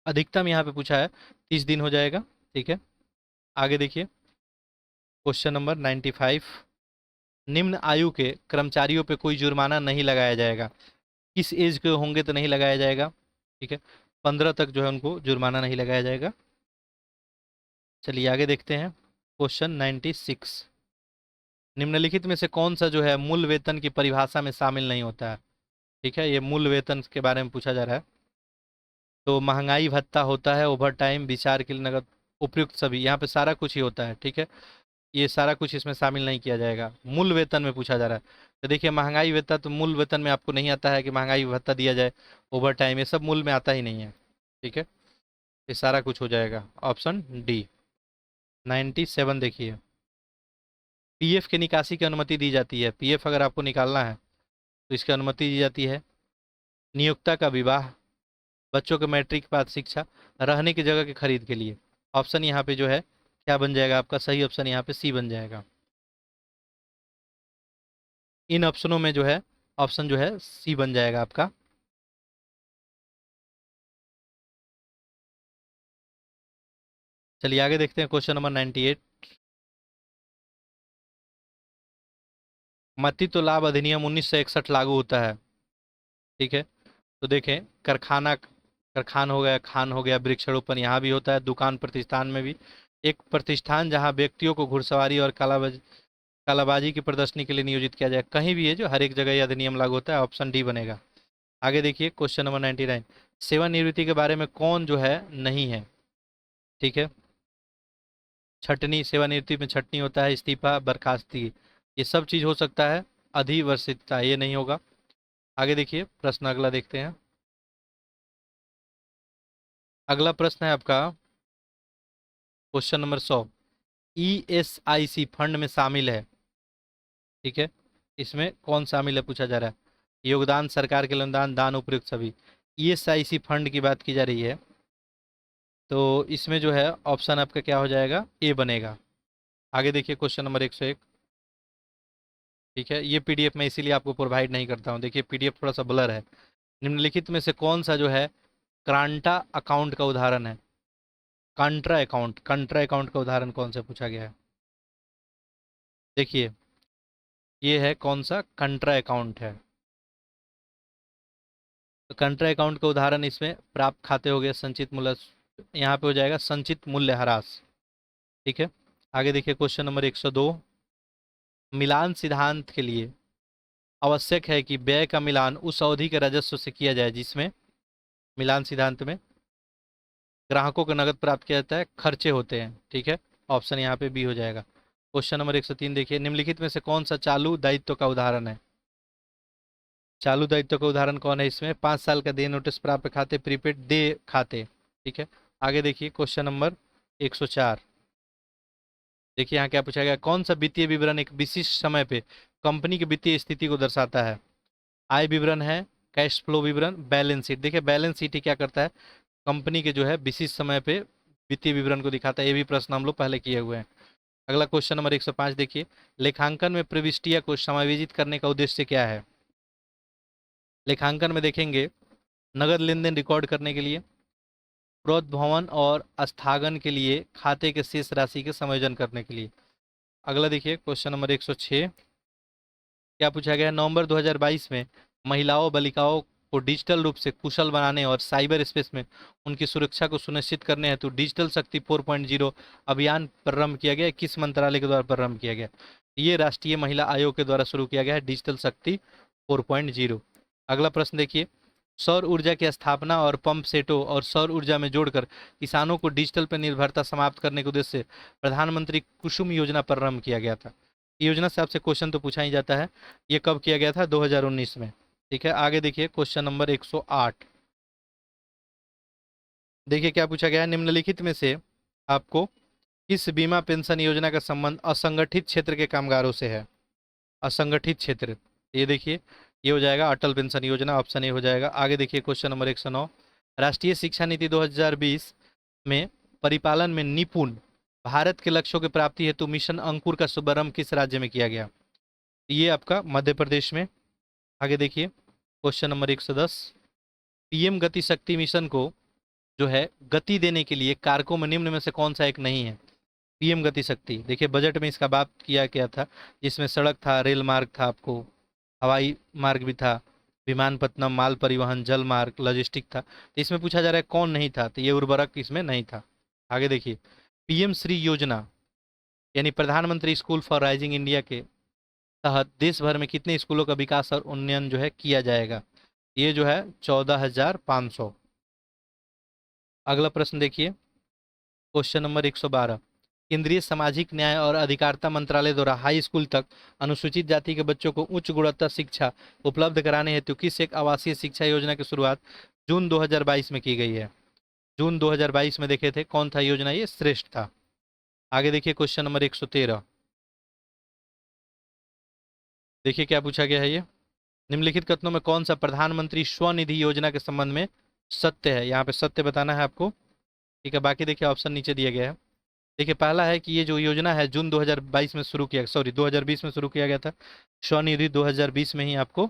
Speaker 1: अधिकतम यहाँ पे पूछा है 30 दिन हो जाएगा। ठीक है, आगे देखिए क्वेश्चन नंबर 95, निम्न आयु के कर्मचारियों पे कोई जुर्माना नहीं लगाया जाएगा, किस एज के होंगे तो नहीं लगाया जाएगा। ठीक है, 15 तक जो है उनको जुर्माना नहीं लगाया जाएगा। चलिए आगे देखते हैं क्वेश्चन 96, निम्नलिखित में से कौन सा जो है मूल वेतन की परिभाषा में शामिल नहीं होता है। ठीक है, ये मूल वेतन के बारे में पूछा जा रहा है। तो महंगाई भत्ता होता है, ओवर टाइम, विचार के लिए नगद, उपयुक्त सभी, यहाँ पे सारा कुछ ही होता है। ठीक है, ये सारा कुछ इसमें शामिल नहीं किया जाएगा। मूल वेतन में पूछा जा रहा है, तो देखिए महंगाई भत्ता तो मूल वेतन में आपको नहीं आता है कि महंगाई भत्ता दिया जाए, ओवर टाइम, ये सब मूल में आता ही नहीं है। ठीक है, ये सारा कुछ हो जाएगा। ऑप्शन डी 97 देखिए। पीएफ की निकासी की अनुमति दी जाती है, पीएफ अगर आपको निकालना है तो इसकी अनुमति दी जाती है। नियोक्ता का विवाह, बच्चों के मैट्रिक बाद शिक्षा, रहने की जगह की खरीद के लिए। ऑप्शन यहाँ पे जो है क्या बन जाएगा आपका? सही ऑप्शन यहाँ पे सी बन जाएगा। इन ऑप्शनों में जो है ऑप्शन जो है सी बन जाएगा आपका। चलिए आगे देखते हैं क्वेश्चन नंबर 98। मातृत्व लाभ अधिनियम 1961 लागू होता है। ठीक है, तो देखें कारखाना, कारखान हो गया, खान हो गया, वृक्षारोपण यहाँ भी होता है, दुकान प्रतिष्ठान में भी। एक प्रतिष्ठान जहाँ व्यक्तियों को घुड़सवारी और कालाबाजी की प्रदर्शनी के लिए नियोजित किया जाए, कहीं भी है जो हर एक जगह यह अधिनियम लागू होता है। ऑप्शन डी बनेगा। आगे देखिए क्वेश्चन नंबर 99। सेवानिवृत्ति के बारे में कौन जो है नहीं है? ठीक है, छटनी, सेवानिवृत्ति में छटनी होता है, इस्तीफा, बर्खास्तगी, ये सब चीज हो सकता है। अधिवर्षितता ये नहीं होगा। आगे देखिए प्रश्न अगला देखते हैं। अगला प्रश्न है आपका क्वेश्चन नंबर 100। ईएसआईसी फंड में शामिल है। ठीक है, इसमें कौन शामिल है पूछा जा रहा है। योगदान, सरकार के अनुदान, दान, उपयुक्त सभी। ईएसआईसी फंड की बात की जा रही है, तो इसमें जो है ऑप्शन आपका क्या हो जाएगा? ए बनेगा। आगे देखिए क्वेश्चन नंबर 101। ठीक है, ये पीडीएफ मैं इसीलिए आपको प्रोवाइड नहीं करता हूँ, देखिए पीडीएफ थोड़ा सा ब्लर है। निम्नलिखित में से कौन सा जो है क्रांटा अकाउंट का उदाहरण है? कंट्रा अकाउंट, कंट्रा अकाउंट का उदाहरण कौन सा पूछा गया है? देखिए ये है कौन सा कंट्रा अकाउंट है। तो कंट्रा अकाउंट का उदाहरण इसमें प्राप्त खाते हो गए, संचित मूल्य, यहाँ पे हो जाएगा संचित मूल्य ह्रास। ठीक है, आगे देखिए क्वेश्चन नंबर 102। मिलान सिद्धांत के लिए आवश्यक है कि व्यय का मिलान उस अवधि के राजस्व से किया जाए जिसमें, मिलान सिद्धांत में ग्राहकों को नगद प्राप्त किया जाता है, खर्चे होते हैं। ठीक है, ऑप्शन यहाँ पे बी हो जाएगा। क्वेश्चन नंबर 103 देखिए। निम्नलिखित में से कौन सा चालू दायित्व का उदाहरण है? चालू दायित्व का उदाहरण कौन है इसमें? 5 साल का देय नोटिस, प्राप्त खाते, प्रीपेड देय खाते। ठीक है, आगे देखिए क्वेश्चन नंबर 104। देखिए यहाँ क्या पूछा गया, कौन सा वित्तीय विवरण एक विशिष्ट समय पे कंपनी की वित्तीय स्थिति को दर्शाता है? आय विवरण है, कैश फ्लो विवरण, बैलेंस शीट। देखिए बैलेंस शीट ही क्या करता है, कंपनी के जो है विशिष्ट समय पे वित्तीय विवरण को दिखाता है। ये भी प्रश्न हम लोग पहले किए हुए हैं। अगला क्वेश्चन नंबर 105 देखिए। लेखांकन में प्रविष्टियां को समायोजित करने का उद्देश्य क्या है? लेखांकन में देखेंगे नगद लेन देन रिकॉर्ड करने के लिए, प्रोद्भवन और स्थगन के लिए, खाते के शेष राशि के समायोजन करने के लिए। अगला देखिए क्वेश्चन नंबर 106। क्या पूछा गया है? नवंबर 2022 में महिलाओं बालिकाओं को डिजिटल रूप से कुशल बनाने और साइबर स्पेस में उनकी सुरक्षा को सुनिश्चित करने हेतु डिजिटल शक्ति 4.0 अभियान प्रारंभ किया गया। किस मंत्रालय के द्वारा प्रारंभ किया गया? ये राष्ट्रीय महिला आयोग के द्वारा शुरू किया गया है, डिजिटल शक्ति 4.0। अगला प्रश्न देखिए। सौर ऊर्जा की स्थापना और पंप सेटों और सौर ऊर्जा में जोड़कर किसानों को डिजिटल पर निर्भरता समाप्त करने के उद्देश्य से प्रधानमंत्री कुसुम योजना प्रारंभ किया गया था। योजना से आपसे क्वेश्चन तो पूछा ही जाता है। ये कब किया गया था? 2019 में। ठीक है, आगे देखिए क्वेश्चन नंबर 108। देखिए क्या पूछा गया है। निम्नलिखित में से आपको किस बीमा पेंशन योजना का संबंध असंगठित क्षेत्र के कामगारों से है? असंगठित क्षेत्र, ये देखिए ये हो जाएगा अटल पेंशन योजना, ऑप्शन ए हो जाएगा। आगे देखिए क्वेश्चन नंबर 109। राष्ट्रीय शिक्षा नीति 2020 में परिपालन में निपुण भारत के लक्ष्यों की प्राप्ति हेतु मिशन अंकुर का शुभारंभ किस राज्य में किया गया? ये आपका मध्य प्रदेश में। आगे देखिए क्वेश्चन नंबर 110। पीएम गति शक्ति मिशन को जो है गति देने के लिए कारकों में निम्न में से कौन सा एक नहीं है? पीएम गति शक्ति, देखिए बजट में इसका बात किया गया था, जिसमें सड़क था, रेल मार्ग था, आपको हवाई मार्ग भी था, विमानपत्तनम, माल परिवहन, जल मार्ग, लॉजिस्टिक था। तो इसमें पूछा जा रहा है कौन नहीं था, तो ये उर्वरक इसमें नहीं था। आगे देखिए पीएम श्री योजना यानी प्रधानमंत्री स्कूल फॉर राइजिंग इंडिया के तहत देश भर में कितने स्कूलों का विकास और उन्नयन जो है किया जाएगा? ये जो है 14,500। अगला प्रश्न देखिए, क्वेश्चन नंबर 112। केंद्रीय सामाजिक न्याय और अधिकारिता मंत्रालय द्वारा हाई स्कूल तक अनुसूचित जाति के बच्चों को उच्च गुणवत्ता शिक्षा उपलब्ध कराने हेतु किस एक आवासीय शिक्षा योजना की शुरुआत जून 2022 में की गई है? जून 2022 में देखे थे, कौन था योजना? ये श्रेष्ठ था। आगे देखिए क्वेश्चन नंबर 113। देखिए क्या पूछा गया है ये, निम्नलिखित कथनों में कौन सा प्रधानमंत्री स्वनिधि योजना के संबंध में सत्य है? यहाँ पे सत्य बताना है आपको, ठीक है। बाकी देखिए ऑप्शन नीचे दिया गया है। देखिए पहला है कि ये जो योजना है जून 2022 में शुरू किया, सॉरी 2020 में शुरू किया गया था। स्वनिधि 2020 में ही आपको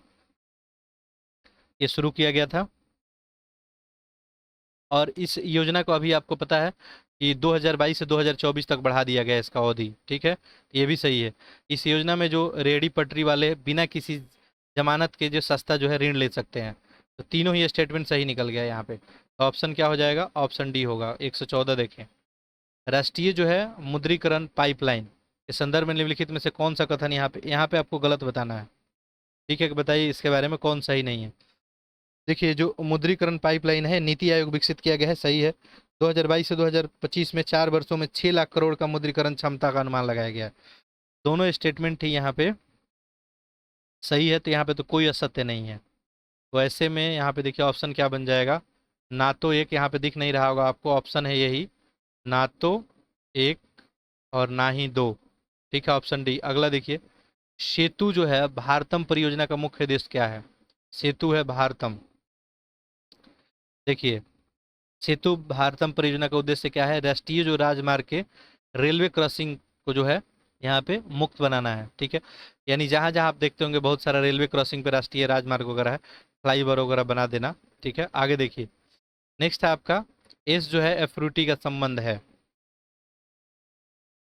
Speaker 1: ये शुरू किया गया था। और इस योजना को अभी आपको पता है कि 2022 से 2024 तक बढ़ा दिया गया है इसका अवधि, ठीक है। ये भी सही है। इस योजना में जो रेहड़ी पटरी वाले बिना किसी जमानत के जो सस्ता जो है ऋण ले सकते हैं, तो तीनों ही स्टेटमेंट सही निकल गया यहाँ पे। तो ऑप्शन क्या हो जाएगा? ऑप्शन डी होगा। 114 देखें, राष्ट्रीय जो है मुद्रीकरण पाइपलाइन के संदर्भ में निम्नलिखित में से कौन सा कथन यहाँ पे आपको गलत बताना है, ठीक है। बताइए इसके बारे में कौन सही नहीं है। देखिए जो मुद्रीकरण पाइपलाइन है नीति आयोग विकसित किया गया है, सही है। 2022 से 2025 में 4 वर्षों में 6 लाख करोड़ का मुद्रीकरण क्षमता का अनुमान लगाया गया है। दोनों स्टेटमेंट ही यहाँ पे सही है, तो यहाँ पे तो कोई असत्य नहीं है। तो ऐसे में यहाँ पे देखिए ऑप्शन क्या बन जाएगा, ना तो एक, यहाँ पे दिख नहीं रहा होगा आपको, ऑप्शन है यही, ना तो एक और ना ही दो, ठीक है। Option D. अगला देखिए, सेतु जो है भारतम परियोजना का मुख्य उद्देश्य क्या है? सेतु है भारतम। देखिए सेतु भारतम परियोजना का उद्देश्य क्या है? राष्ट्रीय जो राजमार्ग के रेलवे क्रॉसिंग को जो है यहाँ पे मुक्त बनाना है, ठीक है। यानी जहाँ जहाँ आप देखते होंगे बहुत सारा रेलवे क्रॉसिंग पे राष्ट्रीय राजमार्ग वगैरह है, फ्लाईओवर वगैरह बना देना, ठीक है। आगे देखिए, नेक्स्ट है आपका, एस जो है एफ्रूटी का संबंध है।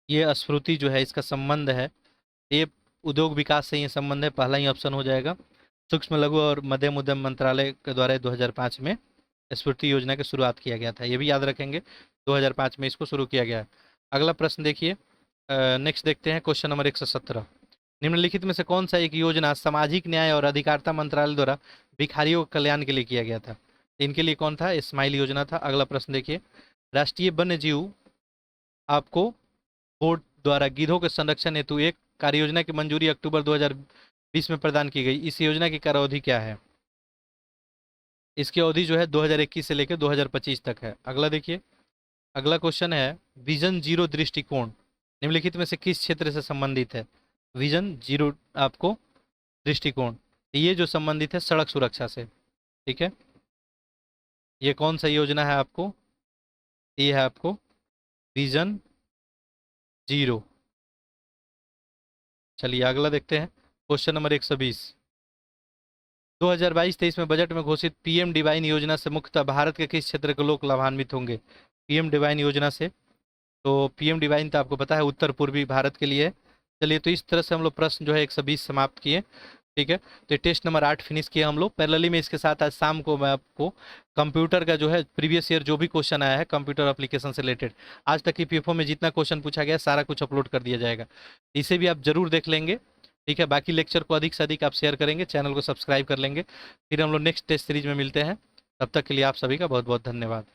Speaker 1: ये अस्फ्रूति जो है इसका संबंध है, ये उद्योग विकास से ये संबंध है, पहला ही ऑप्शन हो जाएगा। सूक्ष्म लघु और मध्यम उद्यम मंत्रालय के द्वारा 2005 में स्फूर्ति योजना की शुरुआत किया गया था, ये भी याद रखेंगे, 2005 में इसको शुरू किया गया है। अगला प्रश्न देखिए, नेक्स्ट देखते हैं क्वेश्चन नंबर 117। निम्नलिखित में से कौन सा एक योजना सामाजिक न्याय और अधिकारिता मंत्रालय द्वारा भिखारियों के कल्याण के लिए किया गया था? इनके लिए कौन था? स्माइल योजना था। अगला प्रश्न देखिए, राष्ट्रीय वन्य जीव आपको बोर्ड द्वारा गिधों के संरक्षण हेतु एक कार्य योजना की मंजूरी अक्टूबर 2020 में प्रदान की गई। इस योजना की कार्यावधि क्या है? इसकी अवधि जो है 2021 से लेकर 2025 तक है। अगला देखिए, अगला क्वेश्चन है, विजन जीरो दृष्टिकोण निम्नलिखित में से किस क्षेत्र से संबंधित है? विजन जीरो आपको दृष्टिकोण, ये जो संबंधित है सड़क सुरक्षा से, ठीक है। ये कौन सा योजना है आपको? ये है आपको विजन जीरो। चलिए अगला देखते हैं, क्वेश्चन नंबर 120। 2022-23 में बजट में घोषित पीएम डिवाइन योजना से मुख्यतः भारत के किस क्षेत्र के लोग लाभान्वित होंगे? पीएम डिवाइन योजना से, तो पीएम डिवाइन तो आपको पता है उत्तर पूर्वी भारत के लिए है। चलिए तो इस तरह से हम लोग प्रश्न जो है 120 समाप्त किए, ठीक है। तो टेस्ट नंबर 8 फिनिश किया हम लोग। पैरेलली में इसके साथ आज शाम को मैं आपको कंप्यूटर का जो है प्रीवियस ईयर जो भी क्वेश्चन आया है कंप्यूटर एप्लीकेशन से रिलेटेड, आज तक की पीएफओ में जितना क्वेश्चन पूछा गया सारा कुछ अपलोड कर दिया जाएगा, इसे भी आप जरूर देख लेंगे, ठीक है। बाकी लेक्चर को अधिक से अधिक आप शेयर करेंगे, चैनल को सब्सक्राइब कर लेंगे। फिर हम लोग नेक्स्ट टेस्ट सीरीज में मिलते हैं, तब तक के लिए आप सभी का बहुत बहुत धन्यवाद।